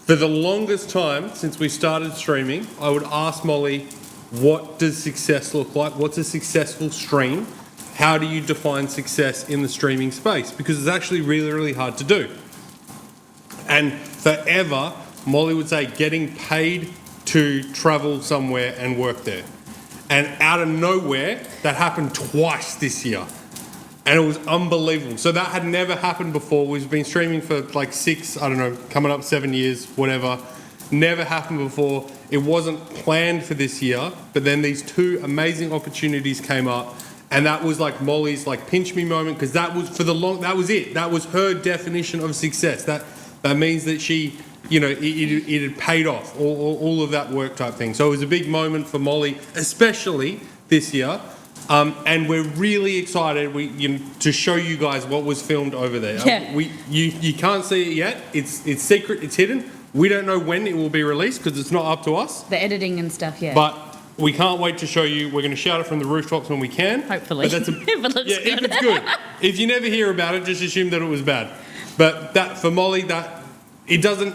[SPEAKER 3] For the longest time since we started streaming, I would ask Molly, what does success look like? What's a successful stream? How do you define success in the streaming space? Because it's actually really, really hard to do. And forever, Molly would say getting paid to travel somewhere and work there. And out of nowhere, that happened twice this year. And it was unbelievable. So that had never happened before. We've been streaming for like 6, I don't know, coming up 7 years, whatever. Never happened before. It wasn't planned for this year, but then these 2 amazing opportunities came up. And that was like Molly's like pinch me moment, because that was that was it. That was her definition of success. That means that she, it had paid off, all of that work type thing. So it was a big moment for Molly, especially this year. And we're really excited to show you guys what was filmed over there.
[SPEAKER 1] Yeah.
[SPEAKER 3] You can't see it yet. It's secret. It's hidden. We don't know when it will be released because it's not up to us.
[SPEAKER 1] The editing and stuff, yeah.
[SPEAKER 3] But we can't wait to show you. We're going to shout it from the rooftops when we can.
[SPEAKER 1] Hopefully.
[SPEAKER 3] But that's
[SPEAKER 1] If it looks good.
[SPEAKER 3] if it's good. If you never hear about it, just assume that it was bad. But that for Molly, that it doesn't.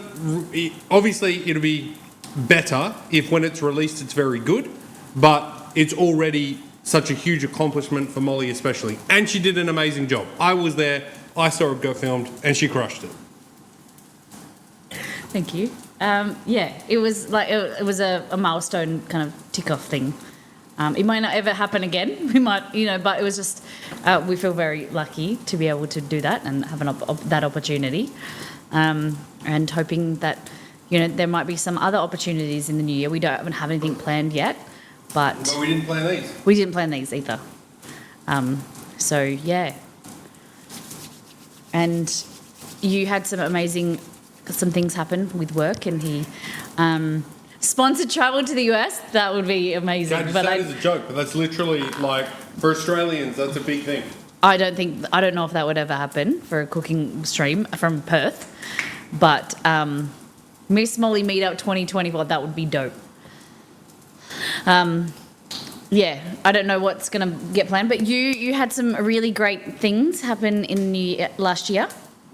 [SPEAKER 3] Obviously, it'll be better if when it's released, it's very good. But it's already such a huge accomplishment for Molly, especially, and she did an amazing job. I was there. I saw it go filmed, and she crushed it.
[SPEAKER 1] Thank you. Yeah, it was like it was a milestone kind of tick off thing. It might not ever happen again. We might, but it was just we feel very lucky to be able to do that and have that opportunity, and hoping that there might be some other opportunities in the new year. We don't have anything planned yet, but
[SPEAKER 3] we didn't plan these.
[SPEAKER 1] We didn't plan these either. So yeah, and you had some things happen with work, and he sponsored travel to the US. That would be amazing.
[SPEAKER 3] I just said it as a joke, but that's literally like for Australians, that's a big thing.
[SPEAKER 1] I don't know if that would ever happen for a cooking stream from Perth, but Miss Molly Meetup 2024, that would be dope. Yeah, I don't know what's going to get planned, but you had some really great things happen in last year.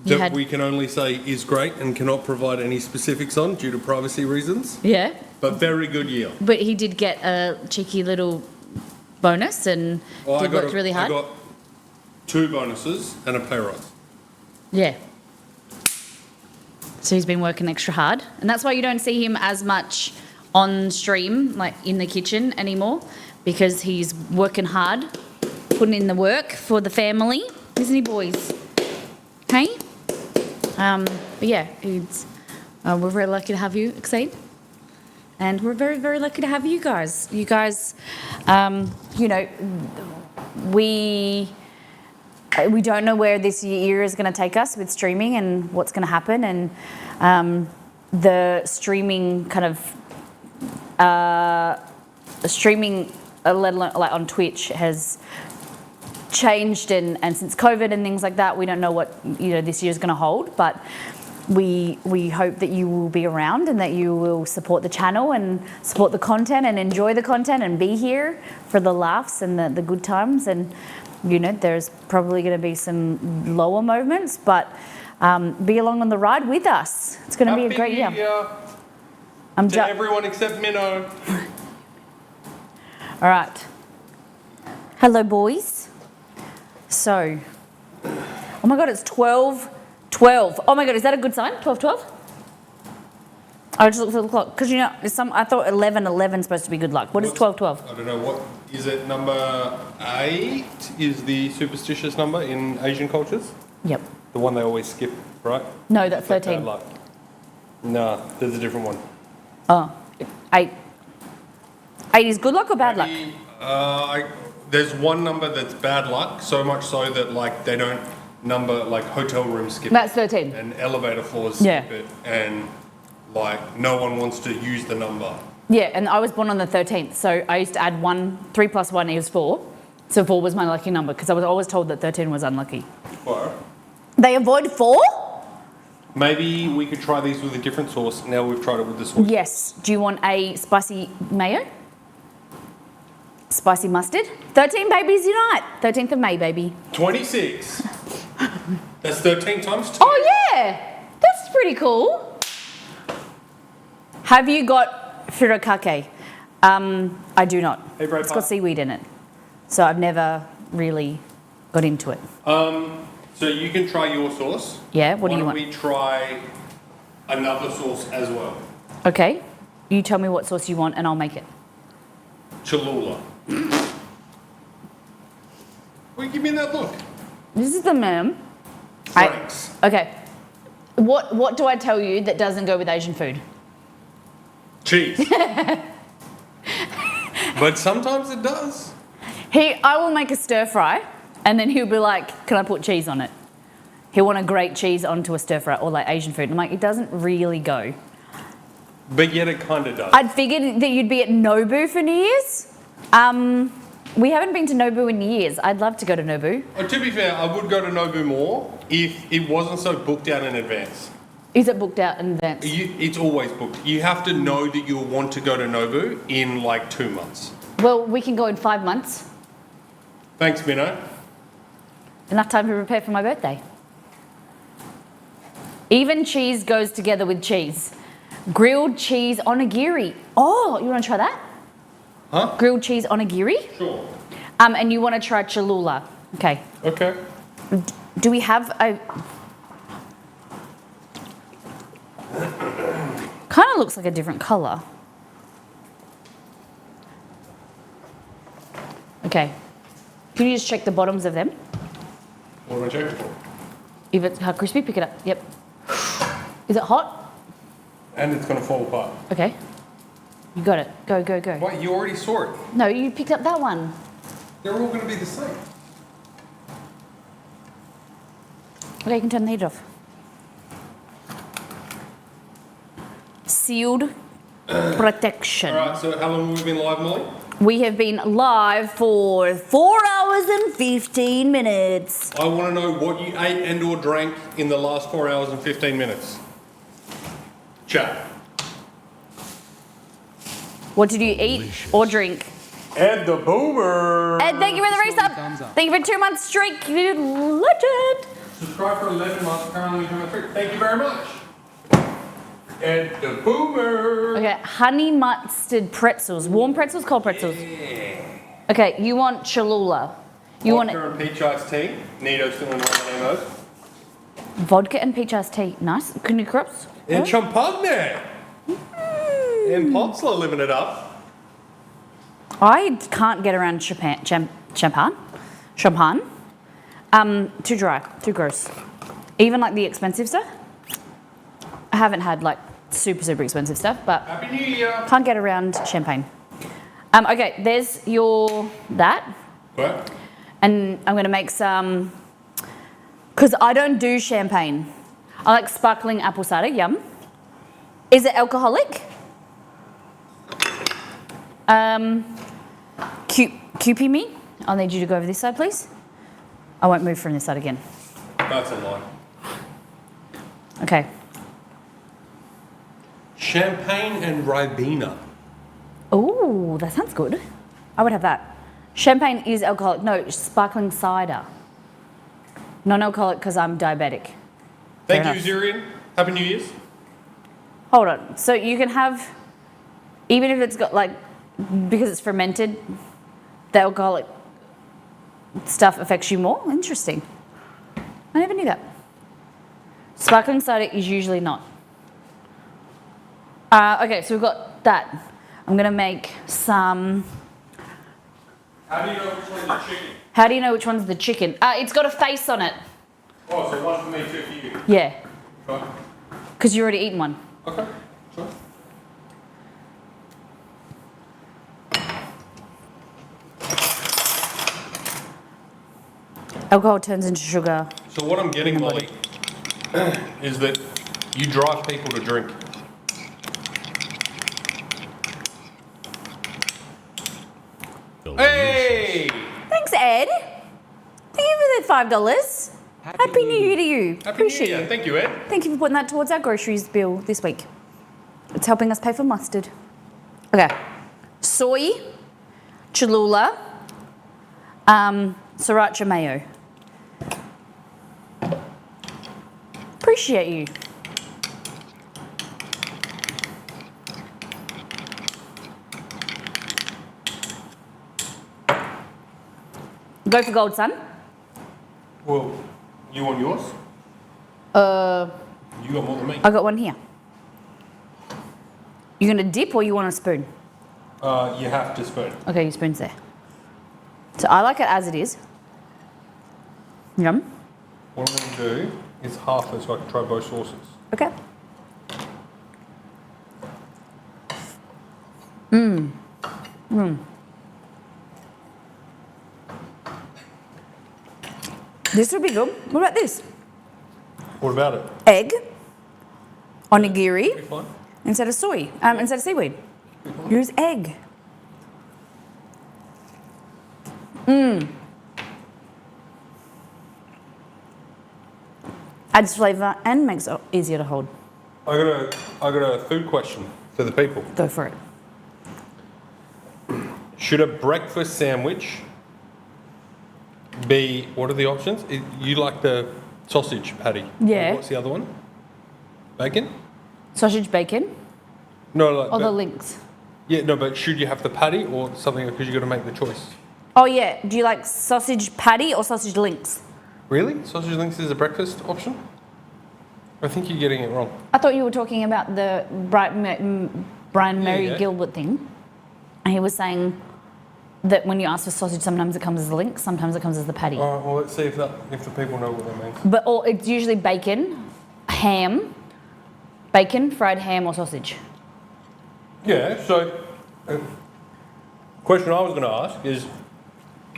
[SPEAKER 3] That we can only say is great and cannot provide any specifics on due to privacy reasons.
[SPEAKER 1] Yeah.
[SPEAKER 3] But very good year.
[SPEAKER 1] But he did get a cheeky little bonus and worked really hard.
[SPEAKER 3] I got 2 bonuses and a pay rise.
[SPEAKER 1] Yeah. So he's been working extra hard. And that's why you don't see him as much on stream, like in the kitchen anymore, because he's working hard, putting in the work for the family. Isn't he, boys? Hey? But yeah, we're very lucky to have you, Exceed. And we're very, very lucky to have you guys. You guys, we don't know where this year is going to take us with streaming and what's going to happen. And the streaming kind of, let alone like on Twitch, has changed, and since COVID and things like that, we don't know what this year is going to hold, but we hope that you will be around and that you will support the channel and support the content and enjoy the content and be here for the laughs and the good times, and You know, there's probably going to be some lower moments, but be along on the ride with us. It's going to be a great year. I'm
[SPEAKER 3] to everyone except Minnow.
[SPEAKER 1] All right. Hello, boys. So, oh my God, it's 12:12. Oh my God, is that a good sign? 12:12? I just looked at the clock because you know, I thought 11:11 is supposed to be good luck. What is 12:12?
[SPEAKER 3] I don't know what is it. Number 8 is the superstitious number in Asian cultures.
[SPEAKER 1] Yep.
[SPEAKER 3] The one they always skip, right?
[SPEAKER 1] No, that's
[SPEAKER 3] Like
[SPEAKER 1] 13.
[SPEAKER 3] bad luck. No, there's a different one.
[SPEAKER 1] Oh, 8. 8 is good luck or bad luck?
[SPEAKER 3] There's one number that's bad luck, so much so that like they don't number like hotel rooms skip
[SPEAKER 1] That's 13.
[SPEAKER 3] and elevator floors
[SPEAKER 1] Yeah.
[SPEAKER 3] skip it, and like no one wants to use the number.
[SPEAKER 1] Yeah, and I was born on the 13th, so I used to add 1. 3 plus 1 equals 4. So 4 was my lucky number because I was always told that 13 was unlucky.
[SPEAKER 3] Well,
[SPEAKER 1] They avoid 4?
[SPEAKER 3] maybe we could try these with a different sauce. Now we've tried it with the sauce.
[SPEAKER 1] Yes. Do you want a spicy mayo? Spicy mustard? 13 babies unite. 13th of May, baby.
[SPEAKER 3] 26. That's 13 times 2.
[SPEAKER 1] Oh, yeah. That's pretty cool. Have you got furikake? I do not.
[SPEAKER 3] Hey, Brad
[SPEAKER 1] It's got
[SPEAKER 3] Park.
[SPEAKER 1] seaweed in it. So I've never really got into it.
[SPEAKER 3] So you can try your sauce.
[SPEAKER 1] Yeah, what do you
[SPEAKER 3] Why
[SPEAKER 1] want?
[SPEAKER 3] don't we try another sauce as well?
[SPEAKER 1] Okay. You tell me what sauce you want and I'll make it.
[SPEAKER 3] Cholula. Well, give me that look.
[SPEAKER 1] This is the ma'am.
[SPEAKER 3] Thanks.
[SPEAKER 1] Okay. What do I tell you that doesn't go with Asian food?
[SPEAKER 3] Cheese. But sometimes it does.
[SPEAKER 1] I will make a stir fry and then he'll be like, can I put cheese on it? He'll want to grate cheese onto a stir fry or like Asian food. I'm like, it doesn't really go.
[SPEAKER 3] But yet it kind of does.
[SPEAKER 1] I'd figured that you'd be at Nobu for New Year's. We haven't been to Nobu in years. I'd love to go to Nobu.
[SPEAKER 3] To be fair, I would go to Nobu more if it wasn't so booked out in advance.
[SPEAKER 1] Is it booked out in advance?
[SPEAKER 3] It's always booked. You have to know that you'll want to go to Nobu in like 2 months.
[SPEAKER 1] Well, we can go in 5 months.
[SPEAKER 3] Thanks, Minnow.
[SPEAKER 1] Enough time to prepare for my birthday. Even cheese goes together with cheese. Grilled cheese onigiri. Oh, you want to try that?
[SPEAKER 3] Huh?
[SPEAKER 1] Grilled cheese onigiri?
[SPEAKER 3] Sure.
[SPEAKER 1] And you want to try Cholula. Okay.
[SPEAKER 3] Okay.
[SPEAKER 1] Do we have a... Kind of looks like a different colour. Okay. Can you just check the bottoms of them?
[SPEAKER 3] What am I checking for?
[SPEAKER 1] If it's how crispy, pick it up. Yep. Is it hot?
[SPEAKER 3] And it's going to fall apart.
[SPEAKER 1] Okay. You got it. Go, go, go.
[SPEAKER 3] What? You already saw it.
[SPEAKER 1] No, you picked up that one.
[SPEAKER 3] They're all going to be the same.
[SPEAKER 1] Okay, you can turn the heat off. Sealed protection.
[SPEAKER 3] All right, so how long have we been live, Molly?
[SPEAKER 1] We have been live for 4 hours and 15 minutes.
[SPEAKER 3] I want to know what you ate and or drank in the last 4 hours and 15 minutes. Chat.
[SPEAKER 1] What did you eat or drink?
[SPEAKER 3] Ed the Boomer.
[SPEAKER 1] And thank you for the race up. Thank you for 2 months streak. You legend.
[SPEAKER 3] Subscribe for 11 months, currently doing 3. Thank you very much. Ed the Boomer.
[SPEAKER 1] Okay, honey mustard pretzels. Warm pretzels, cold pretzels?
[SPEAKER 3] Yeah.
[SPEAKER 1] Okay, you want Cholula. You want
[SPEAKER 3] Vodka and peach iced tea. Nito still in the name of.
[SPEAKER 1] vodka and peach iced tea. Nice. Can you crops?
[SPEAKER 3] And champagne. And Popsla living it up.
[SPEAKER 1] I can't get around champagne. Too dry, too gross. Even like the expensive stuff. I haven't had like super expensive stuff, but
[SPEAKER 3] Happy New Year.
[SPEAKER 1] can't get around champagne. Okay, there's that.
[SPEAKER 3] What?
[SPEAKER 1] And I'm gonna make some, because I don't do champagne. I like sparkling apple cider, yum. Is it alcoholic? QP me. I'll need you to go over this side, please. I won't move from this side again.
[SPEAKER 3] That's a lie.
[SPEAKER 1] Okay.
[SPEAKER 3] Champagne and Ribena.
[SPEAKER 1] Ooh, that sounds good. I would have that. Champagne is alcoholic. No, sparkling cider. Non-alcoholic because I'm diabetic.
[SPEAKER 3] Thank
[SPEAKER 1] Fair
[SPEAKER 3] you,
[SPEAKER 1] enough.
[SPEAKER 3] Zurian. Happy New Year's.
[SPEAKER 1] Hold on. So you can have, even if it's got like, because it's fermented, the alcoholic stuff affects you more? Interesting. I never knew that. Sparkling cider is usually not. Okay, so we've got that. I'm going to make some...
[SPEAKER 3] How do you know which one's the chicken?
[SPEAKER 1] How do you know which one's the chicken? It's got a face on it.
[SPEAKER 3] Oh, so one for me, two for you.
[SPEAKER 1] Yeah,
[SPEAKER 3] Right.
[SPEAKER 1] because you already eaten one.
[SPEAKER 3] Okay. Sure.
[SPEAKER 1] Alcohol turns into sugar.
[SPEAKER 3] So what I'm getting, Molly, is that you drive people to drink. Hey!
[SPEAKER 1] Thanks, Ed. Thank you for the $5. Happy New Year to you.
[SPEAKER 3] Happy
[SPEAKER 1] Appreciate
[SPEAKER 3] New Year.
[SPEAKER 1] you.
[SPEAKER 3] Thank you, Ed.
[SPEAKER 1] Thank you for putting that towards our groceries bill this week. It's helping us pay for mustard. Okay. Soy, Cholula, sriracha mayo. Appreciate you. Go for gold, son.
[SPEAKER 3] Well, you want yours? You got more than me.
[SPEAKER 1] I got one here. You gonna dip or you want a spoon?
[SPEAKER 3] You have to spoon.
[SPEAKER 1] Okay, your spoon's there. So I like it as it is. Yum.
[SPEAKER 3] What I'm going to do is half it so I can try both sauces.
[SPEAKER 1] Okay. This would be good. What about this?
[SPEAKER 3] What about it?
[SPEAKER 1] Egg, onigiri,
[SPEAKER 3] Pretty fine.
[SPEAKER 1] instead of soy, instead of seaweed. Use egg. Adds flavour and makes it easier to hold.
[SPEAKER 3] I got a food question for the people.
[SPEAKER 1] Go for it.
[SPEAKER 3] Should a breakfast sandwich be, what are the options? You like the sausage patty.
[SPEAKER 1] Yeah.
[SPEAKER 3] What's the other one? Bacon?
[SPEAKER 1] Sausage bacon
[SPEAKER 3] No, like,
[SPEAKER 1] or the links?
[SPEAKER 3] yeah, no, but should you have the patty or something because you got to make the choice?
[SPEAKER 1] Oh yeah, do you like sausage patty or sausage links?
[SPEAKER 3] Really? Sausage links is a breakfast option? I think you're getting it wrong.
[SPEAKER 1] I thought you were talking about the Brian Mary
[SPEAKER 3] yeah.
[SPEAKER 1] Gilbert thing. And he was saying that when you ask for sausage, sometimes it comes as a link, sometimes it comes as the patty.
[SPEAKER 3] All right, well, let's see if the people know what that means.
[SPEAKER 1] But or it's usually bacon, ham, bacon, fried ham or sausage.
[SPEAKER 3] Yeah, so question I was going to ask is,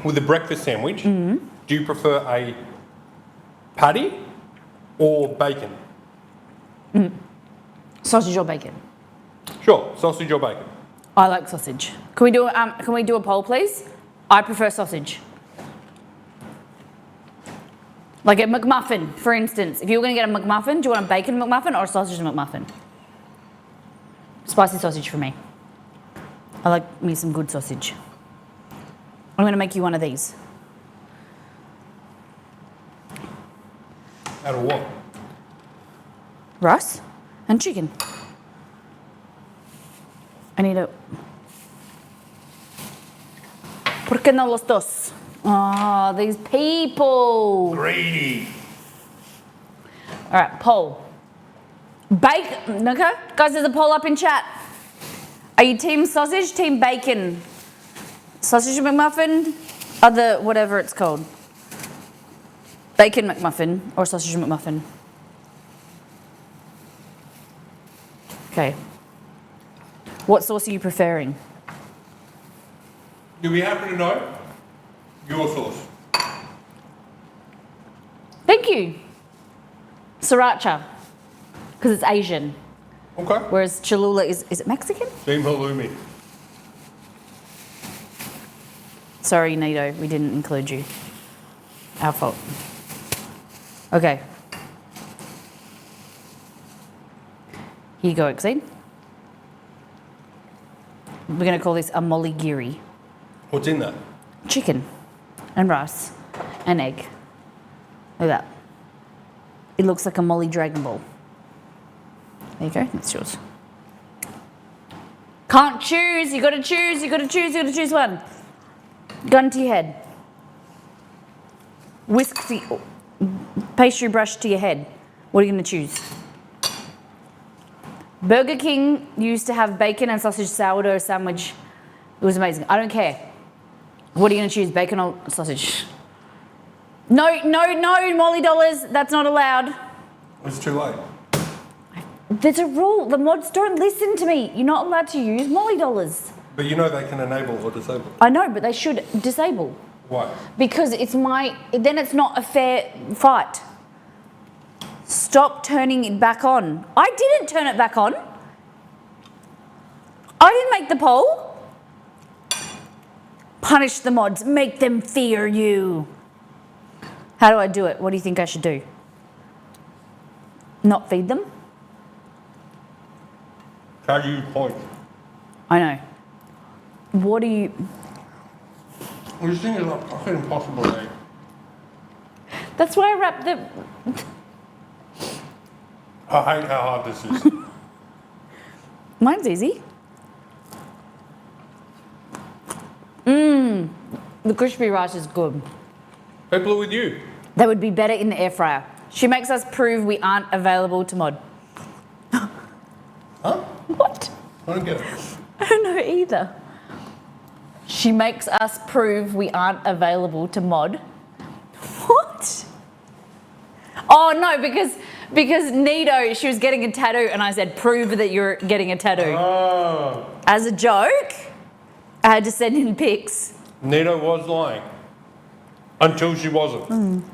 [SPEAKER 3] with the breakfast sandwich, do you prefer a patty or bacon?
[SPEAKER 1] Sausage or bacon?
[SPEAKER 3] Sure, sausage or bacon.
[SPEAKER 1] I like sausage. Can we do a poll, please? I prefer sausage. Like a McMuffin, for instance. If you were going to get a McMuffin, do you want a bacon McMuffin or a sausage McMuffin? Spicy sausage for me. I like me some good sausage. I'm going to make you one of these.
[SPEAKER 3] Out of what?
[SPEAKER 1] Rice and chicken. I need a... ¿Por qué no los dos? Oh, these people.
[SPEAKER 3] Greedy.
[SPEAKER 1] All right, poll. Bacon, okay? Guys, there's a poll up in chat. Are you team sausage, team bacon? Sausage McMuffin, other whatever it's called. Bacon McMuffin or sausage McMuffin? Okay. What sauce are you preferring?
[SPEAKER 3] Do we happen to know your sauce?
[SPEAKER 1] Thank you. Sriracha, because it's Asian,
[SPEAKER 3] Okay.
[SPEAKER 1] whereas Cholula is it Mexican?
[SPEAKER 3] Team halloumi.
[SPEAKER 1] Sorry, Nito, we didn't include you. Our fault. Okay. Here you go, Exceed. We're going to call this a molligiri.
[SPEAKER 3] What's in that?
[SPEAKER 1] chicken and rice and egg. Look at that. It looks like a Molly Dragon Ball. There you go, that's yours. Can't choose, you gotta choose, you gotta choose, you gotta choose one. Gun to your head. Whisk the pastry brush to your head. What are you gonna choose? Burger King used to have bacon and sausage sourdough sandwich. It was amazing. I don't care. What are you gonna choose, bacon or sausage? No, Molly dollars, that's not allowed.
[SPEAKER 4] It's too late.
[SPEAKER 1] There's a rule, the mods don't listen to me. You're not allowed to use Molly dollars.
[SPEAKER 4] But you know they can enable or disable.
[SPEAKER 1] I know, but they should disable.
[SPEAKER 4] Why?
[SPEAKER 1] Because then it's not a fair fight. Stop turning it back on. I didn't turn it back on. I didn't make the poll. Punish the mods, make them fear you. How do I do it? What do you think I should do? Not feed them?
[SPEAKER 3] How do you point?
[SPEAKER 1] I know. What do you...
[SPEAKER 3] This thing is like fucking impossible, mate.
[SPEAKER 1] That's why I wrapped the...
[SPEAKER 3] I hate how hard this is.
[SPEAKER 1] Mine's easy. The crispy rice is good.
[SPEAKER 3] People are with you.
[SPEAKER 1] That would be better in the air fryer. She makes us prove we aren't available to mod.
[SPEAKER 3] Huh?
[SPEAKER 1] What?
[SPEAKER 3] I don't get it.
[SPEAKER 1] I don't know either. She makes us prove we aren't available to mod. What? Oh no, because Nido, she was getting a tattoo and I said, prove that you're getting a tattoo.
[SPEAKER 3] Oh.
[SPEAKER 1] As a joke, I had to send in pics.
[SPEAKER 3] Nito was lying. Until she wasn't.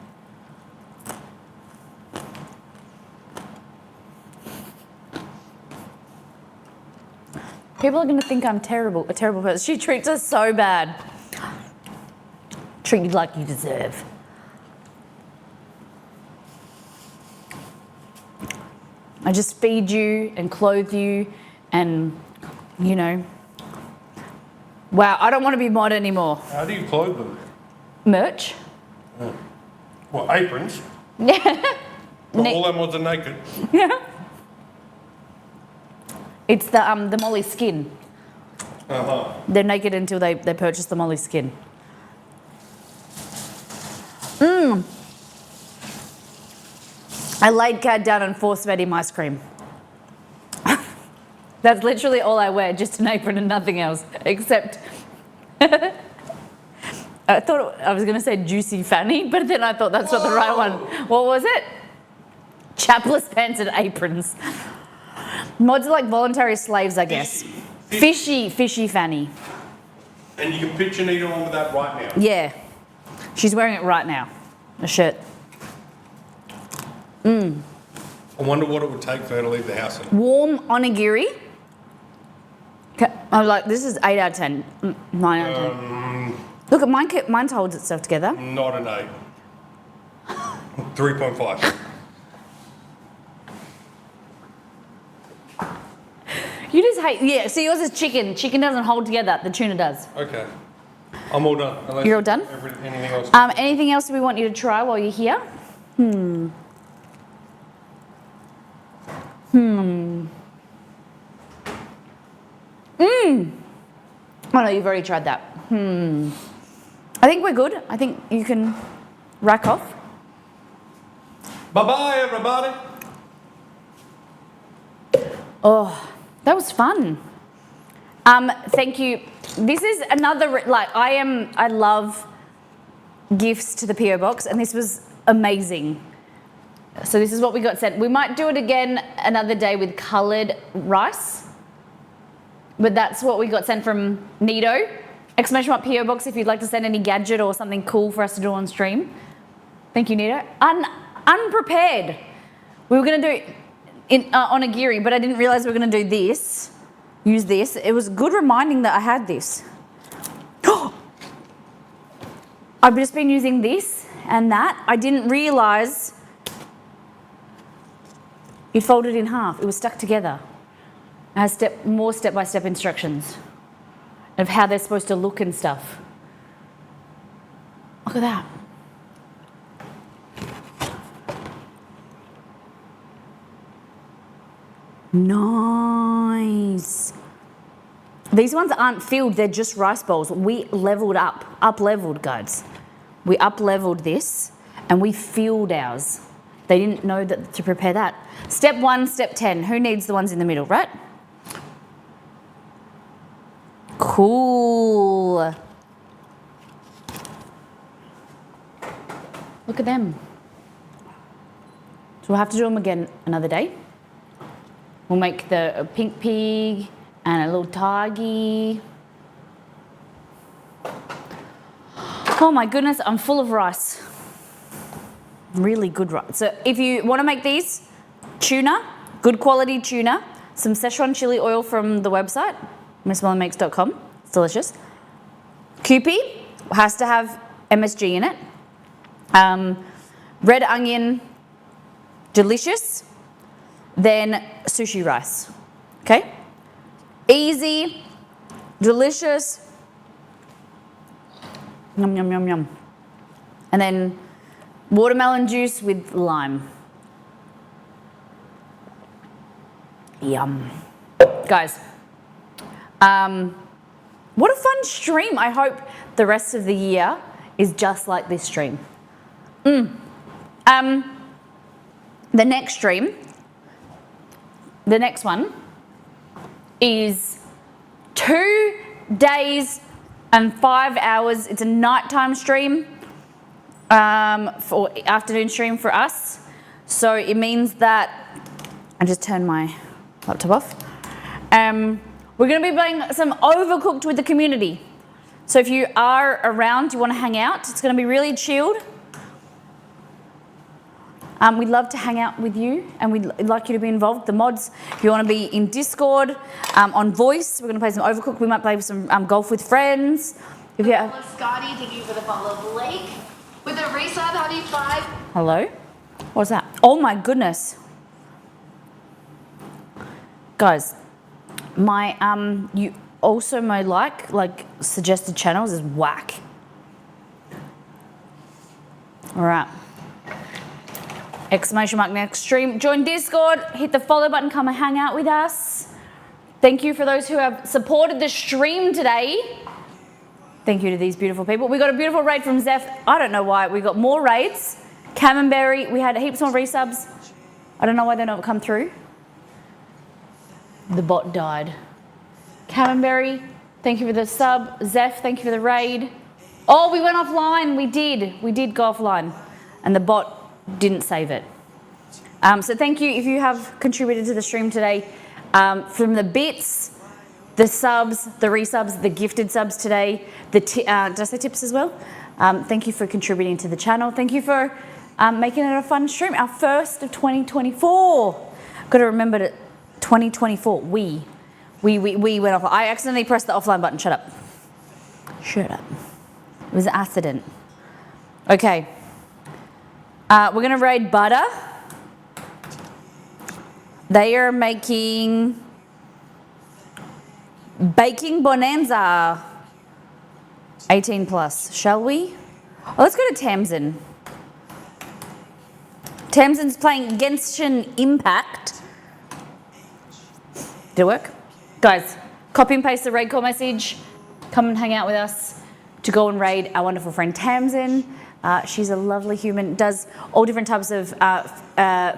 [SPEAKER 1] People are going to think I'm a terrible person. She treats us so bad. Treat you like you deserve. I just feed you and clothe you and, you know. Wow, I don't want to be mod anymore.
[SPEAKER 3] How do you clothe them?
[SPEAKER 1] Merch?
[SPEAKER 3] Well, aprons.
[SPEAKER 1] Yeah.
[SPEAKER 3] But all them ones are naked.
[SPEAKER 1] Yeah. It's the Molly skin.
[SPEAKER 3] Uh-huh.
[SPEAKER 1] They're naked until they purchase the Molly skin. I laid Cad down and force-fed him ice cream. That's literally all I wear, just an apron and nothing else, except... I thought I was going to say Juicy Fanny, but then I thought that's not the right one. What was it? Chapless pants and aprons. Mods are like voluntary slaves, I guess. Fishy Fanny.
[SPEAKER 3] And you can picture Nito on with that right now.
[SPEAKER 1] Yeah. She's wearing it right now. A shirt.
[SPEAKER 3] I wonder what it would take for her to leave the house in.
[SPEAKER 1] Warm onigiri. I'm like, this is 8 out of 10. 9 out of 10. Look at mine holds itself together.
[SPEAKER 3] Not an 8. 3.5.
[SPEAKER 1] You just hate, yeah, so yours is chicken. Chicken doesn't hold together, the tuna does.
[SPEAKER 3] Okay. I'm all done. Unless
[SPEAKER 1] You're all done?
[SPEAKER 3] Anything else?
[SPEAKER 1] Anything else we want you to try while you're here? Oh no, you've already tried that. I think we're good. I think you can rack off.
[SPEAKER 3] Bye-bye, everybody.
[SPEAKER 1] Oh, that was fun. Thank you. This is another, like, I love gifts to the PO box, and this was amazing. So this is what we got sent. We might do it again another day with coloured rice, but that's what we got sent from Nido. Exclamation mark PO box if you'd like to send any gadget or something cool for us to do on stream. Thank you, Nido. Unprepared. We were going to do it onigiri, but I didn't realise we were going to do this. Use this. It was good reminding that I had this. I've just been using this and that. I didn't realise it folded in half. It was stuck together. It has more step-by-step instructions of how they're supposed to look and stuff. Look at that. Nice. These ones aren't filled, they're just rice bowls. We leveled up leveled, guys. We up leveled this and we filled ours. They didn't know that to prepare that. Step 1, step 10. Who needs the ones in the middle, right? Cool. Look at them. So we'll have to do them again another day. We'll make the pink pig and a little tigy. Oh my goodness, I'm full of rice. Really good rice. So if you want to make these, tuna, good quality tuna, some Szechuan chili oil from the website, missmelonmakes.com, it's delicious. Kewpie has to have MSG in it. Red onion, delicious. Then sushi rice, okay? Easy, delicious. Yum, yum, yum, yum. And then watermelon juice with lime. Yum. Guys, what a fun stream. I hope the rest of the year is just like this stream. The next stream, the next one is 2 days and 5 hours. It's a nighttime stream, for afternoon stream for us. So it means that, I just turned my laptop off. We're going to be playing some Overcooked with the community. So if you are around, you want to hang out, it's going to be really chilled. We'd love to hang out with you and we'd like you to be involved. The mods, if you want to be in Discord, on voice, we're going to play some Overcooked. We might play some golf with friends. If you have...
[SPEAKER 6] Hello, Scotty. Thank you for the follow, Blake. With a resub, how do you 5?
[SPEAKER 1] Hello? What's that? Oh my goodness. Guys, my, you also may like suggested channels is whack. All right. Exclamation mark next stream. Join Discord, hit the follow button, come and hang out with us. Thank you for those who have supported the stream today. Thank you to these beautiful people. We got a beautiful raid from Zeph. I don't know why. We got more raids. Camembert, we had heaps more resubs. I don't know why they don't come through. The bot died. Camembert, thank you for the sub. Zeph, thank you for the raid. Oh, we went offline. We did go offline. And the bot didn't save it. So thank you if you have contributed to the stream today. From the bits, the subs, the resubs, the gifted subs today, did I say tips as well? Thank you for contributing to the channel. Thank you for making it a fun stream. Our first of 2024. Got to remember that 2024, we went off. I accidentally pressed the offline button. Shut up. Shut up. It was an accident. Okay. We're going to raid Butter. They are making Baking Bonanza 18 plus. Shall we? Oh, let's go to Tamsin. Tamsin's playing Genshin Impact. Did it work? Guys, copy and paste the raid call message. Come and hang out with us to go and raid our wonderful friend Tamsin. She's a lovely human, does all different types of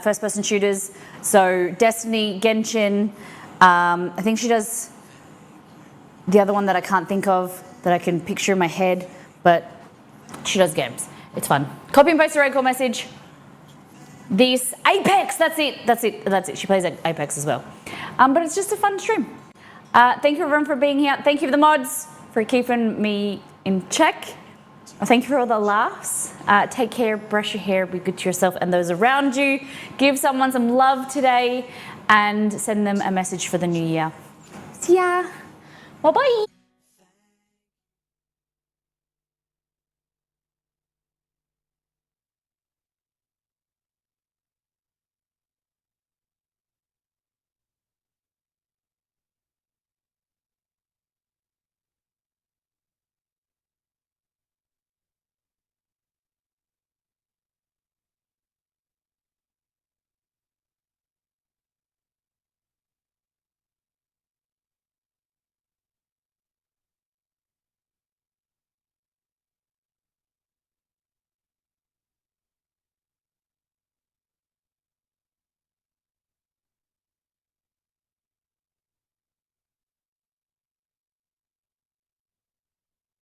[SPEAKER 1] first-person shooters. So Destiny, Genshin, I think she does the other one that I can't think of, that I can picture in my head, but she does games. It's fun. Copy and paste the raid call message. This Apex, that's it. She plays Apex as well. But it's just a fun stream. Thank you everyone for being here. Thank you for the mods for keeping me in check. Thank you for all the laughs. Take care, brush your hair, be good to yourself and those around you. Give someone some love today and send them a message for the new year. See ya. Bye-bye.